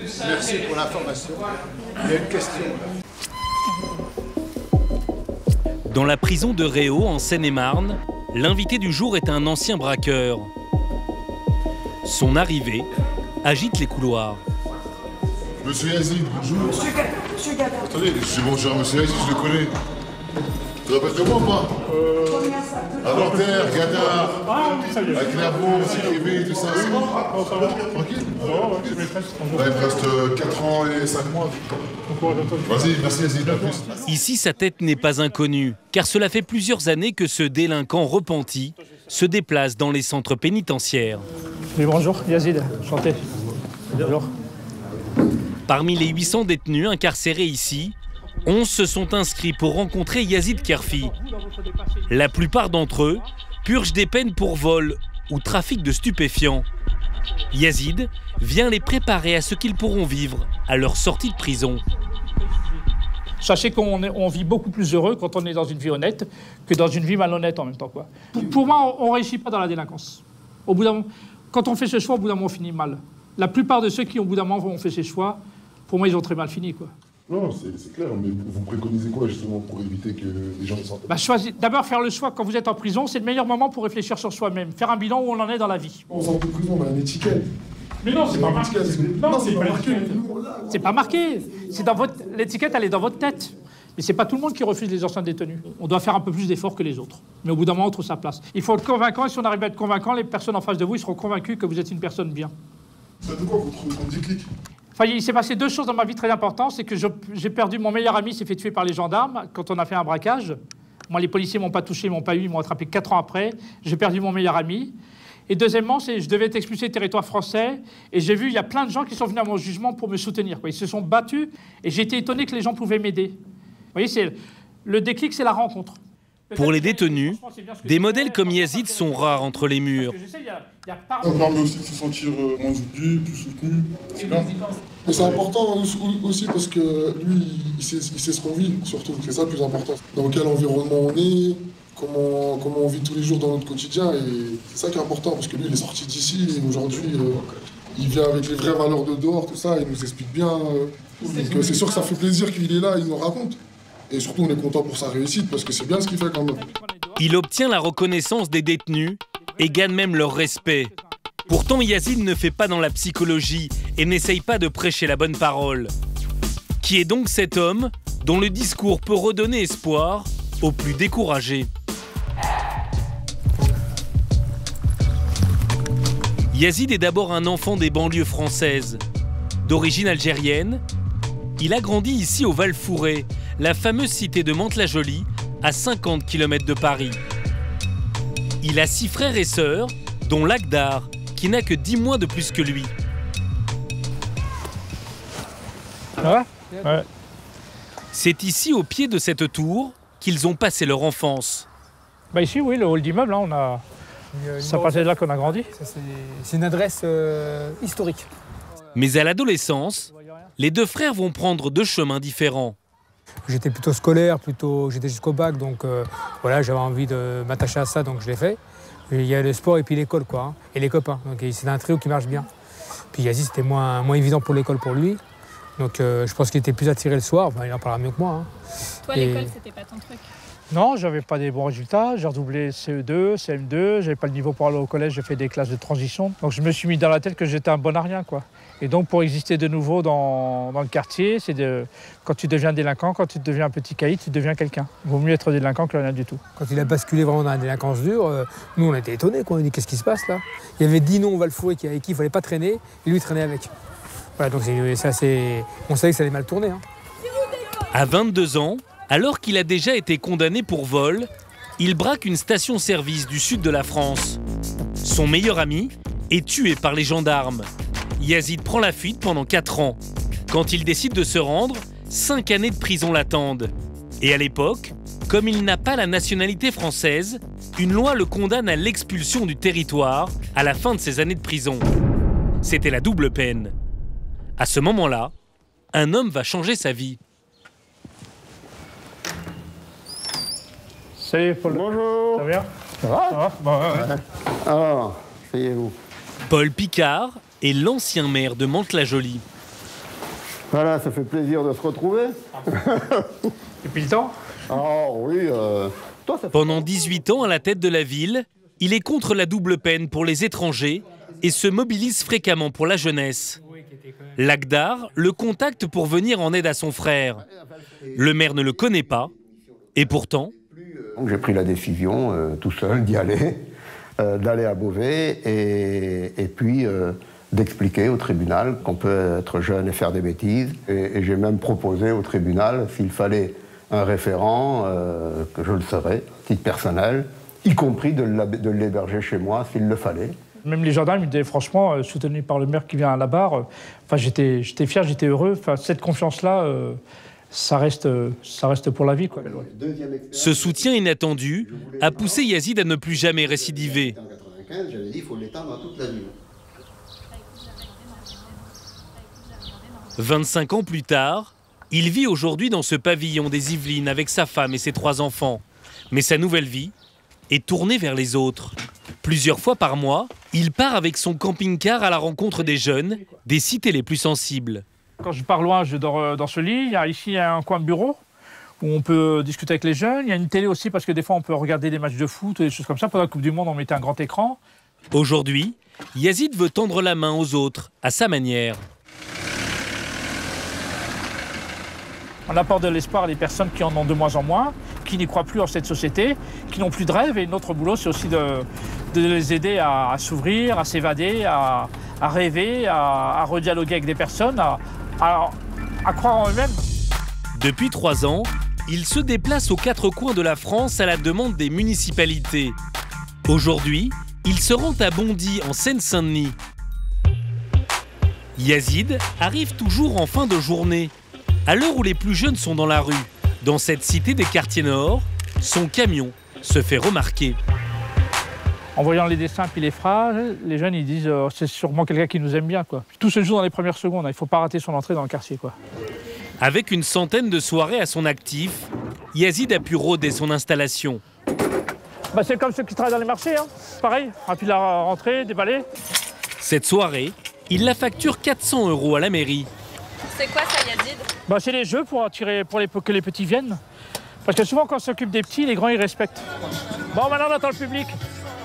que ça Merci pour l'information. Voilà. Il y a une question. Dans la prison de Réau, en Seine-et-Marne, l'invité du jour est un ancien braqueur. Son arrivée agite les couloirs. Monsieur Yazid, bonjour. Monsieur Gada. Attendez, je suis bonjour, monsieur Yazid, je le connais. Tu te rappelles de moi ou pas À Nanterre, Gada, à Clermont, Sécrivé, tout ça. Tranquille. Il me reste 4 ans et 5 mois. Vas-y, merci Yazid, à plus. Ici, sa tête n'est pas inconnue, car cela fait plusieurs années que ce délinquant repenti se déplace dans les centres pénitentiaires. Oui, bonjour, Yazid, enchanté. Bonjour. Parmi les 800 détenus incarcérés ici, 11 se sont inscrits pour rencontrer Yazid Kerfi. La plupart d'entre eux purgent des peines pour vol ou trafic de stupéfiants. Yazid vient les préparer à ce qu'ils pourront vivre à leur sortie de prison. Sachez qu'on vit beaucoup plus heureux quand on est dans une vie honnête que dans une vie malhonnête en même temps, quoi. Pour moi, on ne réussit pas dans la délinquance. Au bout d'un moment, quand on fait ce choix, au bout d'un moment, on finit mal. La plupart de ceux qui, au bout d'un moment, ont fait ces choix, pour moi, ils ont très mal fini, quoi. Non, c'est clair, mais vous préconisez quoi justement pour éviter que les gens ne sortent pas? D'abord, faire le choix quand vous êtes en prison, c'est le meilleur moment pour réfléchir sur soi-même, faire un bilan où on en est dans la vie. On sort de prison, on a une étiquette. Mais non, c'est pas marqué. Non, c'est pas marqué. C'est pas marqué. L'étiquette, elle est dans votre tête. Mais c'est pas tout le monde qui refuse les anciens détenus. On doit faire un peu plus d'efforts que les autres. Mais au bout d'un moment, on trouve sa place. Il faut être convaincant, et si on arrive à être convaincant, les personnes en face de vous, ils seront convaincus que vous êtes une personne bien. Ça de quoi votre déclic? Enfin, il s'est passé deux choses dans ma vie très importantes. C'est que j'ai perdu mon meilleur ami, s'est fait tuer par les gendarmes quand on a fait un braquage. Moi, les policiers m'ont pas touché, m'ont pas eu, ils m'ont attrapé 4 ans après. J'ai perdu mon meilleur ami. Et deuxièmement, je devais être expulsé du territoire français. Et j'ai vu, il y a plein de gens qui sont venus à mon jugement pour me soutenir, quoi. Ils se sont battus et j'ai été étonné que les gens pouvaient m'aider. Vous voyez, le déclic, c'est la rencontre. Pour les détenus, des modèles comme Yazid sont rares entre les murs. Ça permet aussi de se sentir moins oublié, plus soutenu. C'est bien. Mais c'est important aussi parce que lui, il sait ce qu'on vit, surtout. C'est ça le plus important. Dans quel environnement on est, comment on vit tous les jours dans notre quotidien. Et c'est ça qui est important parce que lui, il est sorti d'ici et aujourd'hui, il vient avec les vraies valeurs de dehors, tout ça. Il nous explique bien. Donc c'est sûr que ça fait plaisir qu'il est là, il nous raconte. Et surtout, on est content pour sa réussite parce que c'est bien ce qu'il fait quand même. Il obtient la reconnaissance des détenus et gagne même leur respect. Pourtant, Yazid ne fait pas dans la psychologie et n'essaye pas de prêcher la bonne parole. Qui est donc cet homme dont le discours peut redonner espoir aux plus découragés? Yazid est d'abord un enfant des banlieues françaises. D'origine algérienne, il a grandi ici au Val-Fouré, la fameuse cité de Mantes-la-Jolie, à 50 km de Paris. Il a 6 frères et sœurs, dont Lagdar, qui n'a que 10 mois de plus que lui. Ouais. C'est ici, au pied de cette tour, qu'ils ont passé leur enfance. Bah ici, oui, le hall d'immeuble, hein, ça passait de là qu'on a grandi. C'est une adresse historique. Mais à l'adolescence, les deux frères vont prendre 2 chemins différents. J'étais plutôt scolaire, j'étais jusqu'au bac, donc voilà, j'avais envie de m'attacher à ça, donc je l'ai fait. Il y a le sport et puis l'école, quoi, hein, et les copains. Donc c'est un trio qui marche bien. Puis Yazid, c'était moins évident pour l'école pour lui. Donc je pense qu'il était plus attiré le soir, enfin, il en parlera mieux que moi. Hein. Toi, l'école, c'était pas ton truc? Non, j'avais pas des bons résultats. J'ai redoublé CE2, CM2, j'avais pas le niveau pour aller au collège, j'ai fait des classes de transition. Donc je me suis mis dans la tête que j'étais un bon à rien, quoi. Et donc pour exister de nouveau dans le quartier, quand tu deviens délinquant, quand tu deviens un petit caïd, tu deviens quelqu'un. Il vaut mieux être délinquant que rien du tout. Quand il a basculé vraiment dans la délinquance dure, nous on était étonnés, quoi. On a dit qu'est-ce qui se passe là? Il y avait 10 noms au Val-Fouré avec qui il fallait pas traîner, et lui il traînait avec. Voilà, donc on savait que ça allait mal tourner. Hein. À 22 ans, alors qu'il a déjà été condamné pour vol, il braque une station-service du sud de la France. Son meilleur ami est tué par les gendarmes. Yazid prend la fuite pendant 4 ans. Quand il décide de se rendre, 5 années de prison l'attendent. Et à l'époque, comme il n'a pas la nationalité française, une loi le condamne à l'expulsion du territoire à la fin de ses années de prison. C'était la double peine. À ce moment-là, un homme va changer sa vie. Salut Paul. Bonjour. Ça va bien? Ça va? Ça va? Bon, ouais. Alors, asseyez-vous. Paul Picard est l'ancien maire de Mantes-la-Jolie. Voilà, ça fait plaisir de se retrouver. Depuis le temps? Oh oui. Pendant 18 ans à la tête de la ville, il est contre la double peine pour les étrangers et se mobilise fréquemment pour la jeunesse. Lagdar le contacte pour venir en aide à son frère. Le maire ne le connaît pas, et pourtant... J'ai pris la décision, tout seul, d'y aller, d'aller à Beauvais, et puis d'expliquer au tribunal qu'on peut être jeune et faire des bêtises. Et j'ai même proposé au tribunal, s'il fallait un référent, que je le serais, à titre personnel, y compris de l'héberger chez moi s'il le fallait. Même les gendarmes, ils étaient franchement soutenus par le maire qui vient à la barre. Enfin, j'étais fier, j'étais heureux. Enfin, cette confiance-là, ça reste pour la vie, quoi. Ce soutien inattendu a poussé Yazid à ne plus jamais récidiver. En 1995, j'avais dit qu'il faut l'étendre à toute la ville. 25 ans plus tard, il vit aujourd'hui dans ce pavillon des Yvelines avec sa femme et ses 3 enfants. Mais sa nouvelle vie est tournée vers les autres. Plusieurs fois par mois, il part avec son camping-car à la rencontre des jeunes, des cités les plus sensibles. Quand je pars loin, je dors dans ce lit. Ici, il y a un coin de bureau où on peut discuter avec les jeunes. Il y a une télé aussi parce que des fois, on peut regarder des matchs de foot ou des choses comme ça. Pendant la Coupe du Monde, on mettait un grand écran. Aujourd'hui, Yazid veut tendre la main aux autres, à sa manière. On apporte de l'espoir à des personnes qui en ont de moins en moins, qui n'y croient plus en cette société, qui n'ont plus de rêve. Et notre boulot, c'est aussi de les aider à s'ouvrir, à s'évader, à rêver, à redialoguer avec des personnes, à croire en eux-mêmes. Depuis 3 ans, il se déplace aux 4 coins de la France à la demande des municipalités. Aujourd'hui, il se rend à Bondy, en Seine-Saint-Denis. Yazid arrive toujours en fin de journée, à l'heure où les plus jeunes sont dans la rue. Dans cette cité des quartiers nord, son camion se fait remarquer. En voyant les dessins et les phrases, les jeunes ils disent c'est sûrement quelqu'un qui nous aime bien, quoi. Tout se joue dans les premières secondes, il ne faut pas rater son entrée dans le quartier, quoi. Avec une centaine de soirées à son actif, Yazid a pu rôder son installation. Bah, c'est comme ceux qui travaillent dans les marchés, hein. Pareil, rapide à rentrer, déballer. Cette soirée, il la facture 400 € à la mairie. C'est quoi ça, Yazid? Bah, c'est les jeux pour attirer, que les petits viennent. Parce que souvent, quand on s'occupe des petits, les grands, ils respectent. Bon, maintenant, on attend le public.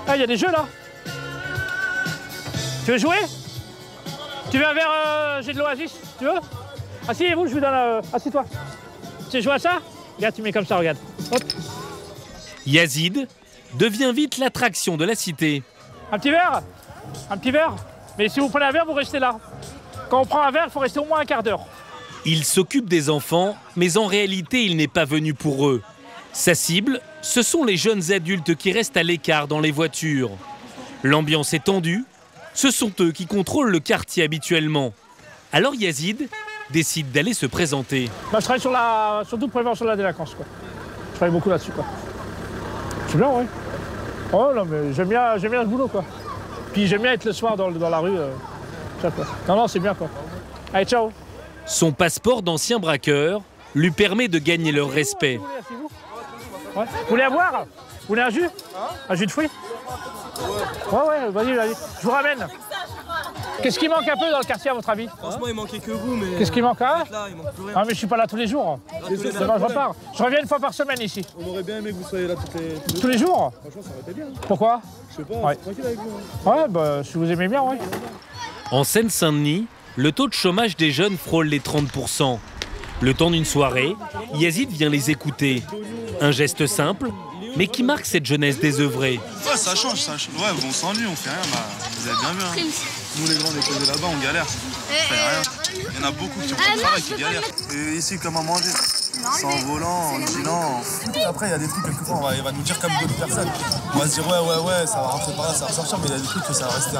Ah, il y a des jeux, là. Tu veux jouer? Tu veux un verre j'ai de l'Oasis? Tu veux? Asseyez-vous, je vous donne... Assieds-toi. Tu veux jouer à ça? Regarde, tu mets comme ça, regarde. Hop. Yazid devient vite l'attraction de la cité. Un petit verre? Un petit verre? Mais si vous prenez un verre, vous restez là. Quand on prend un verre, il faut rester au moins un quart d'heure. Il s'occupe des enfants, mais en réalité, il n'est pas venu pour eux. Sa cible, ce sont les jeunes adultes qui restent à l'écart dans les voitures. L'ambiance est tendue, ce sont eux qui contrôlent le quartier habituellement. Alors Yazid décide d'aller se présenter. Bah, je travaille surtout prévention de la délinquance, quoi. Je travaille beaucoup là-dessus, quoi. C'est bien, oui. Oh non, mais j'aime bien ce boulot, quoi. Puis j'aime bien être le soir dans la rue. Ça, quoi. Non, c'est bien, quoi. Allez, ciao. Son passeport d'ancien braqueur lui permet de gagner leur respect. Ouais. Vous voulez à boire? Vous voulez un jus? Un jus de fruits? Ouais, vas-y. Je vous ramène. Qu'est-ce qui manque un peu dans le quartier, à votre avis? Franchement, il manquait que vous, mais... Qu'est-ce qui manque, hein? Là, il manque plus rien. Ah, mais je suis pas là tous les jours. Demain, je repars. Je reviens une fois par semaine ici. On aurait bien aimé que vous soyez là tous les jours? Franchement, ça aurait été bien. Pourquoi? Je sais pas, ouais. Tranquille avec vous. Ouais, bah, si vous aimez bien, ouais. En Seine-Saint-Denis, le taux de chômage des jeunes frôle les 30%. Le temps d'une soirée, Yazid vient les écouter. Un geste simple, mais qui marque cette jeunesse désœuvrée. Ouais, ça change. Ouais, on s'ennuie, on fait rien. Bah, vous avez bien vu, hein. Nous, les grands, on est posés là-bas, on galère. On fait rien. Il y en a beaucoup qui ont pas de travail, qui galèrent. Et ici, comme à manger. Sans volant, en dînant. Après, il y a des trucs, quelquefois, il va nous dire comme d'autres personnes. On va se dire, ouais, ça va rentrer par là, ça va ressortir, mais il y a des trucs que ça va rester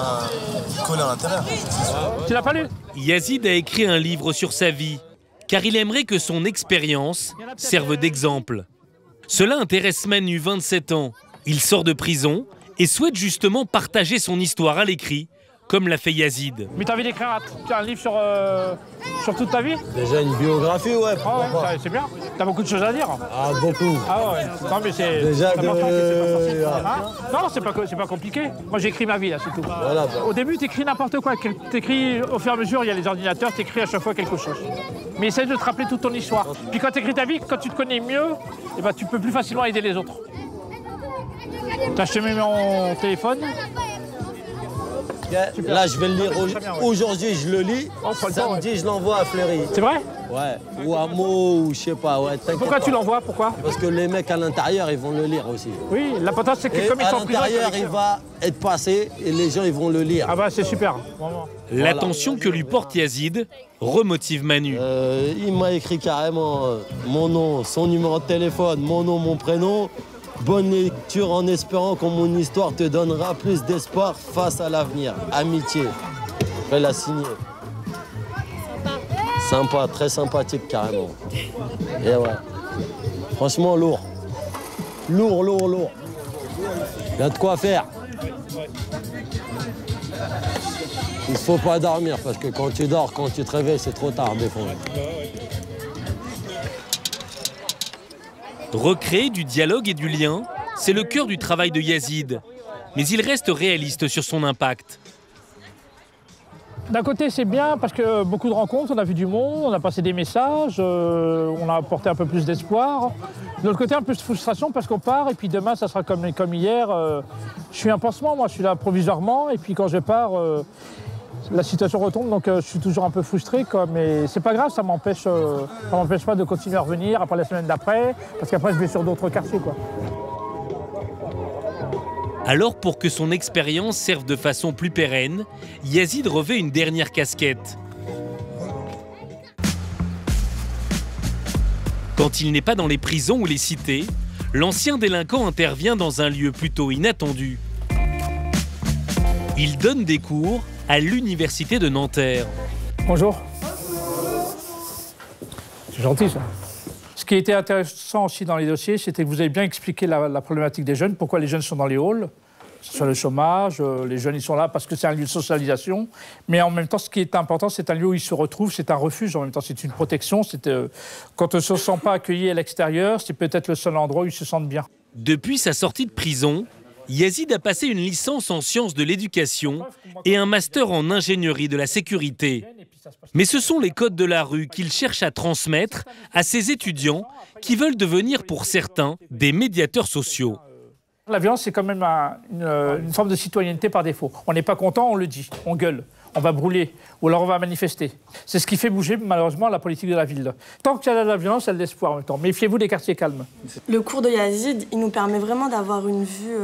collé à l'intérieur. Tu l'as pas lu? Yazid a écrit un livre sur sa vie, car il aimerait que son expérience serve d'exemple. Cela intéresse Manu, 27 ans. Il sort de prison et souhaite justement partager son histoire à l'écrit, comme l'a fait Yazid. Mais t'as envie d'écrire un livre sur toute ta vie? Déjà une biographie, ouais. C'est bien. T'as beaucoup de choses à dire. Ah, beaucoup. Ah ouais. Non, mais c'est... Déjà Non, c'est pas compliqué. Moi, j'écris ma vie, là, c'est tout. Voilà, bah. Au début, t'écris n'importe quoi. T'écris au fur et à mesure, il y a les ordinateurs, t'écris à chaque fois quelque chose. Mais essaye de te rappeler toute ton histoire. Puis quand t'écris ta vie, quand tu te connais mieux, eh ben, tu peux plus facilement aider les autres. T'as acheté mon téléphone. Là, je vais le lire aujourd'hui, je le lis. Samedi, je l'envoie à Fleury. C'est vrai? Ouais. Ou à Meaux, ou je sais pas. Ouais, pourquoi tu l'envoies? Pourquoi? Parce que les mecs à l'intérieur, ils vont le lire aussi. Oui, l'important, c'est que comme ils sont en prison, à l'intérieur, il va être passé et les gens, ils vont le lire. Ah bah, c'est super. L'attention que lui porte Yazid remotive Manu. Il m'a écrit carrément mon nom, son numéro de téléphone, mon nom, mon prénom. Bonne lecture en espérant que mon histoire te donnera plus d'espoir face à l'avenir. Amitié. Elle l'a signé. Sympa, très sympathique carrément. Et ouais. Franchement lourd. Lourd. Il y a de quoi faire. Il ne faut pas dormir parce que quand tu dors, quand tu te réveilles, c'est trop tard des fois. Recréer du dialogue et du lien, c'est le cœur du travail de Yazid. Mais il reste réaliste sur son impact. D'un côté, c'est bien parce que beaucoup de rencontres, on a vu du monde, on a passé des messages, on a apporté un peu plus d'espoir. De l'autre côté, un peu de frustration parce qu'on part et puis demain, ça sera comme hier. Je suis un pansement, moi, je suis là provisoirement et puis quand je pars, la situation retombe, donc je suis toujours un peu frustré. Mais c'est pas grave, ça m'empêche pas de continuer à revenir après la semaine d'après, parce qu'après, je vais sur d'autres quartiers, quoi. Alors, pour que son expérience serve de façon plus pérenne, Yazid revêt une dernière casquette. Quand il n'est pas dans les prisons ou les cités, l'ancien délinquant intervient dans un lieu plutôt inattendu. Il donne des cours à l'université de Nanterre. Bonjour. C'est gentil, ça. Ce qui était intéressant aussi dans les dossiers, c'était que vous avez bien expliqué la problématique des jeunes, pourquoi les jeunes sont dans les halls, sur le chômage, les jeunes ils sont là parce que c'est un lieu de socialisation, mais en même temps ce qui est important, c'est un lieu où ils se retrouvent, c'est un refuge, en même temps c'est une protection, quand on ne se sent pas accueilli à l'extérieur, c'est peut-être le seul endroit où ils se sentent bien. Depuis sa sortie de prison, Yazid a passé une licence en sciences de l'éducation et un master en ingénierie de la sécurité. Mais ce sont les codes de la rue qu'il cherche à transmettre à ses étudiants qui veulent devenir pour certains des médiateurs sociaux. La violence, c'est quand même une forme de citoyenneté par défaut. On n'est pas content, on le dit, on gueule, on va brûler, ou alors on va manifester. C'est ce qui fait bouger malheureusement la politique de la ville. Tant qu'il y a de la violence, il y a de l'espoir en même temps. Méfiez-vous des quartiers calmes. Le cours de Yazid, il nous permet vraiment d'avoir une vue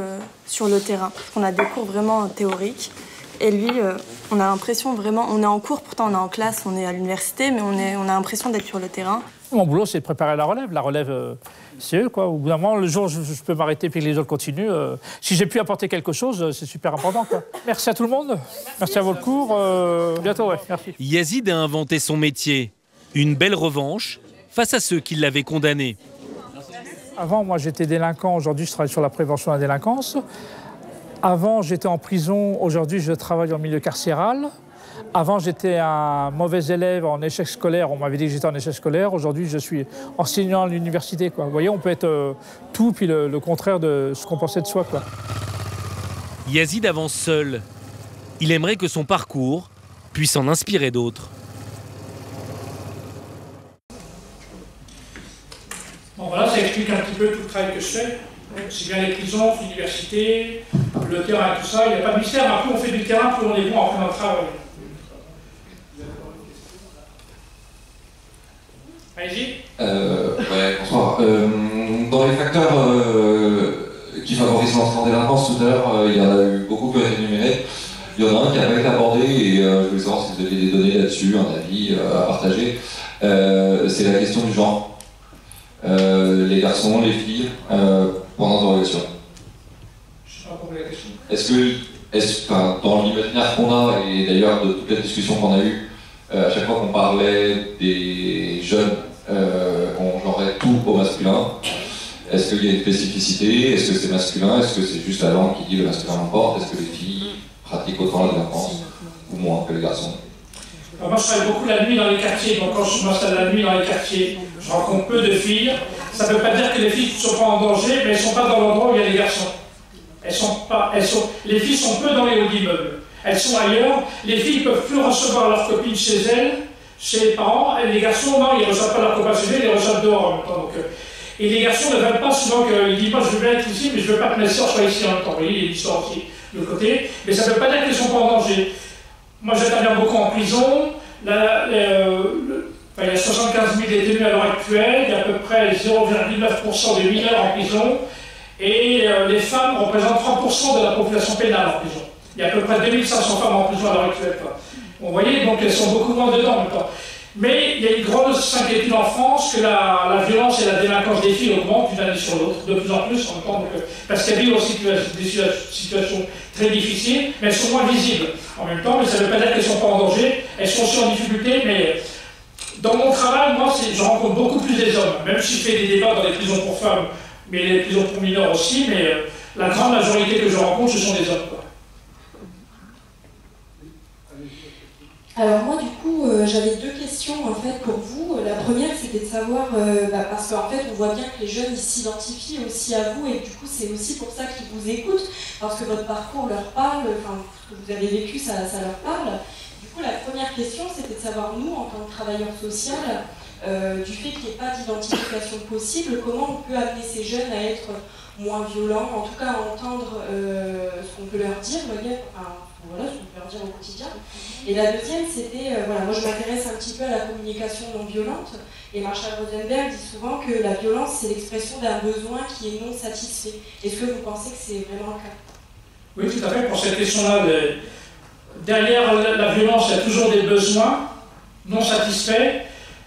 sur le terrain. On a des cours vraiment théoriques. Et lui, on a l'impression vraiment, on est en cours, pourtant on est en classe, on est à l'université, mais on a l'impression d'être sur le terrain. Mon boulot, c'est de préparer la relève. La relève, c'est eux, quoi. Au bout d'un moment, le jour où je peux m'arrêter et que les autres continuent, si j'ai pu apporter quelque chose, c'est super important, quoi. Merci à tout le monde. Merci à vos cours. Bientôt, ouais. Merci. Yazid a inventé son métier. Une belle revanche face à ceux qui l'avaient condamné. Avant, moi, j'étais délinquant. Aujourd'hui, je travaille sur la prévention de la délinquance. Avant, j'étais en prison. Aujourd'hui, je travaille en milieu carcéral. Avant, j'étais un mauvais élève en échec scolaire. On m'avait dit que j'étais en échec scolaire. Aujourd'hui, je suis enseignant à l'université, quoi. Vous voyez, on peut être tout, puis le contraire de ce qu'on pensait de soi, quoi. Yazid avance seul. Il aimerait que son parcours puisse en inspirer d'autres. Bon, voilà, ça explique un petit peu tout le travail que je fais. C'est bien les prisons, l'université, le terrain, tout ça. Il n'y a pas de mystère. Plus on fait du terrain, plus on est bon en faisant le travail. Allez-y. Ouais, bonsoir. Dans les facteurs qui favorisent l'entrée en délinquance, tout à l'heure, il y en a eu beaucoup qui ont été énumérés. Il y en a un qui n'a pas été abordé et je voulais savoir si vous aviez des données là-dessus, un avis à partager. C'est la question du genre. Les garçons, les filles, pendant l'interrogation. Je ne sais pas compris la question. Est-ce que dans l'imaginaire qu'on a, et d'ailleurs de toutes les discussions qu'on a eues, à chaque fois qu'on parlait des jeunes, on genrait tout au masculin, est-ce qu'il y a une spécificité? Est-ce que c'est masculin? Est-ce que c'est juste la langue qui dit le masculin l'emporte? Est-ce que les filles pratiquent autant la délinquance ou moins que les garçons? Alors moi, je travaille beaucoup la nuit dans les quartiers, donc quand je m'installe la nuit dans les quartiers, je rencontre peu de filles. Ça ne veut pas dire que les filles ne sont pas en danger, mais elles ne sont pas dans l'endroit où il y a les garçons. Les filles sont peu dans les hauts d'immeubles. Elles sont ailleurs. Les filles ne peuvent plus recevoir leurs copines chez elles, chez les parents. Et les garçons, non, ils ne reçoivent pas leurs copains chez eux, ils les reçoivent dehors en même temps. Donc, et les garçons ne veulent pas souvent qu'ils disent moi je veux bien être ici, mais je ne veux pas que mes soeurs soient ici en même temps. Vous voyez, il y a une histoire aussi de côté. Mais ça ne veut pas dire qu'ils ne sont pas en danger. Moi, j'interviens beaucoup en prison. Il y a 75 000 détenus à l'heure actuelle. Il y a à peu près 0,9% des mineurs en prison. Et les femmes représentent 30% de la population pénale en prison. Il y a à peu près 2500 femmes en prison à l'heure actuelle. Vous voyez, donc elles sont beaucoup moins dedans en même temps. Mais il y a une grosse inquiétude en France que la violence et la délinquance des filles augmentent d'une année sur l'autre, de plus en plus en même temps. Parce qu'elles vivent aussi des situations très difficiles, mais elles sont moins visibles en même temps. Mais ça ne veut pas dire qu'elles ne sont pas en danger. Elles sont aussi en difficulté, mais dans mon travail, moi, je rencontre beaucoup plus des hommes. Même si je fais des débats dans les prisons pour femmes, mais les prisons pour mineurs aussi, mais la grande majorité que je rencontre, ce sont des hommes, quoi. Alors moi, du coup, j'avais deux questions en fait pour vous. La première, c'était de savoir, parce qu'en fait, on voit bien que les jeunes ils s'identifient aussi à vous, et du coup, c'est aussi pour ça qu'ils vous écoutent, parce que votre parcours leur parle, enfin, ce que vous avez vécu, ça leur parle. Du coup, la première question, c'était de savoir, nous, en tant que travailleurs sociaux, du fait qu'il n'y ait pas d'identification possible, comment on peut amener ces jeunes à être moins violents, en tout cas à entendre ce qu'on peut leur dire, voilà, ce qu'on peut leur dire au quotidien. Et la deuxième, c'était, voilà, moi je m'intéresse un petit peu à la communication non violente, et Marshall Rosenberg dit souvent que la violence, c'est l'expression d'un besoin qui est non satisfait. Est-ce que vous pensez que c'est vraiment le cas? Oui, tout à fait. Pour cette question-là, derrière la violence, il y a toujours des besoins non satisfaits.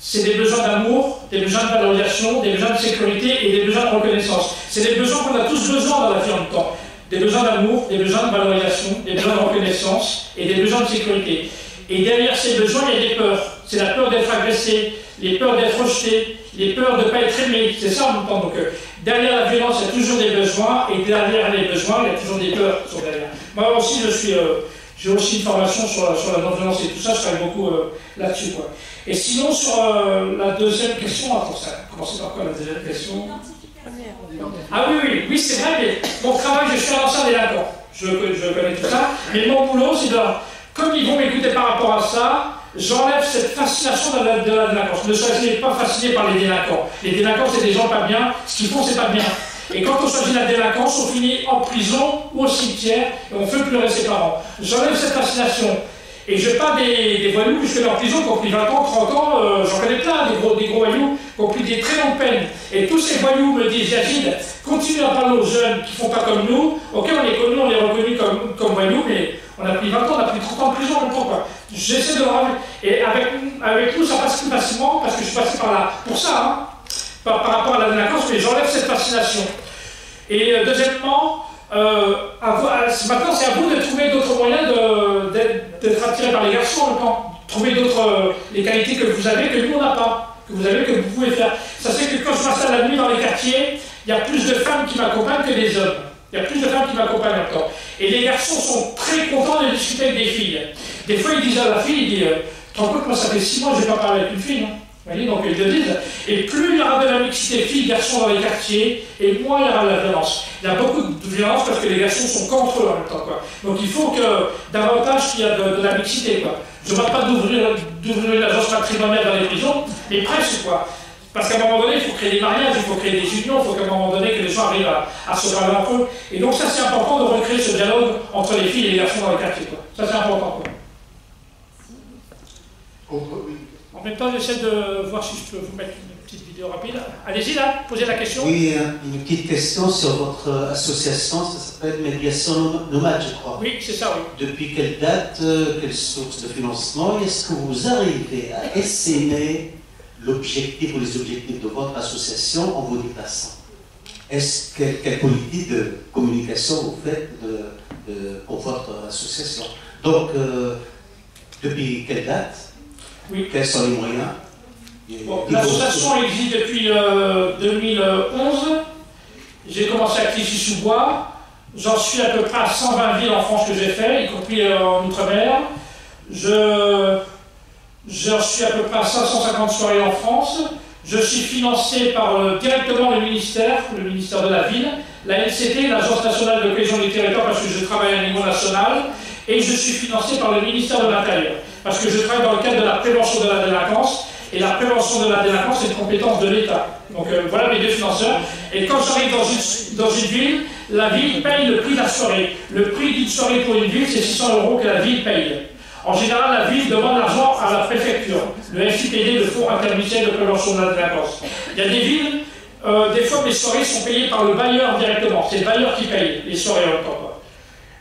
C'est des besoins d'amour, des besoins de valorisation, des besoins de sécurité et des besoins de reconnaissance. C'est des besoins qu'on a tous besoin dans la vie en même temps. Des besoins d'amour, des besoins de valorisation, des besoins de reconnaissance et des besoins de sécurité. Et derrière ces besoins, il y a des peurs. C'est la peur d'être agressé, les peurs d'être rejeté, les peurs de ne pas être aimé. C'est ça en même temps. Donc, derrière la violence, il y a toujours des besoins, et derrière les besoins, il y a toujours des peurs qui sont derrière. Moi aussi, j'ai aussi une formation sur la non-violence et tout ça, je travaille beaucoup là-dessus. Et sinon, sur la deuxième question, attends, ça a commencé par quoi la deuxième question? Ah oui, c'est vrai, mais mon travail, je suis un ancien délinquant. Je connais tout ça, mais mon boulot, c'est de... Comme ils vont m'écouter par rapport à ça, j'enlève cette fascination de la délinquance. Ne soyez pas fasciné par les délinquants. Les délinquants, c'est des gens pas bien, ce qu'ils font, c'est pas bien. Et quand on choisit la délinquance, on finit en prison ou au cimetière, et on fait pleurer ses parents. J'enlève cette fascination. Et je parle des voyous jusque en prison qui ont pris 20 ans, 30 ans, j'en connais plein, des gros voyous qui ont pris des très longues peines. Et tous ces voyous me disent, Yazid, continue à parler aux jeunes qui ne font pas comme nous. Ok, on est connus, on est reconnus comme voyous, mais on a pris 20 ans, on a pris 30 ans de prison en même temps, quoi. J'essaie de leur... Et avec nous, ça passe plus facilement, parce que je suis passé par là pour ça, hein, par rapport à la délinquance, mais j'enlève cette fascination. Et deuxièmement, maintenant c'est à vous de trouver d'autres moyens d'être attiré par les garçons en même temps. Trouver d'autres les qualités que vous avez, que nous on n'a pas, que vous avez, que vous pouvez faire. Ça c'est que quand je passe à la nuit dans les quartiers, il y a plus de femmes qui m'accompagnent que des hommes. Il y a plus de femmes qui m'accompagnent en même temps. Et les garçons sont très contents de discuter avec des filles. Des fois ils disent à la fille, ils disent, tu te rends compte, moi ça fait 6 mois que je n'ai pas parlé avec une fille, hein. Vous voyez, donc ils le disent. Et plus il y aura de la mixité filles-garçons dans les quartiers, et moins il y aura de la violence. Il y a beaucoup de violence parce que les garçons sont contre eux en même temps, quoi. Donc il faut que davantage qu'il y a de la mixité, quoi. Je ne veux pas d'ouvrir une agence matrimoniale dans les prisons, mais presque, quoi. Parce qu'à un moment donné, il faut créer des mariages, il faut créer des unions, il faut qu'à un moment donné que les gens arrivent à se parler entre eux. Et donc ça c'est important de recréer ce dialogue entre les filles et les garçons dans les quartiers, quoi. Ça c'est important, quoi. En même temps, j'essaie de voir si je peux vous mettre une petite vidéo rapide. Allez-y là, posez la question. Oui, une petite question sur votre association, ça s'appelle Médiation Nomade, je crois. Oui, c'est ça, oui. Depuis quelle date, quelle source de financement, est-ce que vous arrivez à essayer l'objectif ou les objectifs de votre association en vous déplaçant? Quelle politique de communication vous faites pour votre association? Donc, depuis quelle date? Oui. Quels sont les moyens? Bon, l'association existe depuis 2011. J'ai commencé à Clichy-sous-Bois. J'en suis à peu près à 120 villes en France que j'ai fait, y compris en Outre-mer. J'en suis à peu près à 550 soirées en France. Je suis financé par directement le ministère de la Ville, la LCT, l'Agence nationale de cohésion des territoires, parce que je travaille à niveau national. Et je suis financé par le ministère de l'Intérieur, parce que je travaille dans le cadre de la prévention de la délinquance, et la prévention de la délinquance est une compétence de l'État. Donc voilà mes deux financeurs. Et quand j'arrive dans une ville, la ville paye le prix de la soirée. Le prix d'une soirée pour une ville, c'est 600 € que la ville paye. En général, la ville demande l'argent à la préfecture, le FIPD, le Fonds interministériel de prévention de la délinquance. Il y a des villes, des fois mes soirées sont payées par le bailleur directement. C'est le bailleur qui paye les soirées en même temps.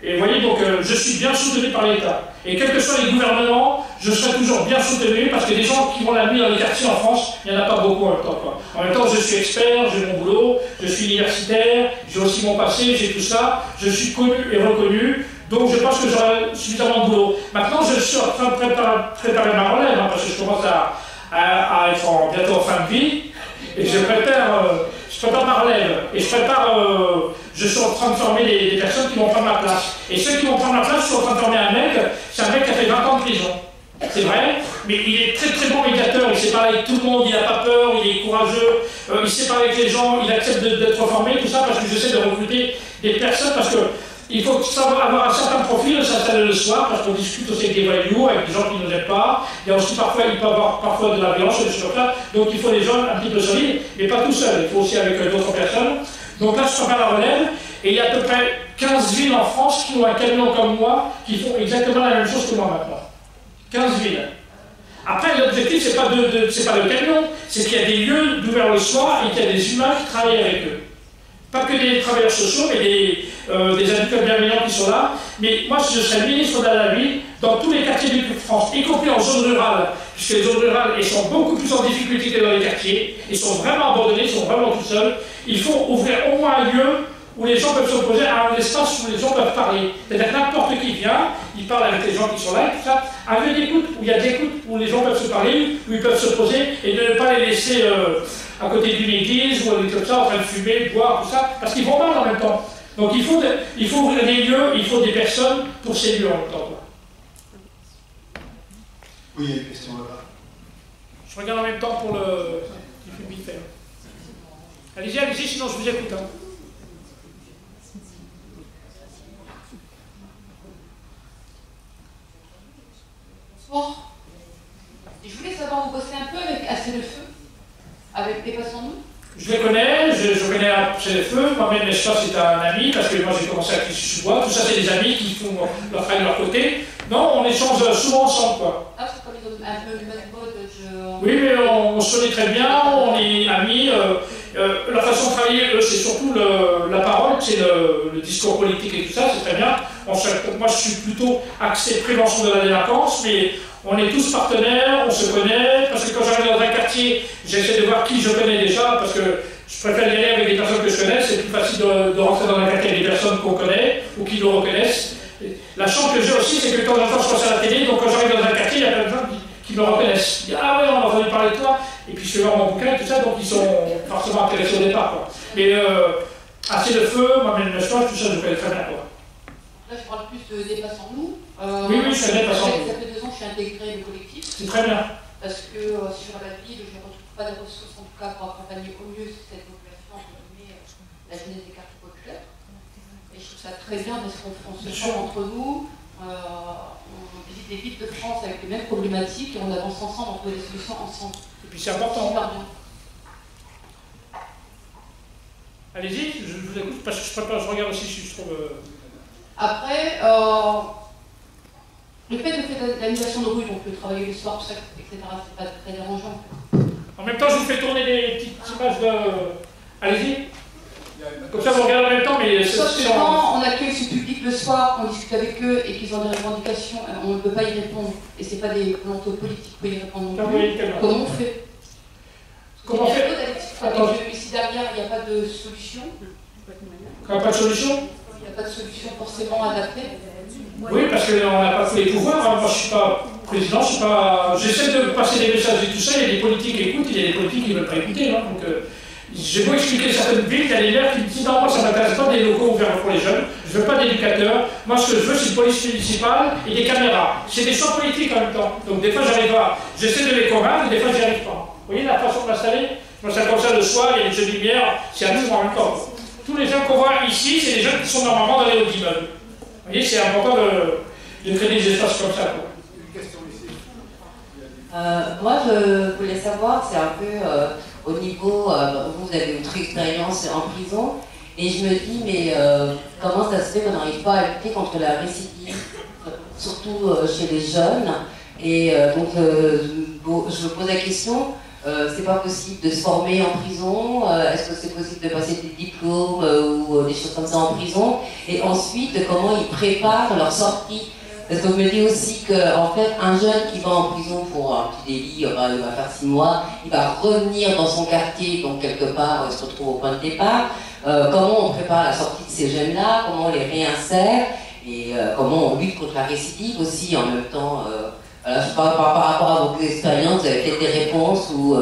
Et vous voyez, donc je suis bien soutenu par l'État. Et quels que soient les gouvernements, je serai toujours bien soutenu parce que des gens qui vont la nuit dans les quartiers en France, il n'y en a pas beaucoup en même temps, quoi. En même temps, je suis expert, j'ai mon boulot, je suis universitaire, j'ai aussi mon passé, j'ai tout ça, je suis connu et reconnu, donc je pense que j'aurai suffisamment de boulot. Maintenant, je suis en train de préparer ma relève, hein, parce que je commence à être bientôt en fin de vie, et je prépare ma relève, et je suis en train de former des personnes qui vont prendre ma place. Et ceux qui vont prendre ma place, je suis en train de former un mec, c'est un mec qui a fait 20 ans de prison. c'est vrai, mais il est très très bon médiateur, il sait parler avec tout le monde, il n'a pas peur, il est courageux, il sait parler avec les gens, il accepte d'être formé, tout ça parce que j'essaie de recruter des personnes, parce que il faut savoir avoir un certain profil, s'installer le soir, parce qu'on discute aussi avec des voyous, avec des gens qui ne nous aiment pas. Il y a aussi parfois, il peut y avoir parfois de la violence et des choses comme ça. Donc il faut des gens un petit peu solides, mais pas tout seul. Il faut aussi avec d'autres personnes. Donc là, je prépare la relève, et il y a à peu près 15 villes en France qui ont un camion comme moi, qui font exactement la même chose que moi maintenant. 15 villes. Après, l'objectif, c'est pas le camion, c'est qu'il y a des lieux d'ouvert le soir et qu'il y a des humains qui travaillent avec eux. Pas que des travailleurs sociaux, mais des adultes bienveillants qui sont là. Mais moi, si je serais ministre de la ville, dans tous les quartiers de France, y compris en zone rurale, puisque les zones rurales elles sont beaucoup plus en difficulté que dans les quartiers, ils sont vraiment abandonnés, ils sont vraiment tout seuls, il faut ouvrir au moins un lieu où les gens peuvent s'opposer à un espace où les gens peuvent parler. C'est-à-dire que n'importe qui vient, il parle avec les gens qui sont là et tout ça. Un lieu d'écoute, où il y a d'écoute, où les gens peuvent se parler, où ils peuvent se poser, et de ne pas les laisser à côté d'une église ou comme ça, en train de fumer, de boire, tout ça, parce qu'ils vont mal en même temps. Donc il faut ouvrir des lieux, il faut des personnes pour ces lieux en même temps. Oui, il y a une question là-bas. Je regarde en même temps pour le public. Allez-y, allez-y, sinon je vous écoute. Hein. Bonsoir. Je voulais savoir, vous bossez un peu avec Assez le Feu, avec des passants nous? Je les connais, je connais Assez le Feu, moi-même Nestor c'est un ami, parce que moi j'ai commencé à Clichy-sous-Bois, tout ça c'est des amis qui font leur travail de leur côté. Non, on échange souvent ensemble quoi. Ah, c'est comme ils ont un peu le même mode. Oui, mais on se connaît très bien, on est amis. Leur façon de travailler, eux, c'est surtout la parole, c'est le discours politique et tout ça, c'est très bien. Moi, je suis plutôt axé prévention de la délinquance, mais on est tous partenaires, on se connaît, parce que quand j'arrive dans un quartier, j'essaie de voir qui je connais déjà, parce que je préfère y aller avec des personnes que je connais, c'est plus facile de rentrer dans un quartier avec des personnes qu'on connaît ou qui nous reconnaissent. La chance que j'ai aussi, c'est que quand j'entends, je passe à la télé, donc quand j'arrive dans un quartier, il y a plein de gens qui me reconnaissent. Ils disent, ah ouais, on a entendu parler de toi, et puis je fais voir mon bouquin et tout ça, donc ils sont forcément intéressés au départ. Quoi. Mais Assez le Feu, moi-même le soir, tout ça, je connais très bien. Quoi. Là, je parle plus de Dépassons nous. Oui, je connais Dépassons nous. Ça fait 2 ans que je suis intégrée le collectif. C'est très bien. Parce que sur la ville, je ne retrouve pas de ressources, en tout cas, pour accompagner au mieux cette population, entre guillemets, la jeunesse des quartiers populaires. Et je trouve ça très bien parce qu'on se forme entre nous. On visite des villes de France avec les mêmes problématiques et on avance ensemble, on trouve des solutions ensemble. Et puis c'est important. Allez-y, je vous écoute parce que je regarde aussi si je trouve. Après, le fait de faire l'animation de rue, donc le travail le soir, tout ça, etc., c'est pas très dérangeant. En même temps, je vous fais tourner des petites images de. Allez-y. Comme ça, vous regardez en même temps, mais sauf que quand on accueille ce public le soir, on discute avec eux et qu'ils ont des revendications, on ne peut pas y répondre. Et ce n'est pas des volontés politiques pour y répondre non plus. Comment on fait? Comment on fait? Ici derrière, il n'y a pas de solution. Il n'y a pas de solution? Il n'y a pas de solution forcément adaptée. Oui, parce qu'on n'a pas tous les pouvoirs. Moi, je ne suis pas président, je suis pas. J'essaie de passer des messages et tout ça. Il y a des politiques qui écoutent, il y a des politiques qui ne veulent pas écouter. Hein, donc, j'ai beau expliquer certaines villes, il y a des maires qui me disent non, moi ça ne m'intéresse pas des locaux ouverts pour les jeunes, je ne veux pas d'éducateurs, moi ce que je veux c'est une police municipale et des caméras. C'est des choix politiques en même temps. Donc des fois j'arrive pas, j'essaie de les convaincre, des fois j'y arrive pas. Vous voyez la façon de m'installer? Moi c'est comme ça le soir, il y a une jeune lumière, c'est un tour en même temps. Tous les gens qu'on voit ici, c'est des jeunes qui sont normalement dans les hauts immeubles. Vous voyez, c'est important de créer des espaces comme ça. Quoi. Une question ici. Moi je voulais savoir, c'est un peu. Au niveau, vous avez une expérience en prison, et je me dis, mais comment ça se fait qu'on n'arrive pas à lutter contre la récidive, surtout chez les jeunes? Et donc, je me pose la question, c'est pas possible de se former en prison? Est-ce que c'est possible de passer des diplômes ou des choses comme ça en prison? Et ensuite, comment ils préparent leur sortie? Parce que je me dis aussi qu'en fait, un jeune qui va en prison pour un petit délit, il va faire 6 mois, il va revenir dans son quartier, donc quelque part, il se retrouve au point de départ. Comment on prépare la sortie de ces jeunes-là? Comment on les réinsère? Et comment on lutte contre la récidive aussi en même temps? Voilà, je sais pas, par rapport à vos expériences, vous avez peut-être des réponses ou...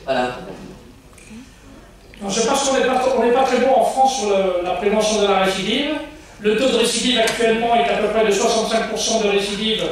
voilà. Non, je pense qu'on n'est pas très bon en France sur la prévention de la récidive. Le taux de récidive actuellement est à peu près de 65% de récidive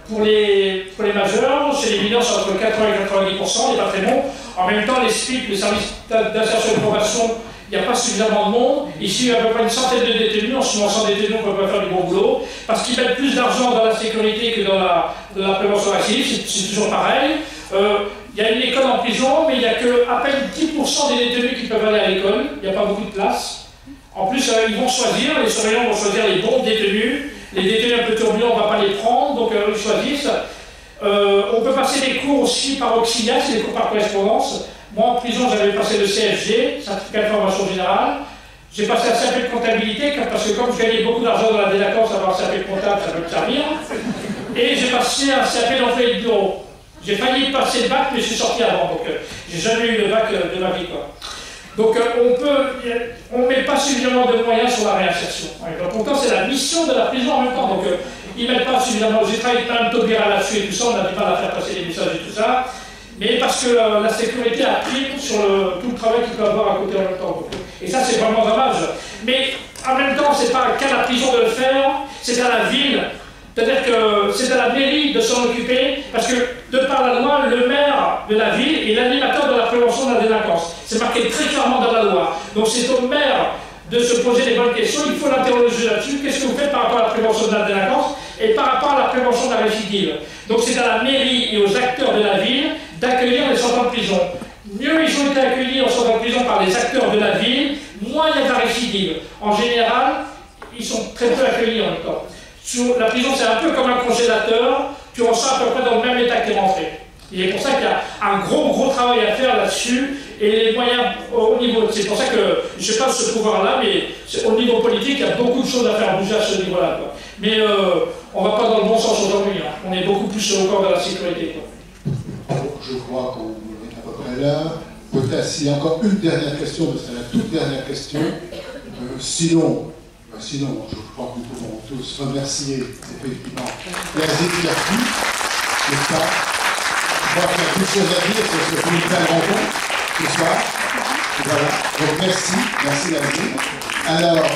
Pour les majeurs, chez les mineurs, c'est entre 80 et 90%, il n'est pas très bon. En même temps, les SPIC, le service d'insertion et de formation, il n'y a pas suffisamment de monde. Ici, il y a à peu près une centaine de détenus. En sumant 100 détenus, on ne peut pas faire du bon boulot. Parce qu'ils mettent plus d'argent dans la sécurité que dans la prévention d'accident. C'est toujours pareil. Il y a une école en prison, mais il n'y a qu'à peine 10% des détenus qui peuvent aller à l'école. Il n'y a pas beaucoup de place. En plus, ils vont choisir, les surveillants vont choisir les bons détenus. Les détenus un peu turbulents, on ne va pas les prendre, donc ils choisissent. On peut passer des cours aussi par auxiliaire, c'est des cours par correspondance. Moi, en prison, j'avais passé le CFG, certificat de formation générale. J'ai passé un CAP de comptabilité, parce que comme je gagnais beaucoup d'argent dans la délinquance, avoir un CAP de comptable, ça peut me servir. Et j'ai passé un CAP d'employé de bureau. J'ai failli passer le bac, mais je suis sorti avant, donc j'ai jamais eu le bac de ma vie, quoi. Donc on ne met pas suffisamment de moyens sur la réinsertion. Donc pourtant c'est la mission de la prison en même temps. Donc ils ne mettent pas suffisamment. J'ai travaillé avec Mme Taubira là-dessus et tout ça, on a du mal à faire passer les messages et tout ça. Mais parce que la sécurité a pris sur tout le travail qu'il peut avoir à côté en même temps. Donc, et ça c'est vraiment dommage. Mais en même temps, c'est pas qu'à la prison de le faire, c'est à la ville. C'est-à-dire que c'est à la mairie de s'en occuper, parce que, de par la loi, le maire de la ville est l'animateur de la prévention de la délinquance. C'est marqué très clairement dans la loi. Donc c'est au maire de se poser les bonnes questions, il faut l'interroger là-dessus. Qu'est-ce que vous faites par rapport à la prévention de la délinquance et par rapport à la prévention de la récidive? Donc c'est à la mairie et aux acteurs de la ville d'accueillir les sortants de prison. Mieux ils ont été accueillis en sortant de prison par les acteurs de la ville, moins il y a de la récidive. En général, ils sont très peu accueillis en même temps. Sur la prison, c'est un peu comme un congélateur, tu ressens à peu près dans le même état que tu es rentré. Et c'est pour ça qu'il y a un gros travail à faire là-dessus, et les moyens au niveau. C'est pour ça que je n'ai pas ce pouvoir-là, mais au niveau politique, il y a beaucoup de choses à faire bouger à ce niveau-là. Mais on ne va pas dans le bon sens aujourd'hui, hein. On est beaucoup plus au corps de la sécurité, quoi. Je crois qu'on est à peu près là. Peut-être s'il y a encore une dernière question, mais c'est la toute dernière question. Sinon, je crois que nous pouvons tous remercier effectivement Yazid Cherki, n'est-ce pas? Je crois qu'il y a plus de choses à dire sur ce une belle rencontre ce soir. Voilà. Donc merci Yazid. Alors,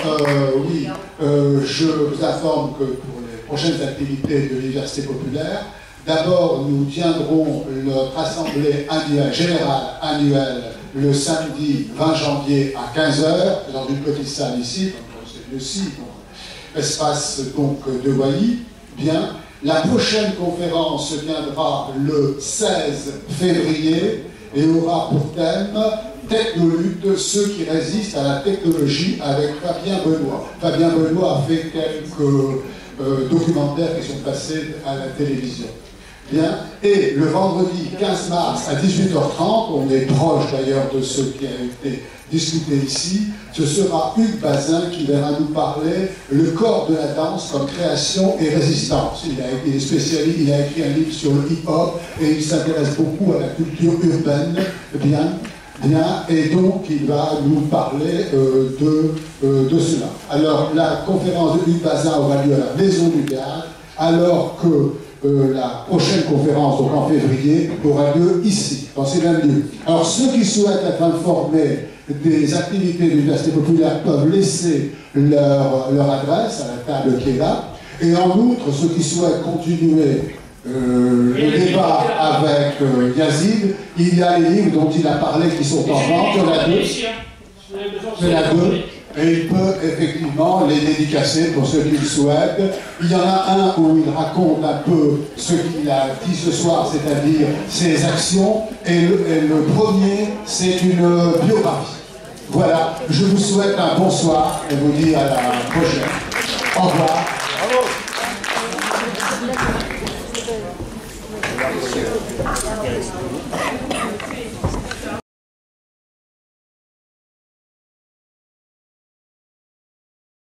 oui, je vous informe que pour les prochaines activités de l'Université populaire, d'abord nous tiendrons notre assemblée générale annuelle le samedi 20 janvier à 15h, dans une petite salle ici. Aussi, espace donc de Wally. Bien, la prochaine conférence se tiendra le 16 février et aura pour thème Technolutte, ceux qui résistent à la technologie, avec Fabien Benoît. Fabien Benoît a fait quelques documentaires qui sont passés à la télévision. Bien, et le vendredi 15 mars à 18h30, on est proche d'ailleurs de ce qui a été discuté ici, ce sera Hugues Bazin qui viendra nous parler le corps de la danse comme création et résistance. Il est spécialiste, il a écrit un livre sur le hip-hop et il s'intéresse beaucoup à la culture urbaine, et donc il va nous parler de cela. Alors la conférence de Hugues Bazin aura lieu à la Maison du Théâtre, alors que la prochaine conférence, donc en février, aura lieu ici, dans ces mêmes lieux. Alors ceux qui souhaitent être informés des activités de l'Université populaire peuvent laisser leur adresse à la table qui est là. Et en outre, ceux qui souhaitent continuer le débat avec Yazid, il y a les livres dont il a parlé qui sont en vente, il y en a deux. Et il peut effectivement les dédicacer pour ceux qui le souhaitent. Il y en a un où il raconte un peu ce qu'il a dit ce soir, c'est-à-dire ses actions. Et le premier, c'est une biographie. Voilà, je vous souhaite un bonsoir et vous dis à la prochaine. Au revoir. Bravo.